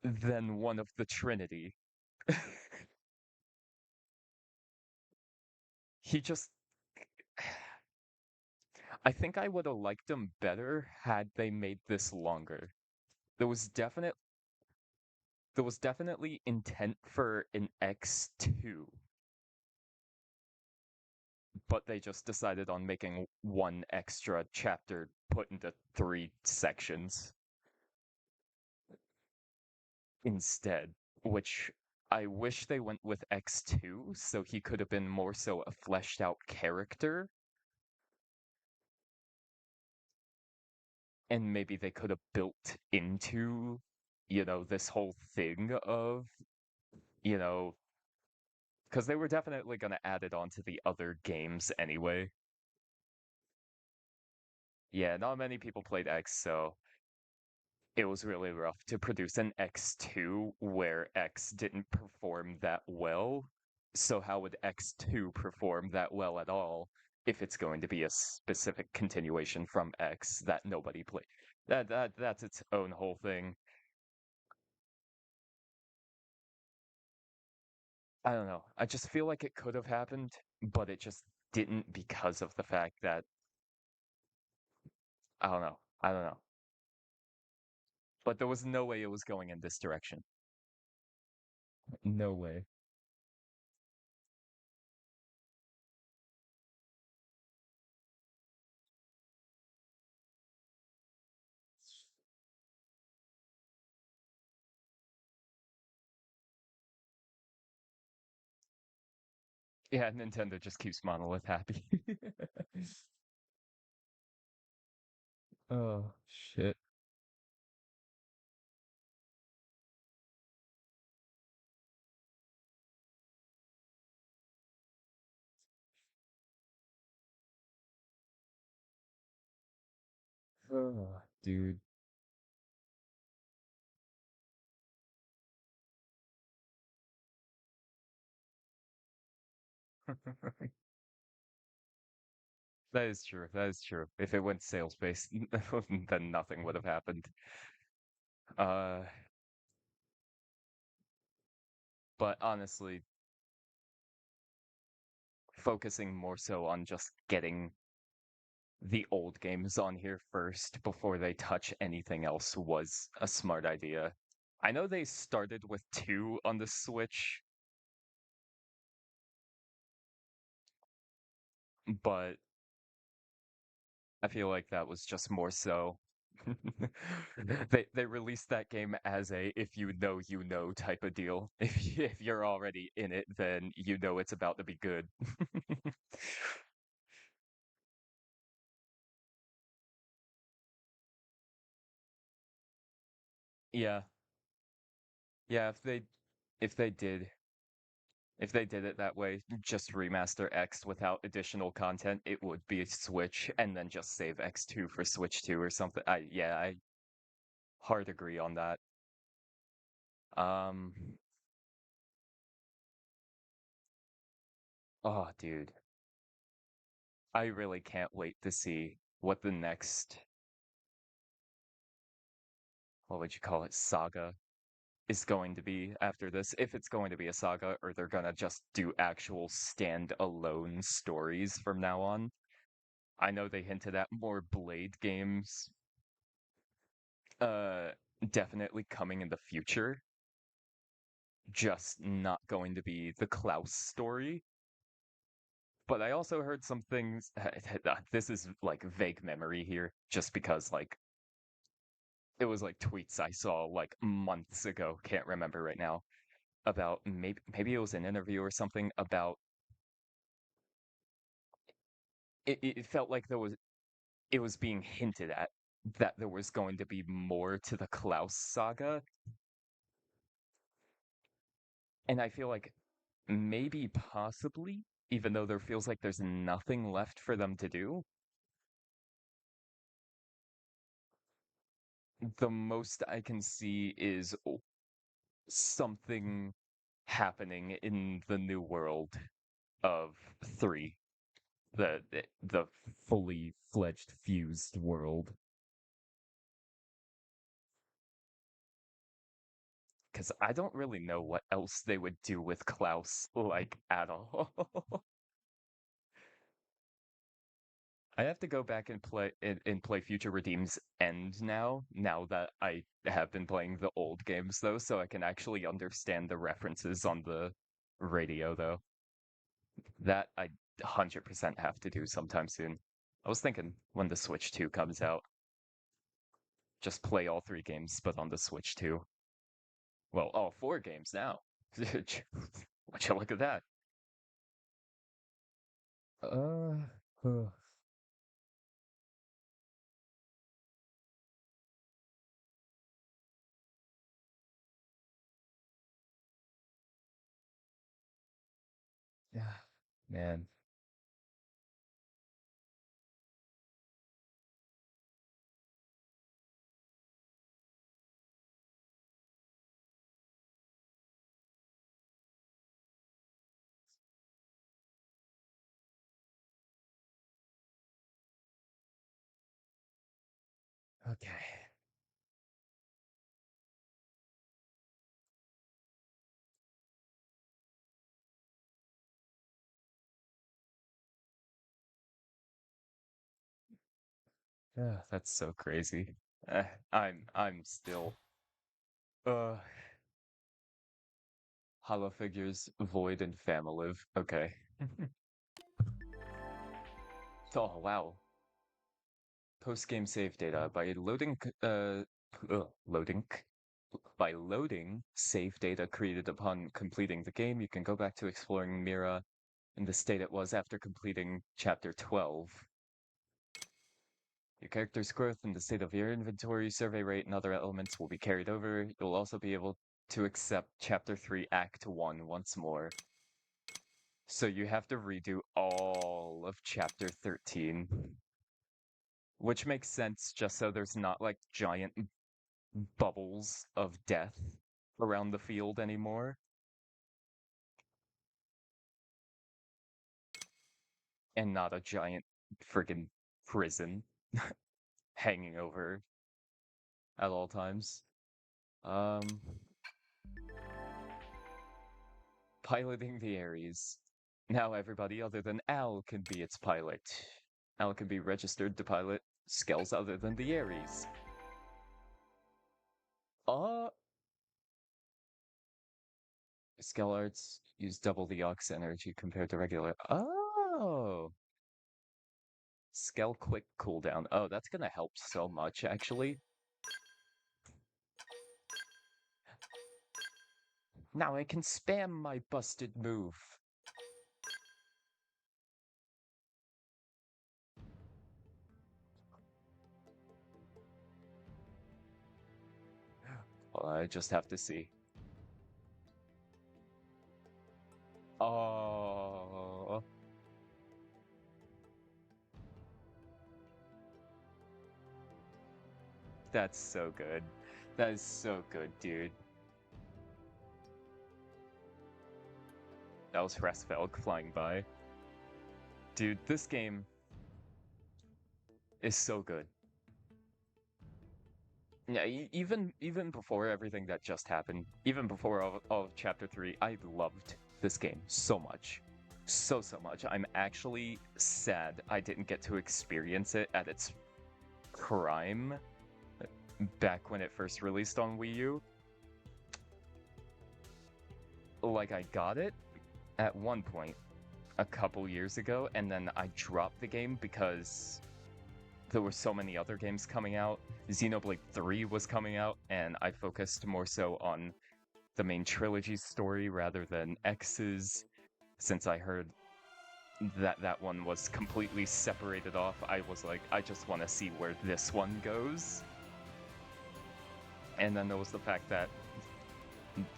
than one of the Trinity. He just I think I would have liked them better had they made this longer. There was definite there was definitely intent for an X2, but they just decided on making one extra chapter put into 3 sections instead, which I wish they went with X2 so he could have been more so a fleshed out character, and maybe they could have built into, this whole thing of, you know, because they were definitely going to add it onto the other games anyway. Yeah, not many people played X, so it was really rough to produce an X2 where X didn't perform that well. So how would X2 perform that well at all if it's going to be a specific continuation from X that nobody played? That's its own whole thing. I don't know. I just feel like it could have happened, but it just didn't because of the fact that I don't know. I don't know. But there was no way it was going in this direction. No way. Yeah, Nintendo just keeps Monolith happy. Oh, shit. Oh, dude. That is true. That is true. If it went sales based, then nothing would have happened. Uh, but honestly, focusing more so on just getting the old games on here first before they touch anything else was a smart idea. I know they started with 2 on the Switch, but I feel like that was just more so. They released that game as a if you know type of deal. If you're already in it, then you know it's about to be good. Yeah. Yeah, if they did if they did it that way, just remaster X without additional content, it would be Switch and then just save X2 for Switch 2 or something. I hard agree on that. Um oh dude. I really can't wait to see what the next, what would you call it, saga is going to be after this. If it's going to be a saga or they're gonna just do actual stand-alone stories from now on. I know they hinted at more Blade games uh definitely coming in the future, just not going to be the Klaus story. But I also heard some things this is like vague memory here just because like it was like tweets I saw like months ago, can't remember right now, about maybe it was an interview or something about it felt like it was being hinted at that there was going to be more to the Klaus saga, and I feel like maybe possibly, even though there feels like there's nothing left for them to do, the most I can see is something happening in the new world of 3, the fully fledged fused world. Because I don't really know what else they would do with Klaus, like, at all. I have to go back and play Future Redeem's End now that I have been playing the old games though, so I can actually understand the references on the radio though. That I 100% have to do sometime soon. I was thinking when the Switch 2 comes out, just play all 3 games, but on the Switch 2. Well, all 4 games now. Would you look at that? Uh, yeah, man. Okay. Yeah, that's so crazy. Uh, I'm still uh Hollow Figures, Void, and Familive. Okay. Oh wow. Post-game save data by loading by loading save data created upon completing the game, you can go back to exploring Mira in the state it was after completing chapter 12. Your character's growth and the state of your inventory, survey rate, and other elements will be carried over. You'll also be able to accept Chapter 3, Act 1 once more. So you have to redo all of Chapter 13. Which makes sense, just so there's not, like, giant bubbles of death around the field anymore. And not a giant friggin' prison hanging over at all times. Piloting the Ares. Now everybody other than Al can be its pilot. Al can be registered to pilot skells other than the Ares. Skell arts use double the aux energy compared to regular. Oh! Skell quick cooldown. Oh, that's gonna help so much, actually. Now I can spam my busted move. Well, I just have to see. Oh. That's so good. That is so good, dude. That was Rasvelg flying by. Dude, this game is so good. Yeah, even before everything that just happened, even before all of Chapter 3, I loved this game so much. So much. I'm actually sad I didn't get to experience it at its prime back when it first released on Wii U. Like, I got it at one point a couple years ago, and then I dropped the game because there were so many other games coming out. Xenoblade 3 was coming out, and I focused more so on the main trilogy's story rather than X's, since I heard that that one was completely separated off. I was like, I just want to see where this one goes. And then there was the fact that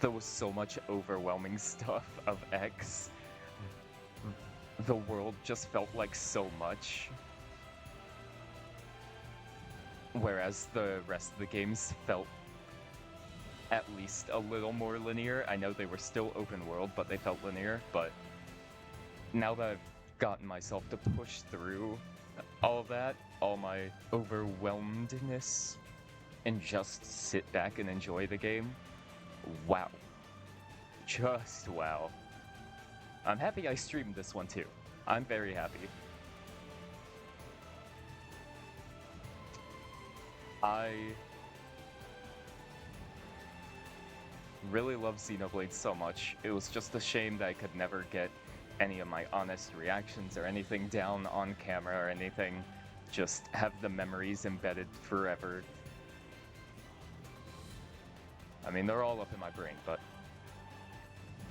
there was so much overwhelming stuff of X. The world just felt like so much. Whereas the rest of the games felt at least a little more linear. I know they were still open world, but they felt linear. But now that I've gotten myself to push through all of that, all my overwhelmedness, and just sit back and enjoy the game, wow. Just wow. I'm happy I streamed this one too. I'm very happy. I really love Xenoblade so much. It was just a shame that I could never get any of my honest reactions or anything down on camera or anything. Just have the memories embedded forever. I mean, they're all up in my brain, but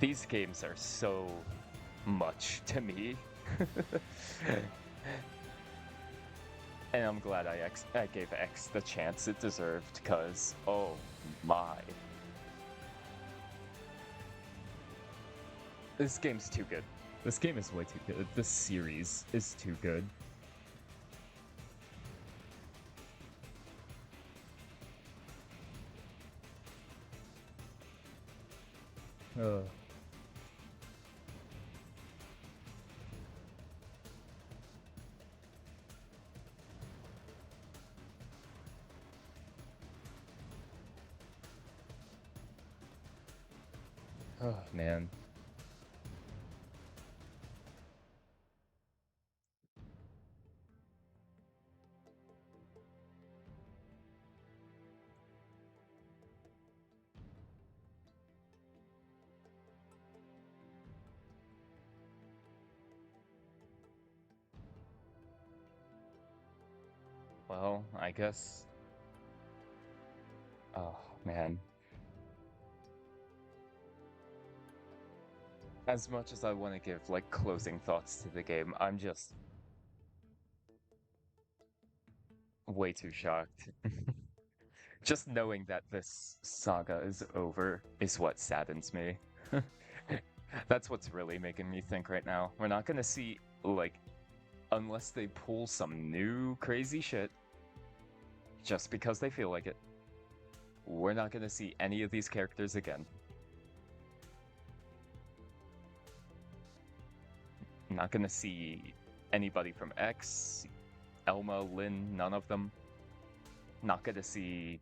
these games are so much to me. And I'm glad I gave X the chance it deserved, because, oh my. This game's too good. This game is way too good. This series is too good. Ugh. Oh, man. Well, I guess... Oh, man. As much as I want to give, like, closing thoughts to the game, I'm just... way too shocked. Just knowing that this saga is over is what saddens me. That's what's really making me think right now. We're not gonna see, like, unless they pull some new crazy shit, just because they feel like it, we're not gonna see any of these characters again. Not gonna see anybody from X, Elma, Lynn, none of them. Not gonna see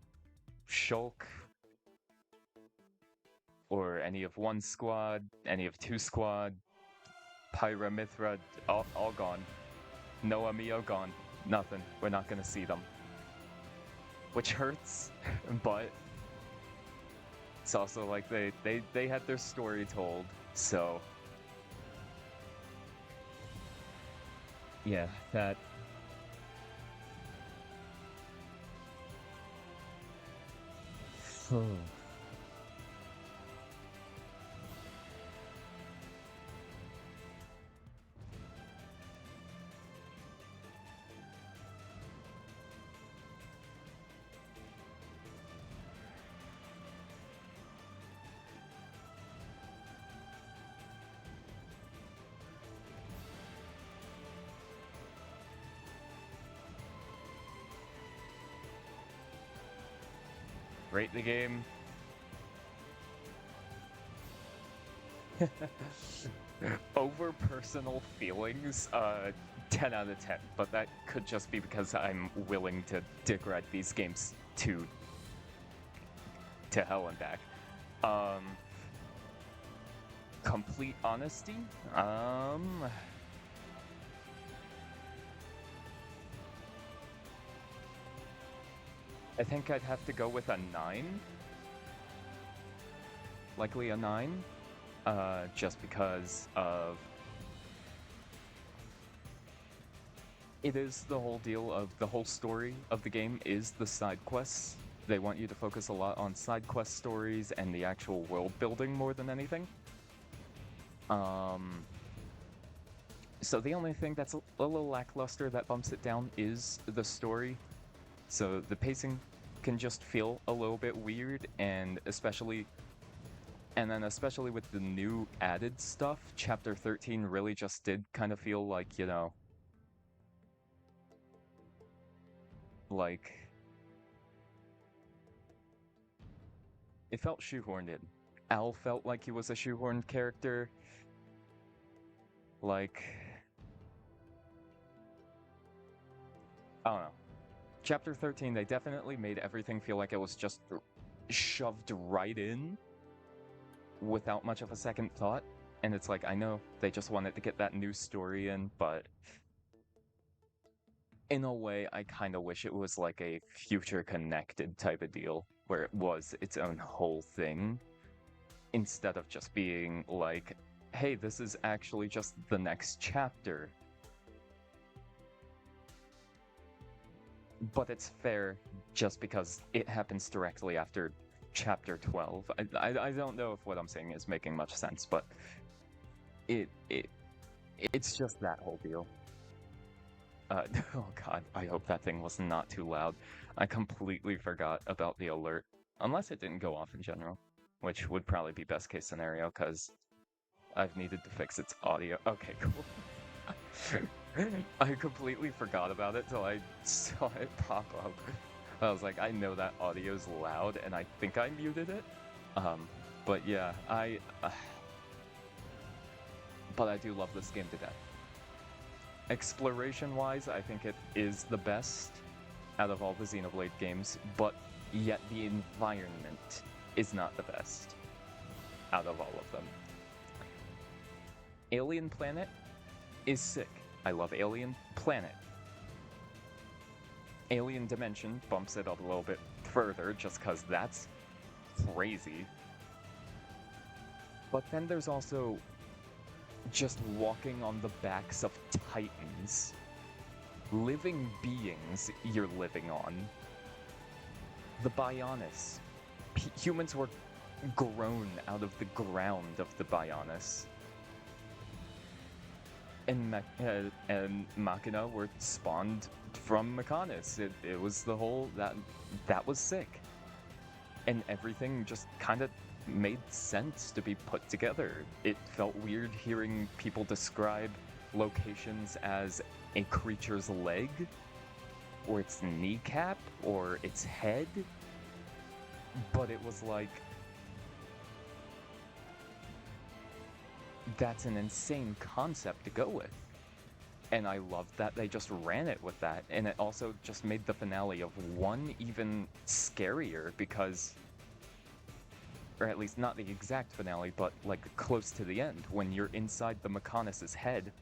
Shulk, or any of 1 squad, any of 2 squad, Pyra, Mithra, all gone. Noah, Mio, gone. Nothing. We're not gonna see them. Which hurts, but it's also like they had their story told, so yeah, that rate the game. Over personal feelings, 10 out of 10, but that could just be because I'm willing to dick ride these games to hell and back. Complete honesty, I think I'd have to go with a 9. Likely a 9. Just because of... It is the whole deal of the whole story of the game is the side quests. They want you to focus a lot on side quest stories and the actual world building more than anything. So the only thing that's a little lackluster that bumps it down is the story. So the pacing can just feel a little bit weird, and especially with the new added stuff, Chapter 13 really just did kind of feel like, you know, like, it felt shoehorned in. Al felt like he was a shoehorned character. Like, I don't know. Chapter 13, they definitely made everything feel like it was just shoved right in without much of a second thought. And it's like, I know they just wanted to get that new story in, but in a way, I kind of wish it was like a future connected type of deal, where it was its own whole thing, instead of just being like, hey, this is actually just the next chapter. But it's fair just because it happens directly after Chapter 12. I don't know if what I'm saying is making much sense, but it's just that whole deal. Oh god, I hope that thing was not too loud. I completely forgot about the alert. Unless it didn't go off in general, which would probably be best case scenario, because I've needed to fix its audio. Okay, cool. I completely forgot about it till I saw it pop up. I was like, I know that audio's loud, and I think I muted it. But yeah, but I do love this game to death. Exploration-wise, I think it is the best out of all the Xenoblade games, but yet the environment is not the best out of all of them. Alien Planet is sick. I love Alien Planet. Alien Dimension bumps it up a little bit further just because that's crazy. But then there's also just walking on the backs of titans. Living beings you're living on. The Bionis. Humans were grown out of the ground of the Bionis. And Machina were spawned from Mechanis. It was the whole... That was sick. And everything just kind of made sense to be put together. It felt weird hearing people describe locations as a creature's leg, or its kneecap, or its head. But it was like... That's an insane concept to go with. And I loved that they just ran it with that. And it also just made the finale of 1 even scarier, because or at least not the exact finale, but like close to the end, when you're inside the Mechonis's head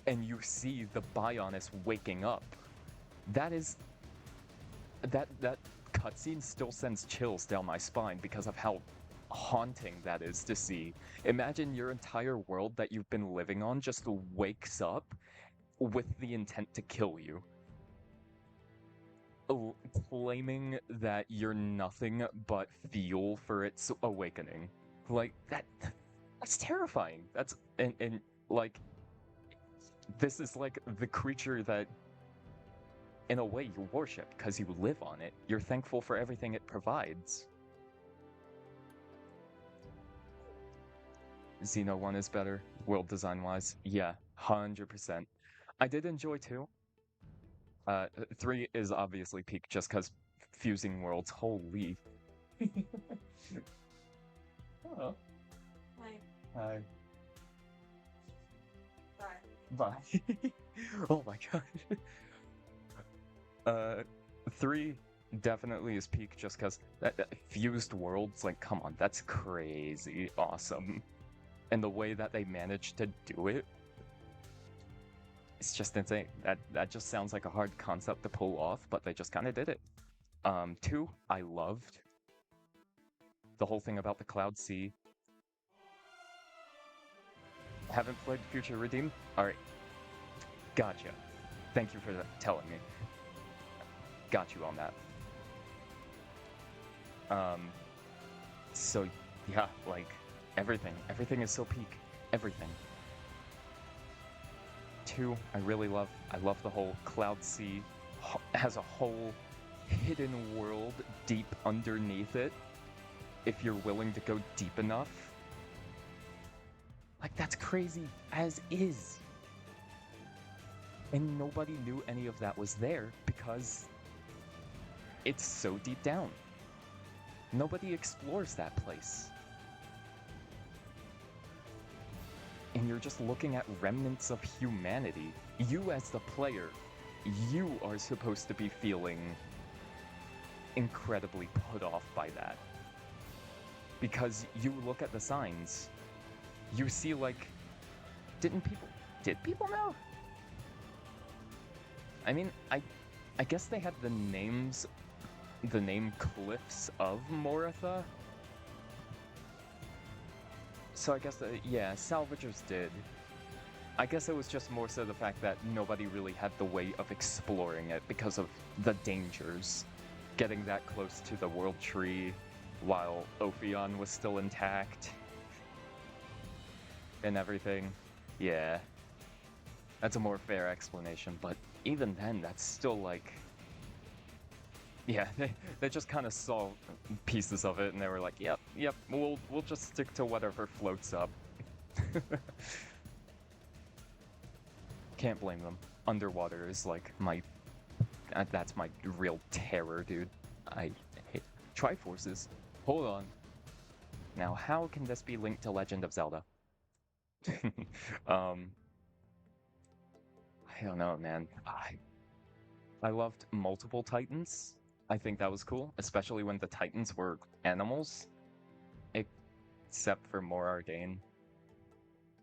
and you see the Bionis waking up. That cutscene still sends chills down my spine because of how haunting that is to see. Imagine your entire world that you've been living on just wakes up with the intent to kill you. Claiming that you're nothing but fuel for its awakening. Like, that's terrifying. That's, and like, this is like the creature that, in a way, you worship because you live on it. You're thankful for everything it provides. Xeno 1 is better, world design-wise. Yeah, 100%. I did enjoy 2. 3 is obviously peak just because fusing worlds. Holy. Oh. Hi. Hi. Bye. Bye. Oh my god. 3 definitely is peak just because that fused worlds, like, come on, that's crazy awesome. And the way that they managed to do it, it's just insane. That just sounds like a hard concept to pull off, but they just kind of did it. 2, I loved. The whole thing about the Cloud Sea. Haven't played Future Redeem? Alright. Gotcha. Thank you for telling me. Got you on that. So, yeah, like, everything. Everything is so peak. Everything. 2, I really love. I love the whole Cloud Sea. Has a whole hidden world deep underneath it. If you're willing to go deep enough. Like, that's crazy as is. And nobody knew any of that was there because it's so deep down. Nobody explores that place. And you're just looking at remnants of humanity. You as the player, you are supposed to be feeling incredibly put off by that. Because you look at the signs, you see, like, did people know? I mean, I guess they had the name Cliffs of Moratha. So I guess, yeah, salvagers did. I guess it was just more so the fact that nobody really had the way of exploring it because of the dangers. Getting that close to the World Tree while Ophion was still intact. And everything. Yeah. That's a more fair explanation, but even then, that's still like... Yeah, they just kind of saw pieces of it and they were like, yep, we'll just stick to whatever floats up. Can't blame them. Underwater is like that's my real terror, dude. I hate Triforces. Hold on. Now, how can this be linked to Legend of Zelda? I don't know, man. I loved multiple Titans. I think that was cool, especially when the Titans were animals. Except for Morardane.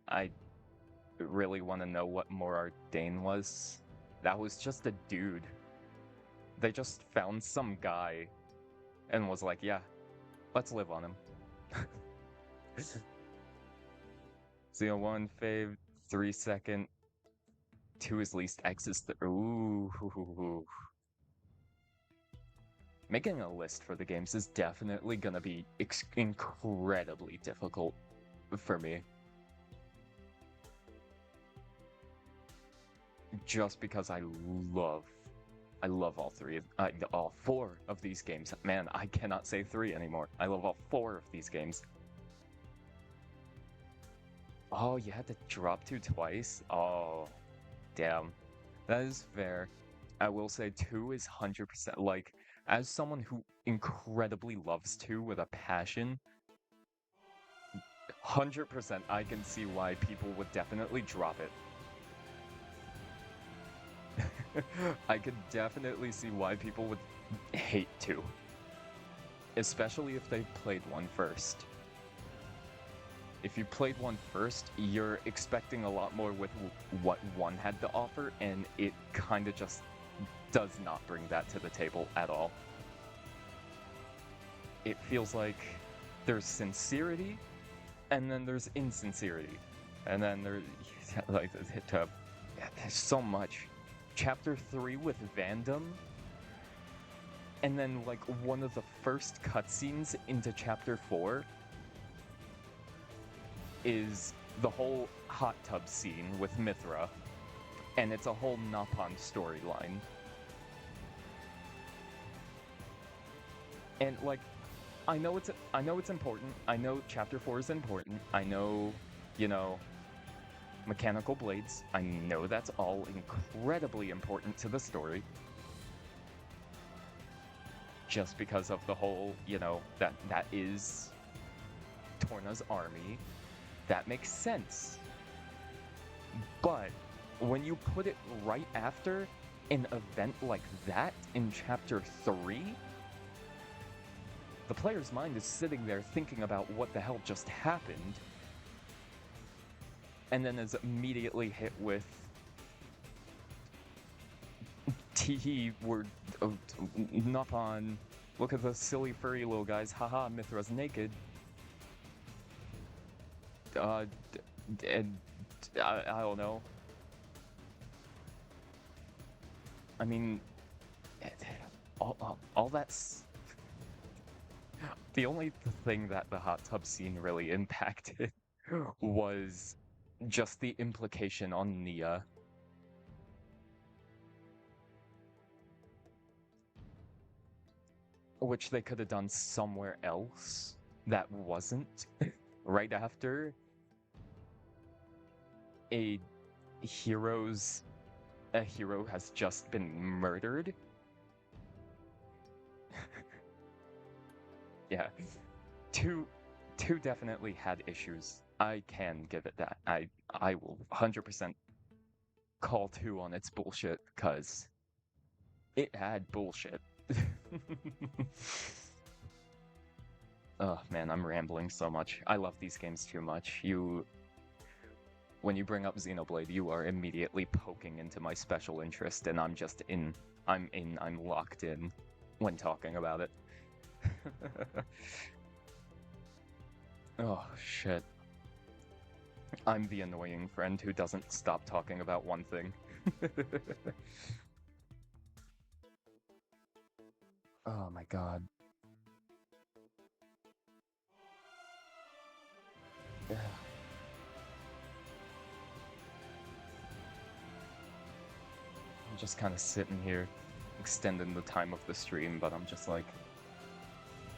I really want to know what Morardane was. That was just a dude. They just found some guy and was like, yeah, let's live on him. Xeno 1 fave, 3 second. 2 is least, X is ooh. Making a list for the games is definitely gonna be incredibly difficult for me. Just because I love all 4 of these games. Man, I cannot say 3 anymore. I love all 4 of these games. Oh, you had to drop 2 twice? Oh, damn. That is fair. I will say 2 is 100%, like, as someone who incredibly loves 2 with a passion, 100% I can see why people would definitely drop it. I could definitely see why people would hate 2. especially if they played one first. If you played one first, you're expecting a lot more with what one had to offer, and it kind of just does not bring that to the table at all. It feels like there's sincerity, and then there's insincerity, and then there's like there's so much. Chapter 3 with Vandom, and then like one of the first cutscenes into Chapter 4 is the whole hot tub scene with Mithra, and it's a whole Napon storyline. And like, I know it's important. I know Chapter 4 is important. I know, you know, mechanical blades. I know that's all incredibly important to the story. Just because of the whole, you know, that is Torna's army. That makes sense. But when you put it right after an event like that in Chapter 3, the player's mind is sitting there thinking about what the hell just happened, and then is immediately hit with Teehee, we're Napon, look at the silly furry little guys, haha, Mithra's naked. And I don't know. I mean, all that's... The only thing that the hot tub scene really impacted was just the implication on Nia. Which they could have done somewhere else that wasn't right after a hero has just been murdered. Yeah, two definitely had issues. I can give it that. I will 100% call 2 on its bullshit, cause it had bullshit. Oh man, I'm rambling so much. I love these games too much. When you bring up Xenoblade, you are immediately poking into my special interest, and I'm locked in when talking about it. Oh, shit. I'm the annoying friend who doesn't stop talking about one thing. Oh my god. Yeah. I'm just kind of sitting here, extending the time of the stream, but I'm just like,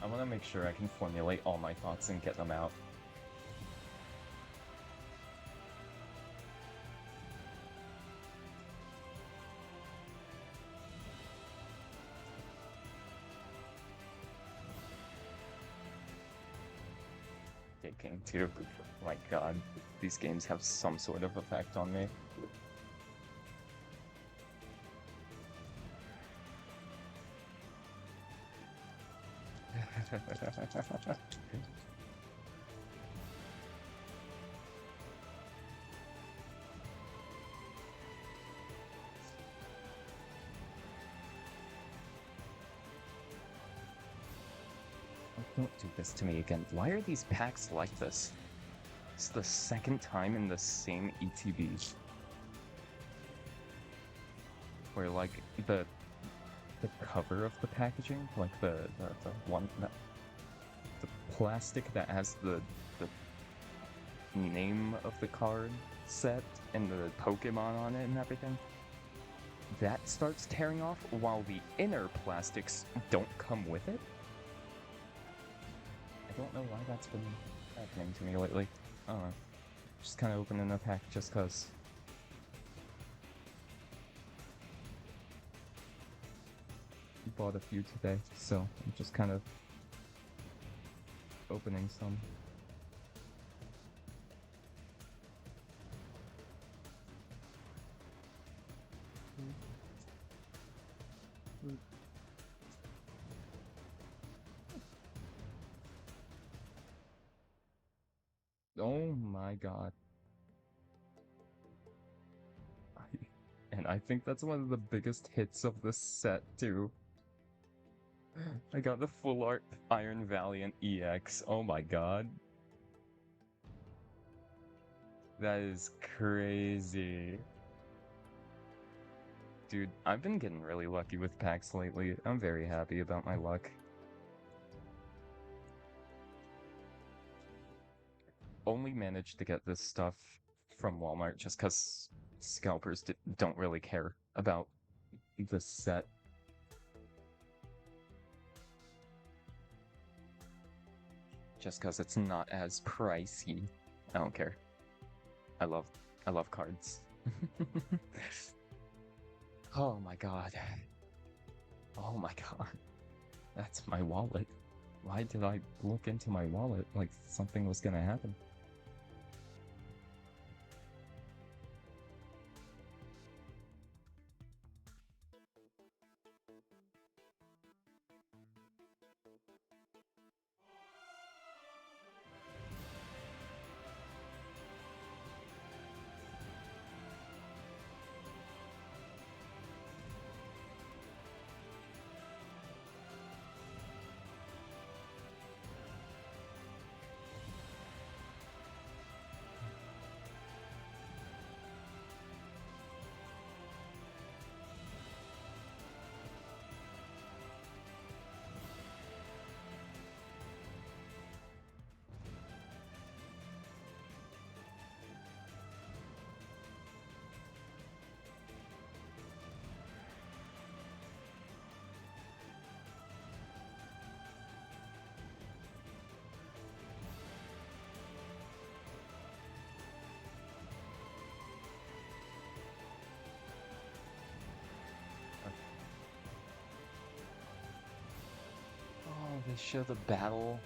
I want to make sure I can formulate all my thoughts and get them out. King 2. My god, these games have some sort of effect on me. Don't do this to me again. Why are these packs like this? It's the second time in the same ETB where, like, the cover of the packaging, like the one that the plastic that has the name of the card set and the Pokemon on it and everything, that starts tearing off while the inner plastics don't come with it. I don't know why that's been happening to me lately. I don't know. Just kind of opening a pack just cause. Bought a few today, so I'm just kind of opening some. Oh my god. And I think that's one of the biggest hits of this set, too. I got the full art Iron Valiant EX. Oh my god. That is crazy. Dude, I've been getting really lucky with packs lately. I'm very happy about my luck. Only managed to get this stuff from Walmart just because scalpers don't really care about the set. Just because it's not as pricey. I don't care. I love cards. Oh my god. Oh my god. That's my wallet. Why did I look into my wallet like something was gonna happen? Oh, they show the battle.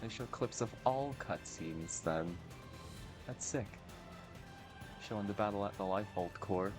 They show clips of all cutscenes then. That's sick. Showing the battle at the Lifehold core.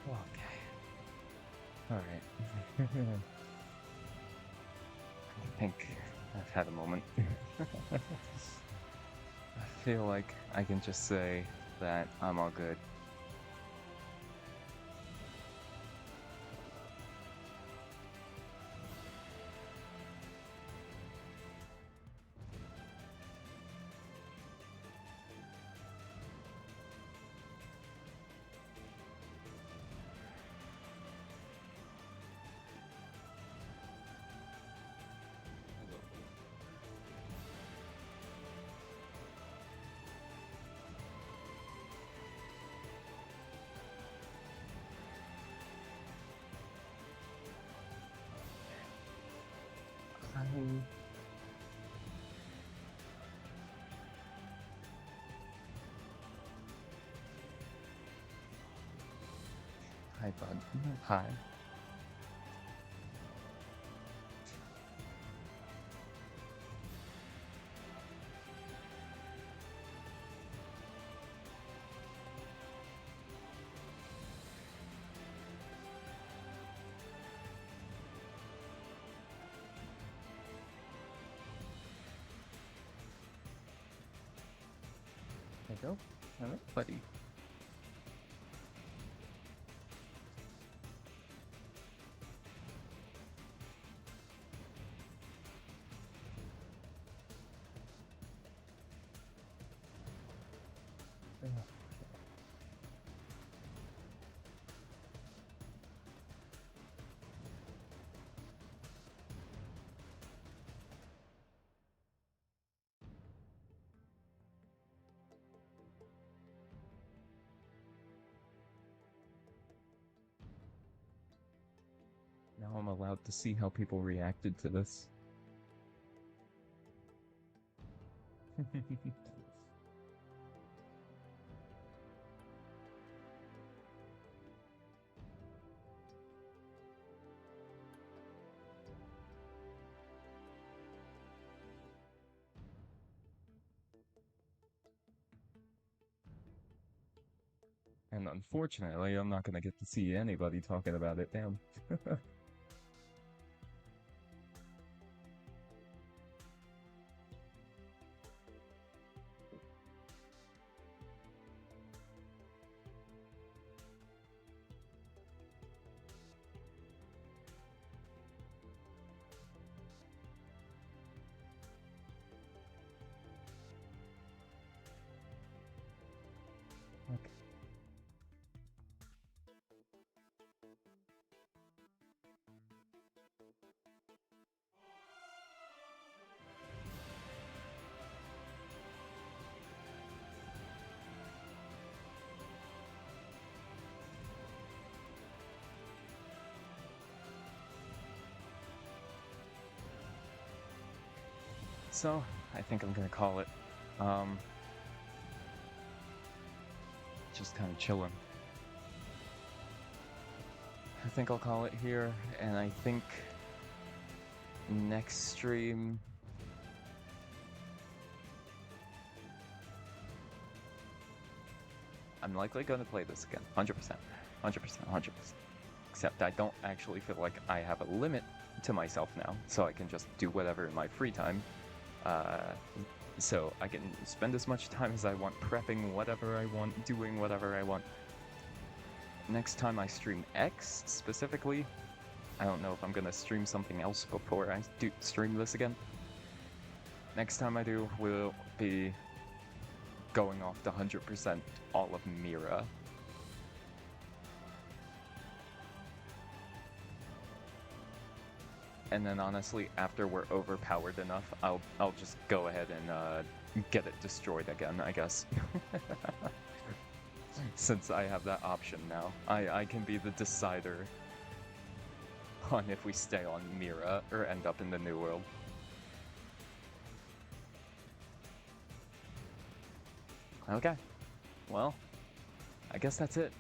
Okay. Alright. I think I've had a moment. I feel like I can just say that I'm all good. Hi, bud. Hi. Hello? Hello, buddy. Now I'm allowed to see how people reacted to this. And unfortunately, I'm not gonna get to see anybody talking about it, damn. Okay. So, I think I'm gonna call it. Just kind of chilling. I think I'll call it here, and I think next stream I'm likely going to play this again. 100%. 100%. 100%. Except I don't actually feel like I have a limit to myself now, so I can just do whatever in my free time. So I can spend as much time as I want prepping whatever I want, doing whatever I want. Next time I stream X, specifically, I don't know if I'm gonna stream something else before I do stream this again. Next time I do, will be going off the 100% all of Mira. And then honestly, after we're overpowered enough, I'll just go ahead and get it destroyed again, I guess. Since I have that option now, I can be the decider on if we stay on Mira or end up in the New World. Okay, well, I guess that's it.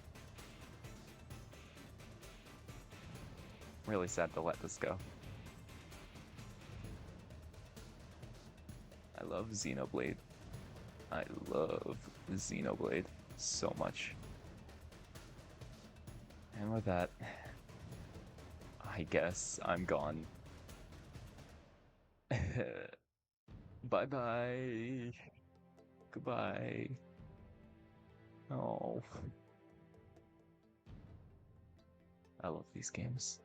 Really sad to let this go. I love Xenoblade. I love Xenoblade so much. And with that, I guess I'm gone. Bye-bye. Goodbye. Oh. I love these games.